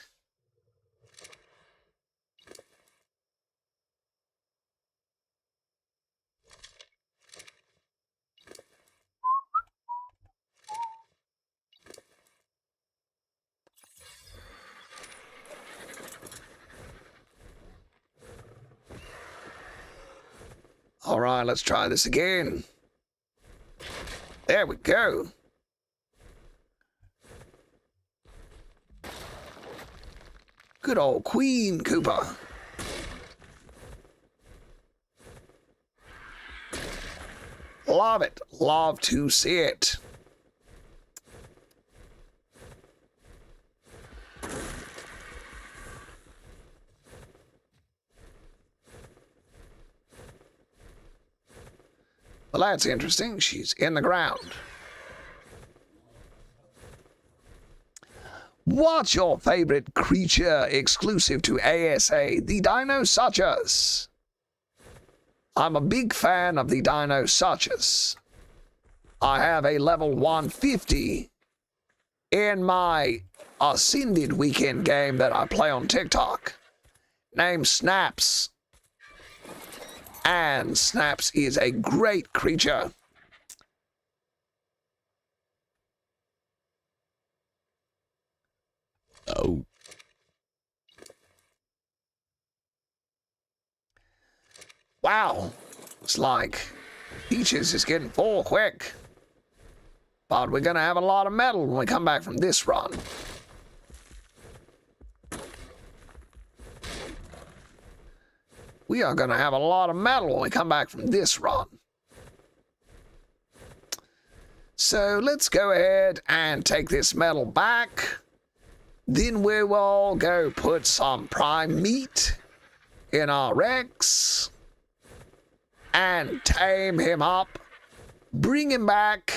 All right, let's try this again. There we go. Good old Queen Cooper. Love it. Love to see it. Well, that's interesting. She's in the ground. What's your favorite creature exclusive to ASA? The Dinosuchus. I'm a big fan of the Dinosuchus. I have a level 150 in my Ascended weekend game that I play on TikTok named Snaps. And Snaps is a great creature. Oh. Wow. It's like Peaches is getting full quick. But we're going to have a lot of metal when we come back from this run. We are going to have a lot of metal when we come back from this run. So let's go ahead and take this metal back. Then we will go put some prime meat in our Rex and tame him up, bring him back,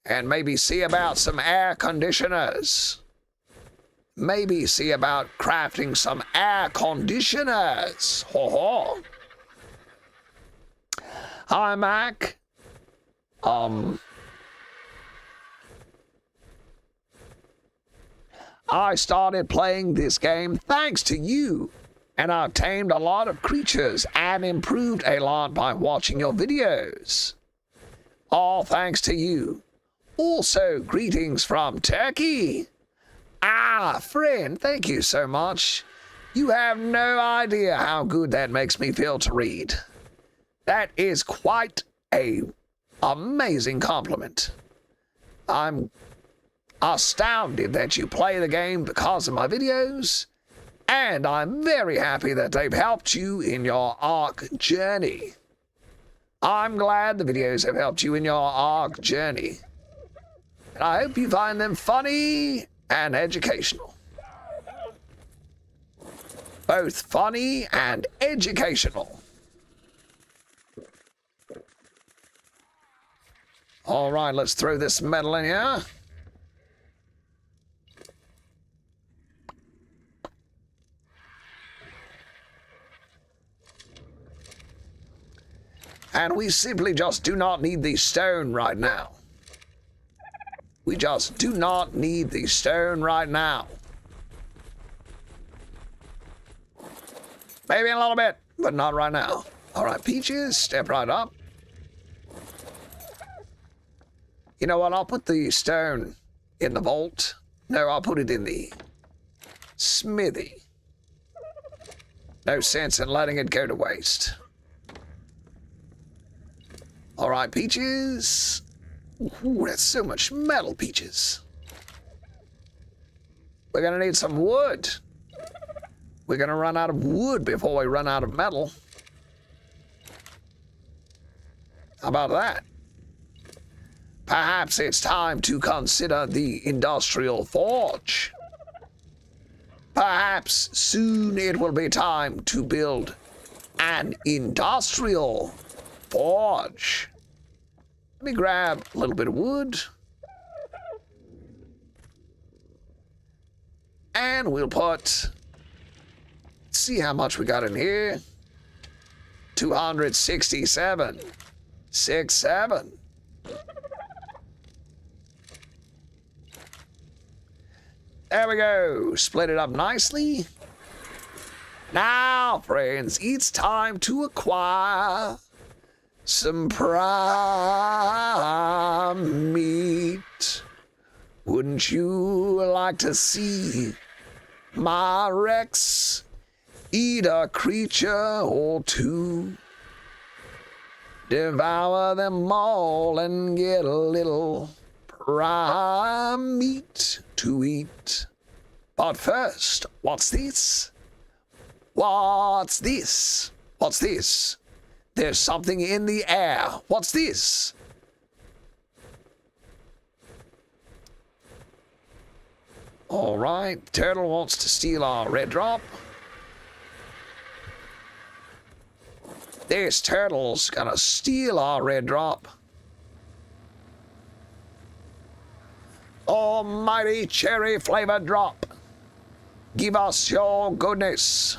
and maybe see about some air conditioners. Maybe see about crafting some air conditioners. Ho ho. Hi, Mac. I started playing this game thanks to you, and I've tamed a lot of creatures and improved a lot by watching your videos. All thanks to you. Also, greetings from Turkey. Ah, friend, thank you so much. You have no idea how good that makes me feel to read. That is quite an amazing compliment. I'm astounded that you play the game because of my videos, and I'm very happy that they've helped you in your Ark journey. I'm glad the videos have helped you in your Ark journey. And I hope you find them funny and educational. Both funny and educational. All right, let's throw this metal in here. And we simply just do not need the stone right now. We just do not need the stone right now. Maybe in a little bit, but not right now. All right, Peaches, step right up. You know what? I'll put the stone in the vault. No, I'll put it in the smithy. No sense in letting it go to waste. All right, Peaches. Ooh, that's so much metal, Peaches. We're gonna need some wood. We're gonna run out of wood before we run out of metal. How about that? Perhaps it's time to consider the industrial forge. Perhaps soon it will be time to build an industrial forge. Let me grab a little bit of wood. And we'll put, see how much we got in here. 267. 67. There we go. Split it up nicely. Now, friends, it's time to acquire some prime meat. Wouldn't you like to see my Rex eat a creature or two? Devour them all and get a little prime meat to eat. But first, what's this? What's this? What's this? There's something in the air. What's this? All right, Turtle wants to steal our red drop. This turtle's gonna steal our red drop. Almighty cherry flavored drop, give us your goodness.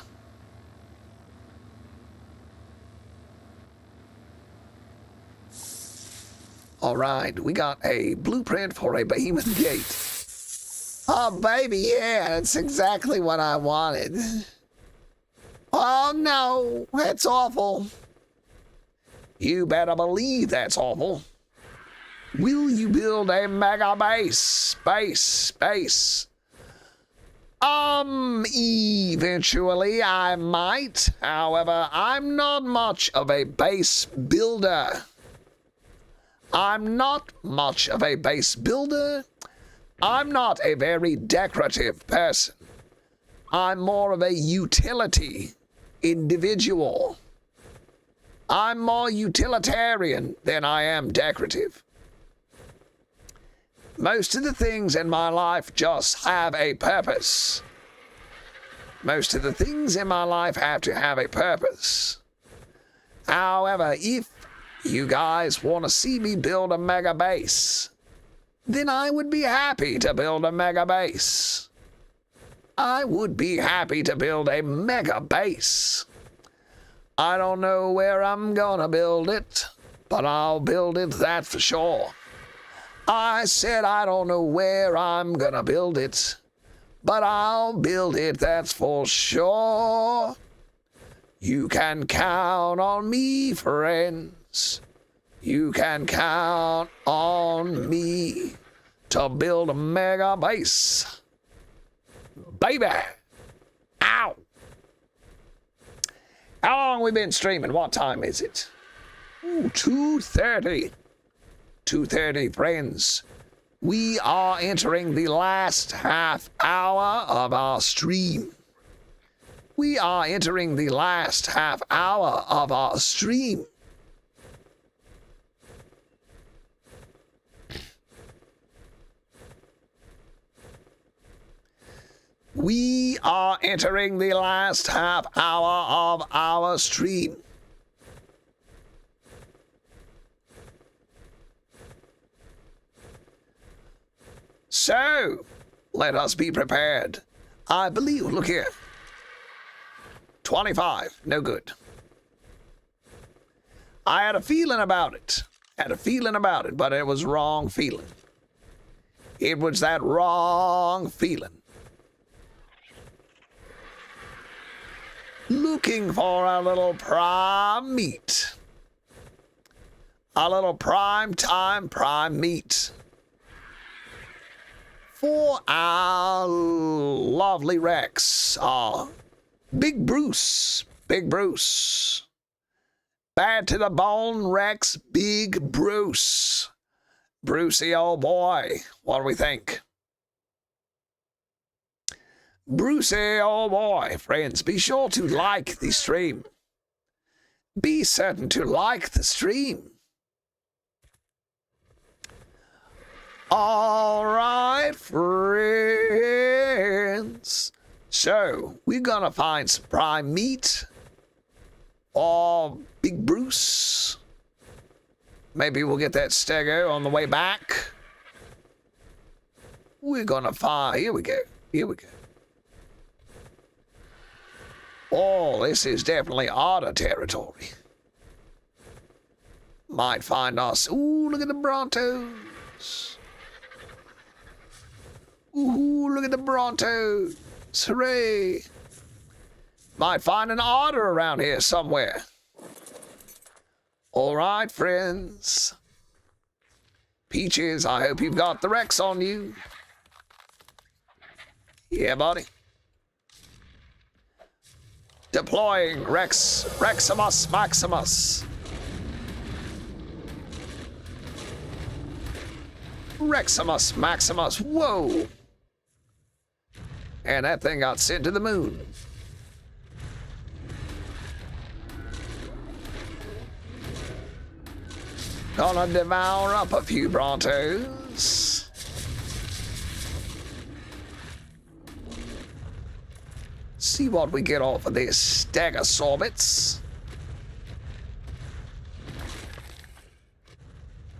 All right, we got a blueprint for a behemoth gate. Oh, baby, yeah, that's exactly what I wanted. Oh, no, that's awful. You better believe that's awful. Will you build a mega base? Base. Eventually I might. However, I'm not much of a base builder. I'm not a very decorative person. I'm more of a utility individual. I'm more utilitarian than I am decorative. Most of the things in my life just have a purpose. Most of the things in my life have to have a purpose. However, if you guys want to see me build a mega base, then I would be happy to build a mega base. I would be happy to build a mega base. I don't know where I'm gonna build it, but I'll build it, that for sure. I said I don't know where I'm gonna build it, but I'll build it, that's for sure. You can count on me, friends. You can count on me to build a mega base. Baby! Ow! How long we been streaming? What time is it? Ooh, 2:30. 2:30, friends. We are entering the last half hour of our stream. We are entering the last half hour of our stream. We are entering the last half hour of our stream. So, let us be prepared. I believe, look here. 25, no good. I had a feeling about it. But it was wrong feeling. It was that wrong feeling. Looking for a little prime meat. A little prime meat. For our lovely Rex. Big Bruce. Bad to the bone, Rex. Big Bruce. Brucey, old boy. What do we think? Brucey, old boy. Friends, be sure to like the stream. Be certain to like the stream. All right, friends. So, we're gonna find some prime meat. Or Big Bruce. Maybe we'll get that stego on the way back. We're gonna find... Here we go. Oh, this is definitely otter territory. Might find us... Ooh, look at the Brontos. Ooh, look at the Brontos. Hooray. Might find an otter around here somewhere. All right, friends. Peaches, I hope you've got the Rex on you. Yeah, buddy. Deploying Reximus Maximus. Reximus Maximus, whoa. And that thing got sent to the moon. Gonna devour up a few Brontos. See what we get off of this Stegosaurus.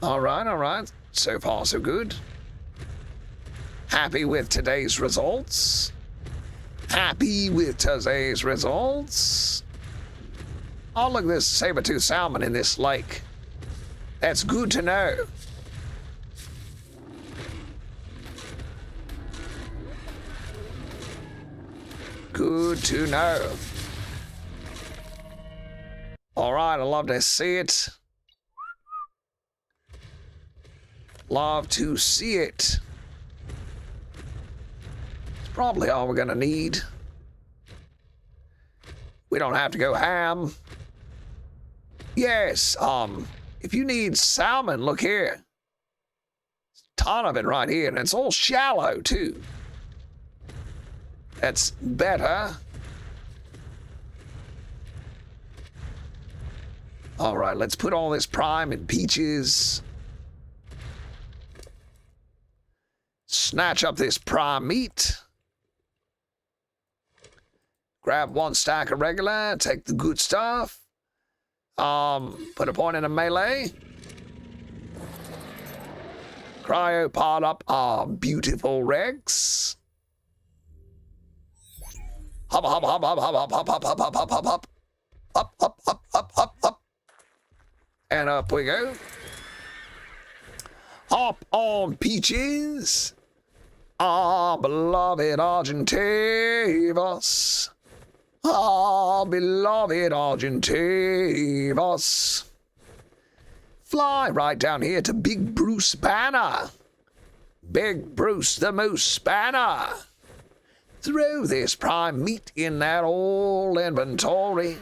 All right. So far, so good. Happy with today's results. Happy with today's results. Oh, look at this saber-tooth salmon in this lake. That's good to know. Good to know. All right, I love to see it. Love to see it. It's probably all we're gonna need. We don't have to go ham. Yes, if you need salmon, look here. A ton of it right here, and it's all shallow too. That's better. All right, let's put all this prime in peaches. Snatch up this prime meat. Grab 1 stack of regular, take the good stuff. Put a point in a melee. Cryopod up our beautiful Rex. Hop, hop, hop, hop, hop, hop, hop, hop, hop, hop, hop, hop. Up, up, up, up, up, up. And up we go. Hop on peaches. Our beloved Argentavis. Our beloved Argentavis. Fly right down here to Big Bruce Banner. Big Bruce the Moose Banner. Throw this prime meat in that old inventory.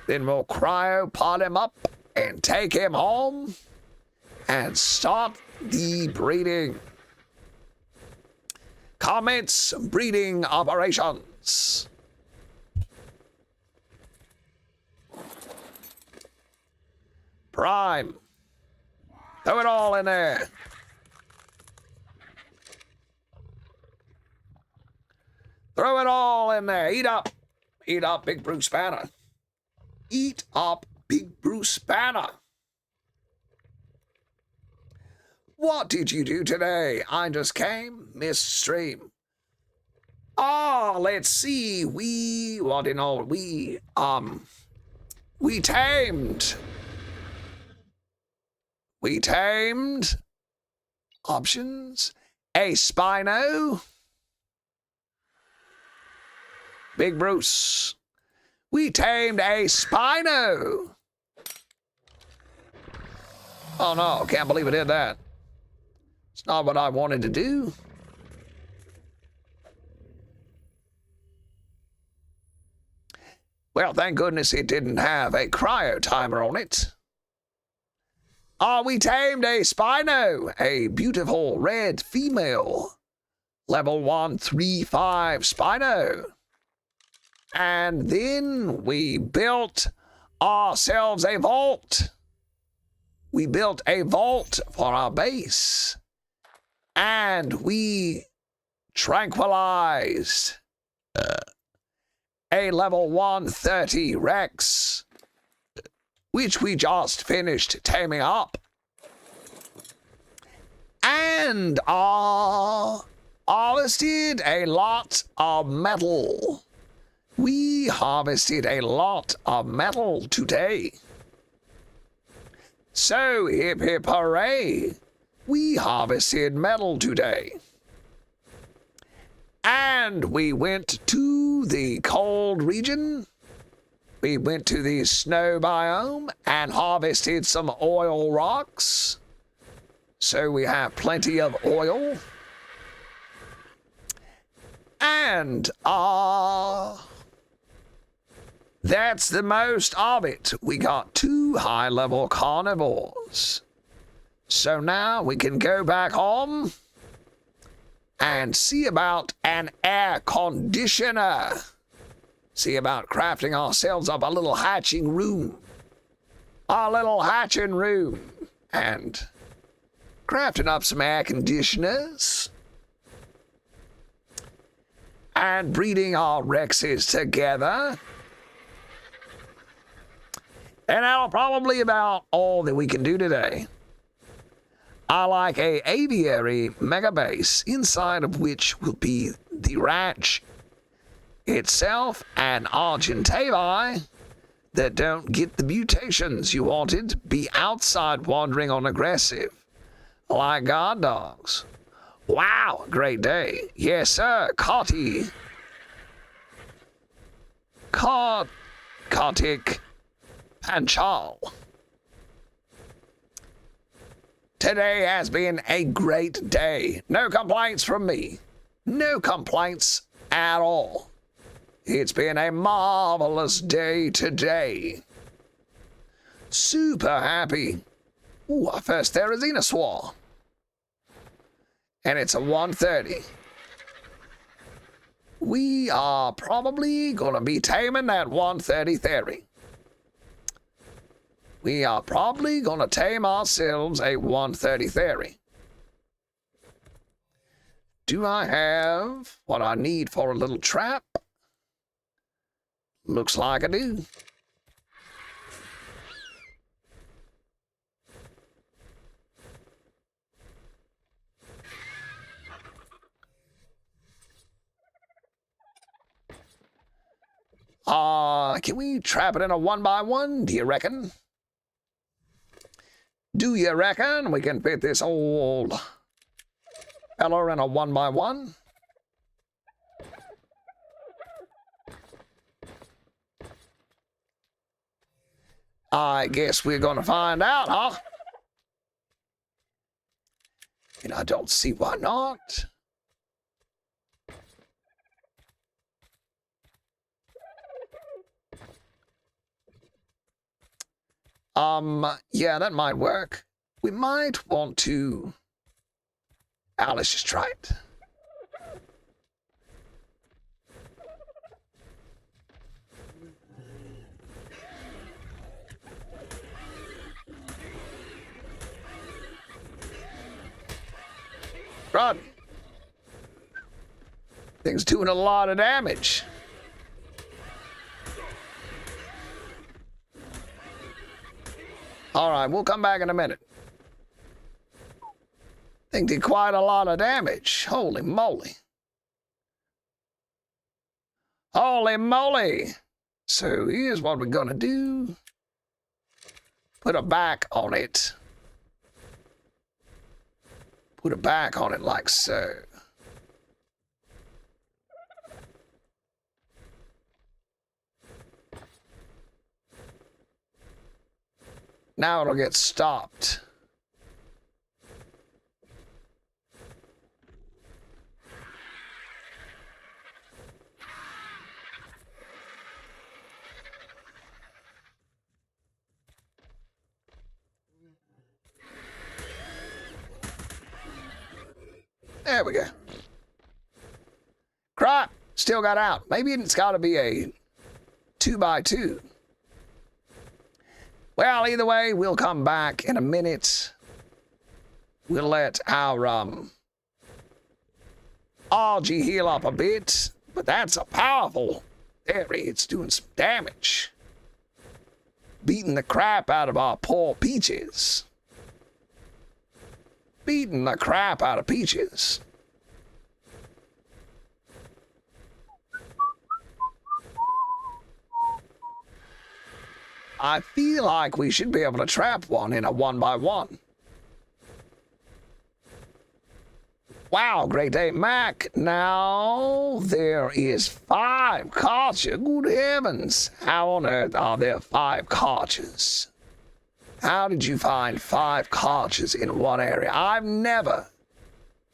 Then we'll cryopod him up and take him home and start the breeding. Commence breeding operations. Prime. Throw it all in there. Throw it all in there. Eat up. Eat up, Big Bruce Banner. Eat up, Big Bruce Banner. What did you do today? I just came, missed stream. Oh, let's see. We tamed. We tamed. Options. A Spino. Big Bruce. We tamed a Spino. Oh no, can't believe I did that. It's not what I wanted to do. Well, thank goodness it didn't have a cryo timer on it. Oh, we tamed a Spino, a beautiful red female. Level 135 Spino. And then we built ourselves a vault. We built a vault for our base. And we tranquilized a level 130 Rex, which we just finished taming up. And harvested a lot of metal. We harvested a lot of metal today. So hip hip hooray, we harvested metal today. And we went to the cold region. We went to the snow biome and harvested some oil rocks. So we have plenty of oil. And that's the most of it. We got 2 high-level carnivores. So now we can go back home and see about an air conditioner. See about crafting ourselves up a little hatching room. A little hatching room. And crafting up some air conditioners. And breeding our Rexes together. And that'll probably about all that we can do today. I like a aviary mega base, inside of which will be the ranch itself and Argentavi that don't get the mutations you wanted be outside wandering on aggressive like guard dogs. Wow, great day. Yes, sir. Kartik Panchal. Today has been a great day. No complaints from me. No complaints at all. It's been a marvelous day today. Super happy. Ooh, our first Therizina Swar. And it's a 1:30. We are probably gonna be taming that 1:30 Theory. We are probably gonna tame ourselves a 1:30 Theory. Do I have what I need for a little trap? Looks like I do. Can we trap it in a 1x1, do you reckon? Do you reckon we can fit this old fella in a 1x1? I guess we're gonna find out, huh? And I don't see why not. Yeah, that might work. We might want to... let's just try it. Run. Thing's doing a lot of damage. All right, we'll come back in a minute. Thing did quite a lot of damage. Holy moly. Holy moly. So here's what we're gonna do. Put a back on it. Put a back on it like so. Now it'll get stopped. There we go. Crap! Still got out. Maybe it's got to be a 2x2. Well, either way, we'll come back in a minute. We'll let our RG heal up a bit, but that's a powerful theory. It's doing some damage. Beating the crap out of our poor Peaches. Beating the crap out of Peaches. I feel like we should be able to trap one in a 1x1. Wow, great day, Mac. Now there is 5 cartridges. Good heavens. How on earth are there 5 cartridges? How did you find 5 cartridges in one area? I've never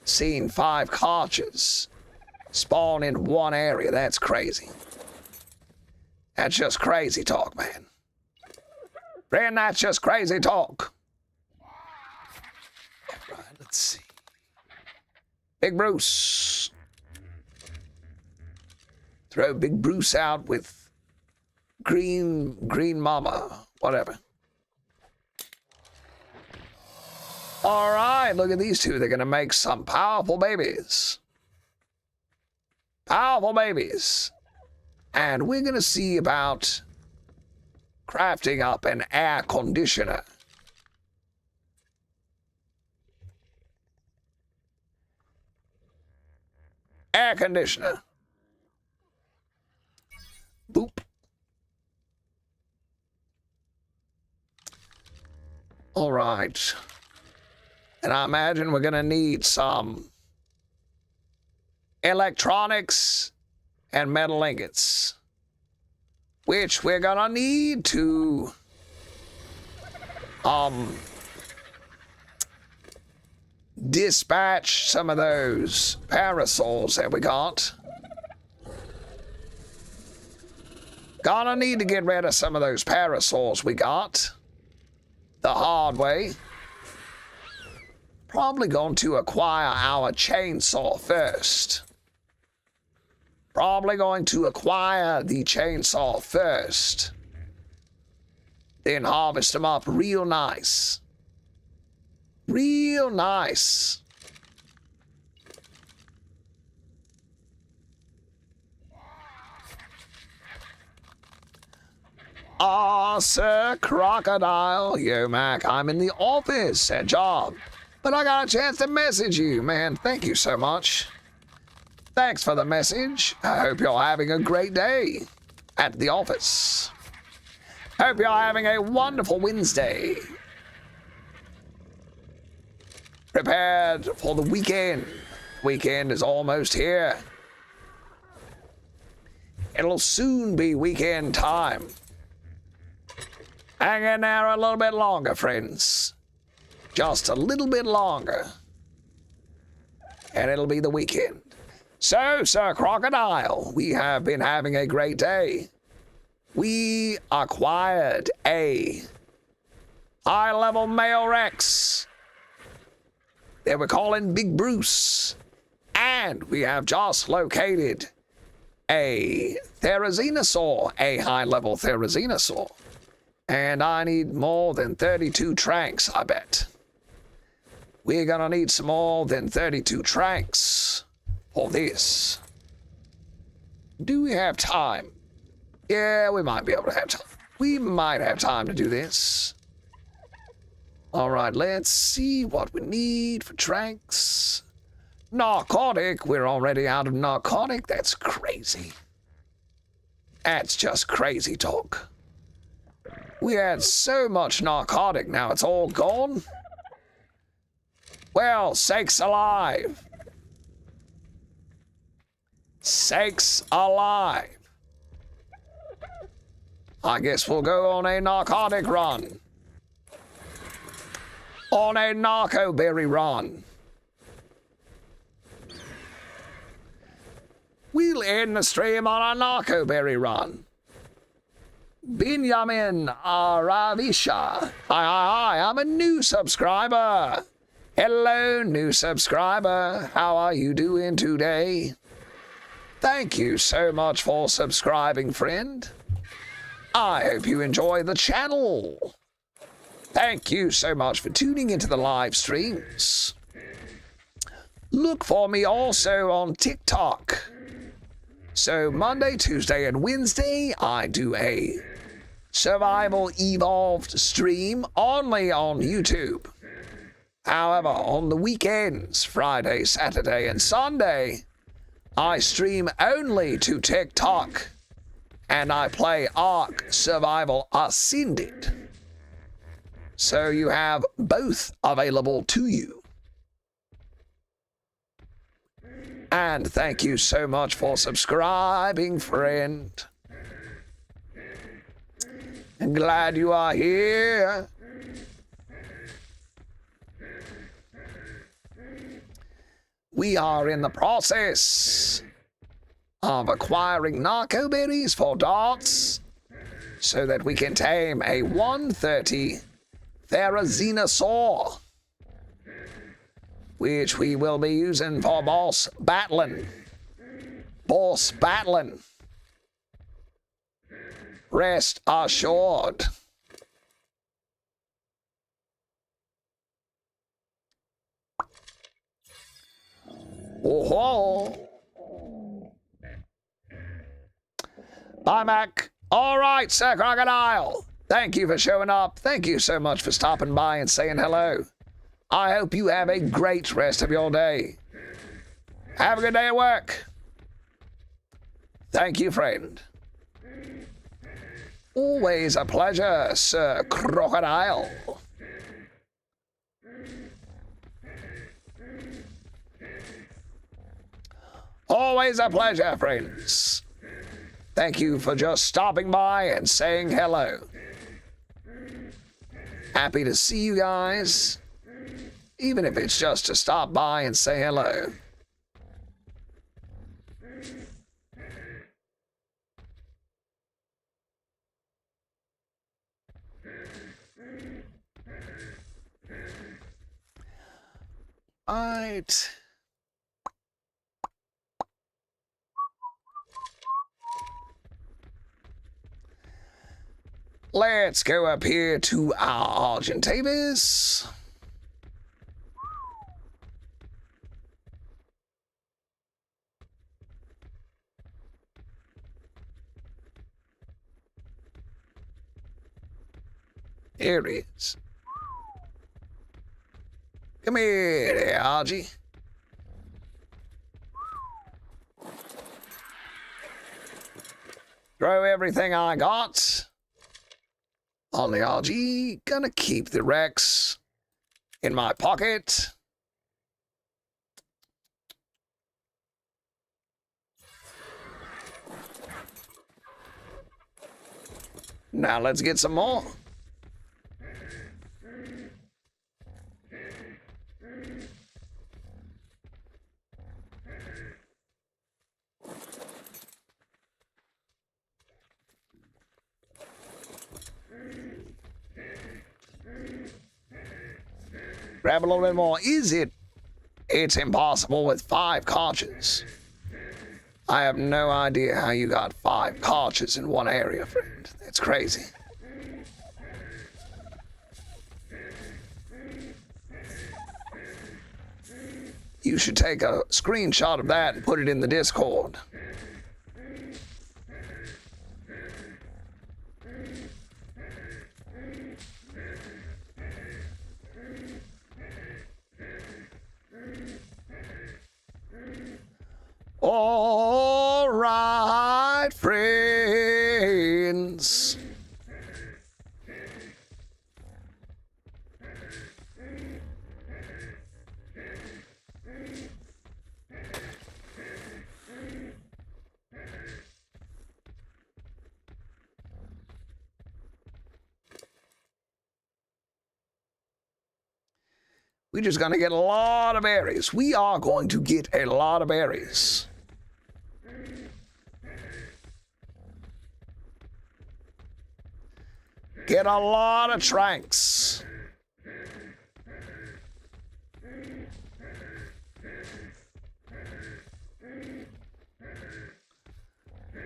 seen 5 cartridges spawn in one area. That's crazy. That's just crazy talk, man. Friend, that's just crazy talk. All right, let's see. Big Bruce. Throw Big Bruce out with Green Mama, whatever. All right, look at these two. They're going to make some powerful babies. Powerful babies. And we're going to see about crafting up an air conditioner. air conditioner. Boop. All right. And I imagine we're going to need some electronics and metal ingots, which we're going to need to dispatch some of those parasols that we got. Gonna need to get rid of some of those parasols we got the hard way. Probably going to acquire our chainsaw first. Probably going to acquire the chainsaw first. Then harvest them up real nice. Real nice. Ah, Sir Crocodile. Yo, Mac, I'm in the office at job. But I got a chance to message you, man. Thank you so much. Thanks for the message. I hope you're having a great day at the office. Hope you're having a wonderful Wednesday. Prepared for the weekend. Weekend is almost here. It'll soon be weekend time. Hang in there a little bit longer, friends. Just a little bit longer. And it'll be the weekend. So, Sir Crocodile, we have been having a great day. We acquired a high-level male Rex that we're calling Big Bruce. And we have just located a Therizinosaur, a high-level Therizinosaur. And I need more than 32 tranks, I bet. We're gonna need some more than 32 tranks for this. Do we have time? Yeah, we might be able to have time. We might have time to do this. All right, let's see what we need for tranks. Narcotic, we're already out of narcotic. That's crazy. That's just crazy talk. We had so much narcotic, now it's all gone. Well, sakes alive. Sakes alive. I guess we'll go on a narcotic run. On a narcoberry run. We'll end the stream on a narcoberry run. Benjamin Aravisha. Hi, I'm a new subscriber. Hello, new subscriber. How are you doing today? Thank you so much for subscribing, friend. I hope you enjoy the channel. Thank you so much for tuning into the live streams. Look for me also on TikTok. So Monday, Tuesday, and Wednesday, I do a Survival Evolved stream only on YouTube. However, on the weekends, Friday, Saturday, and Sunday, I stream only to TikTok, and I play Ark Survival Ascended. So you have both available to you. And thank you so much for subscribing, friend. I'm glad you are here. We are in the process of acquiring narco berries for darts so that we can tame a 130 Therizinosaur, which we will be using for boss battling. Boss battling. Rest assured. Oh, bye, Mac. All right, Sir Crocodile. Thank you for showing up. Thank you so much for stopping by and saying hello. I hope you have a great rest of your day. Have a good day at work. Thank you, friend. Always a pleasure, Sir Crocodile. Always a pleasure, friends. Thank you for just stopping by and saying hello. Happy to see you guys, even if it's just to stop by and say hello. Right. Let's go up here to our Argentavis. Here he is. Come here, Argy. Throw everything I got on the Argy. Gonna keep the Rex in my pocket. Now let's get some more. Grab a little bit more. Is it? It's impossible with 5 cartridges. I have no idea how you got 5 cartridges in one area, friend. That's crazy. You should take a screenshot of that and put it in the Discord. All right, friends. We're just going to get a lot of berries. We are going to get a lot of berries. Get a lot of tranks.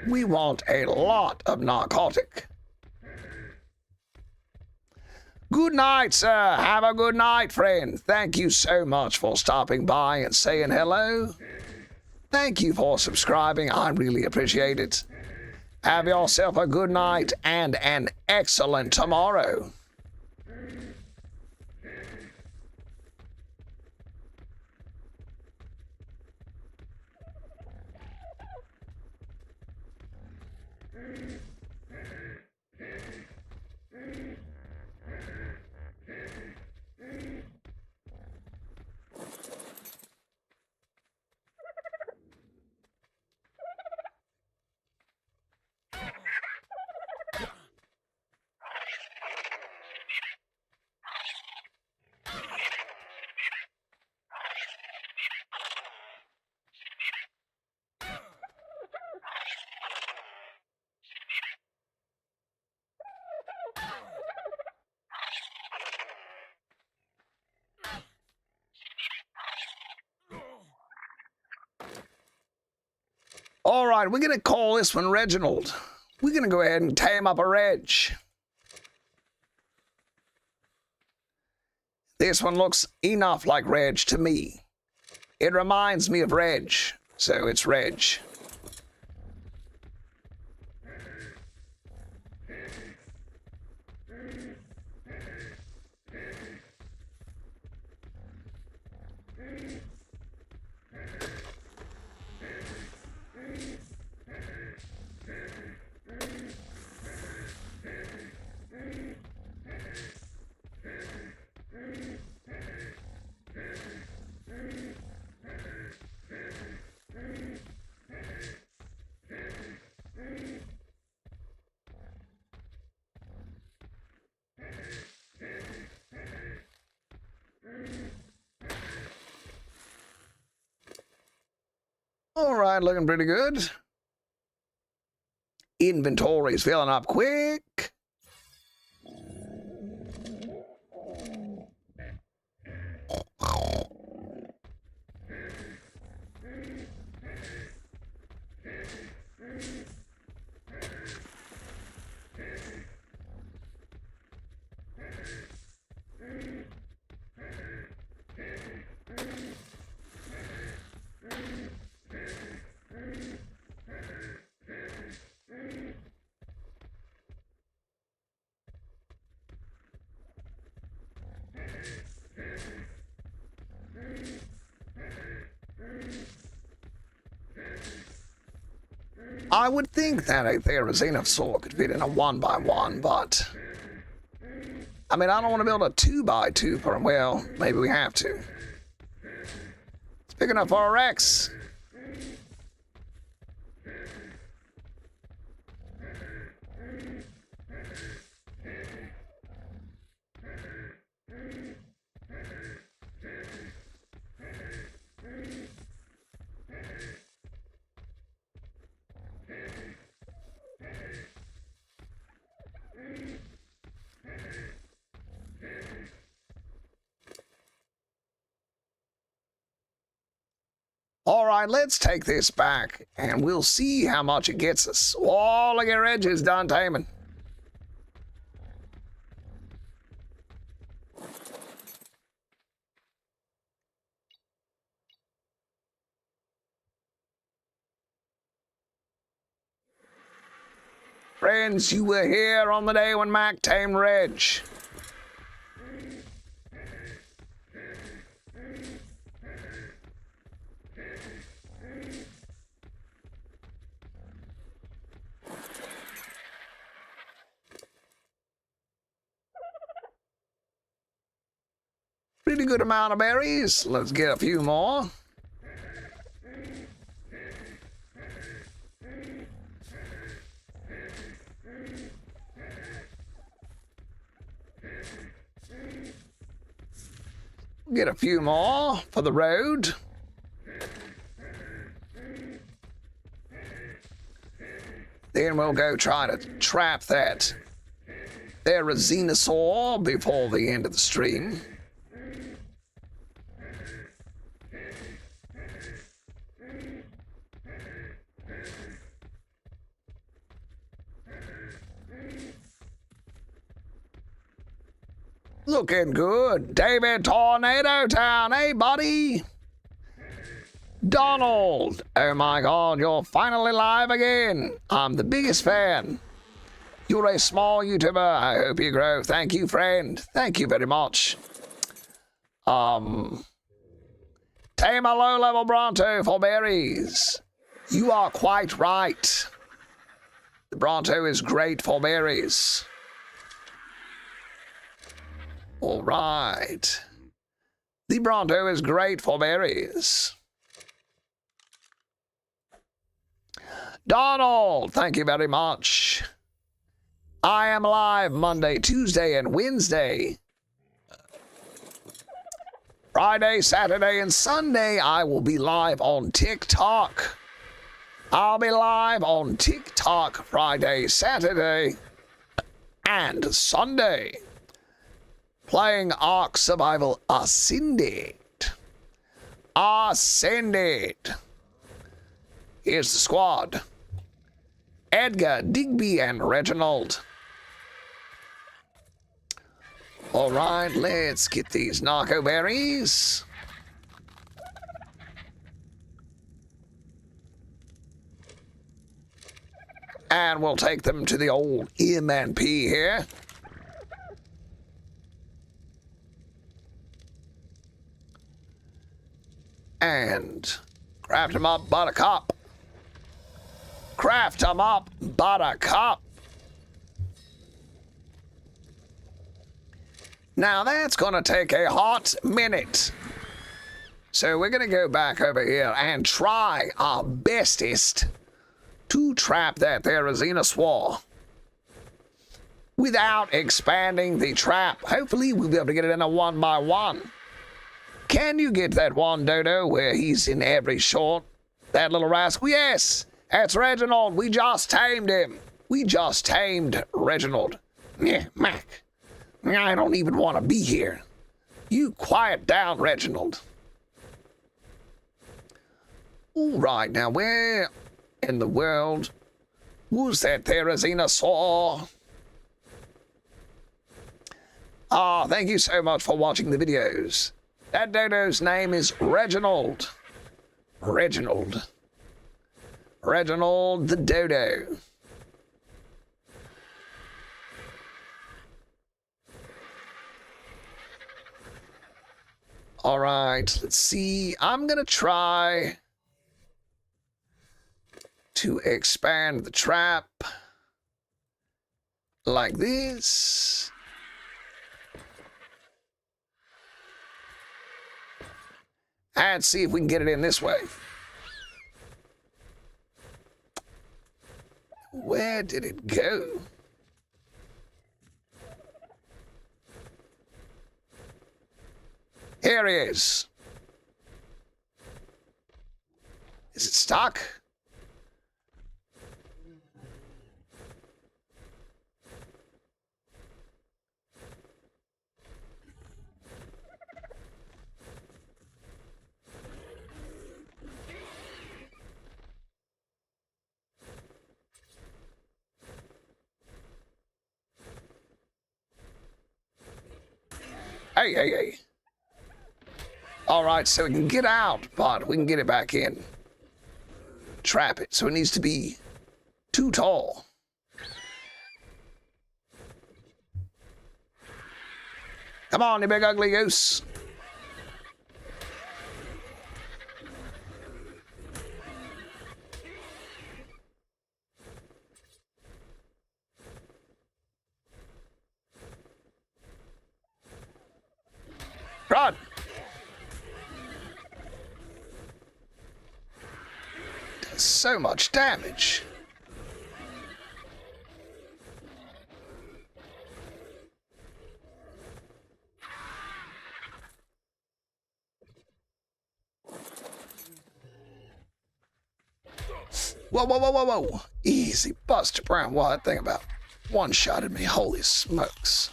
We want a lot of narcotic. Good night, sir. Have a good night, friend. Thank you so much for stopping by and saying hello. Thank you for subscribing. I really appreciate it. Have yourself a good night and an excellent tomorrow. All right, we're going to call this one Reginald. We're going to go ahead and tame up a Reg. This one looks enough like Reg to me. It reminds me of Reg, so it's Reg. right, looking pretty good. Inventory's filling up quick. I would think that a Therizinosaur could fit in a 1x1, but I mean, I don't want to build a 2x2 for him. Well, maybe we have to. It's big enough for a Rex. All right, let's take this back, and we'll see how much it gets us. Oh, look at Reggie's done taming. Friends, you were here on the day when Mac tamed Reg. Pretty good amount of berries. Let's get a few more. Get a few more for the road. Then we'll go try to trap that Therizinosaur before the end of the stream. Looking good. David Tornado Town. Hey, buddy. Donald. Oh, my God. You're finally live again. I'm the biggest fan. You're a small YouTuber. I hope you grow. Thank you, friend. Thank you very much. Tame a low-level Bronto for berries. You are quite right. The Bronto is great for berries. All right. The Bronto is great for berries. Donald, thank you very much. I am live Monday, Tuesday, and Wednesday. Friday, Saturday, and Sunday, I will be live on TikTok. I'll be live on TikTok Friday, Saturday, and Sunday. Playing Ark Survival Ascended. Ascended. Here's the squad. Edgar, Digby, and Reginald. All right, let's get these narco berries. And we'll take them to the old M&P here. And craft them up, Buttercup. Craft them up, Buttercup. Now that's gonna take a hot minute. So we're gonna go back over here and try our bestest to trap that Therizinosaur without expanding the trap. Hopefully we'll be able to get it in a 1x1. Can you get that one, Dodo, where he's in every shot That little rascal. Yes, that's Reginald. We just tamed him. We just tamed Reginald. Yeah, Mac. I don't even want to be here. You quiet down, Reginald. All right, now where in the world was that Therizinosaur? Thank you so much for watching the videos. That dodo's name is Reginald. Reginald the dodo. All right, let's see. I'm gonna try to expand the trap like this. And see if we can get it in this way. Where did it go? Here he is. Is it stuck? Hey. All right, so we can get out, but we can get it back in. Trap it, so it needs to be too tall. Come on, you big ugly goose. Run! Does so much damage. Whoa. Easy, Buster Brown. What that thing about one-shotted me. Holy smokes.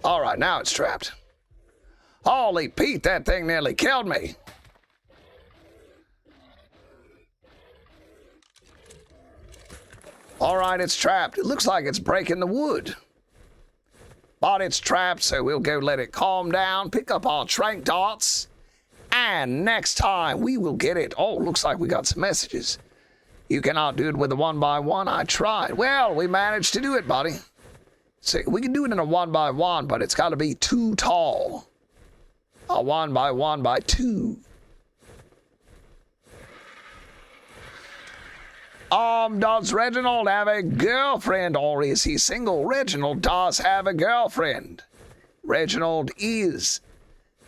All right, now it's trapped. Holy Pete, that thing nearly killed me. All right, it's trapped. It looks like it's breaking the wood. But it's trapped, so we'll go let it calm down, pick up our trank dots, and next time we will get it. Oh, looks like we got some messages. You cannot do it with a 1x1. I tried. Well, we managed to do it, buddy. See, we can do it in a 1x1, but it's got to be too tall. A 1x1x2. Does Reginald have a girlfriend, or is he single? Reginald does have a girlfriend. Reginald is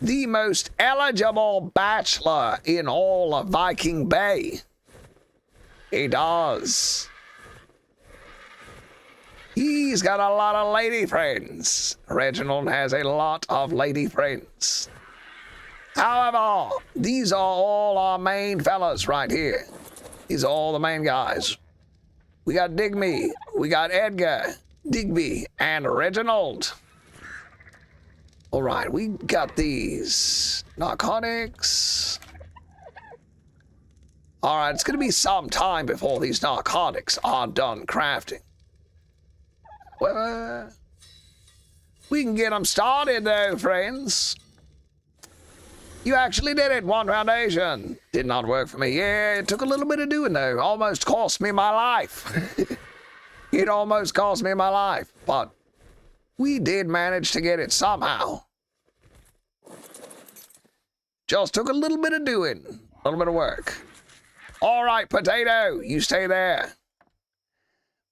the most eligible bachelor in all of Viking Bay. He does. He's got a lot of lady friends. Reginald has a lot of lady friends. However, these are all our main fellas right here. These are all the main guys. We got Digby, we got Edgar, Digby, and Reginald. All right, we got these narcotics. All right, it's gonna be some time before these narcotics are done crafting. Well, we can get them started though, friends. You actually did it, One Foundation. Did not work for me. Yeah, it took a little bit of doing though. Almost cost me my life. It almost cost me my life, but we did manage to get it somehow. Just took a little bit of doing, a little bit of work. All right, Potato, you stay there.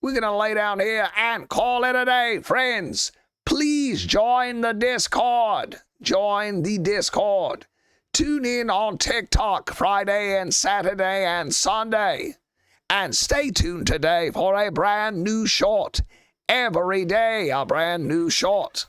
We're gonna lay down here and call it a day, friends. Please join the Discord. Join the Discord. Tune in on TikTok Friday and Saturday and Sunday. And stay tuned today for a brand new short Every day a brand new shot.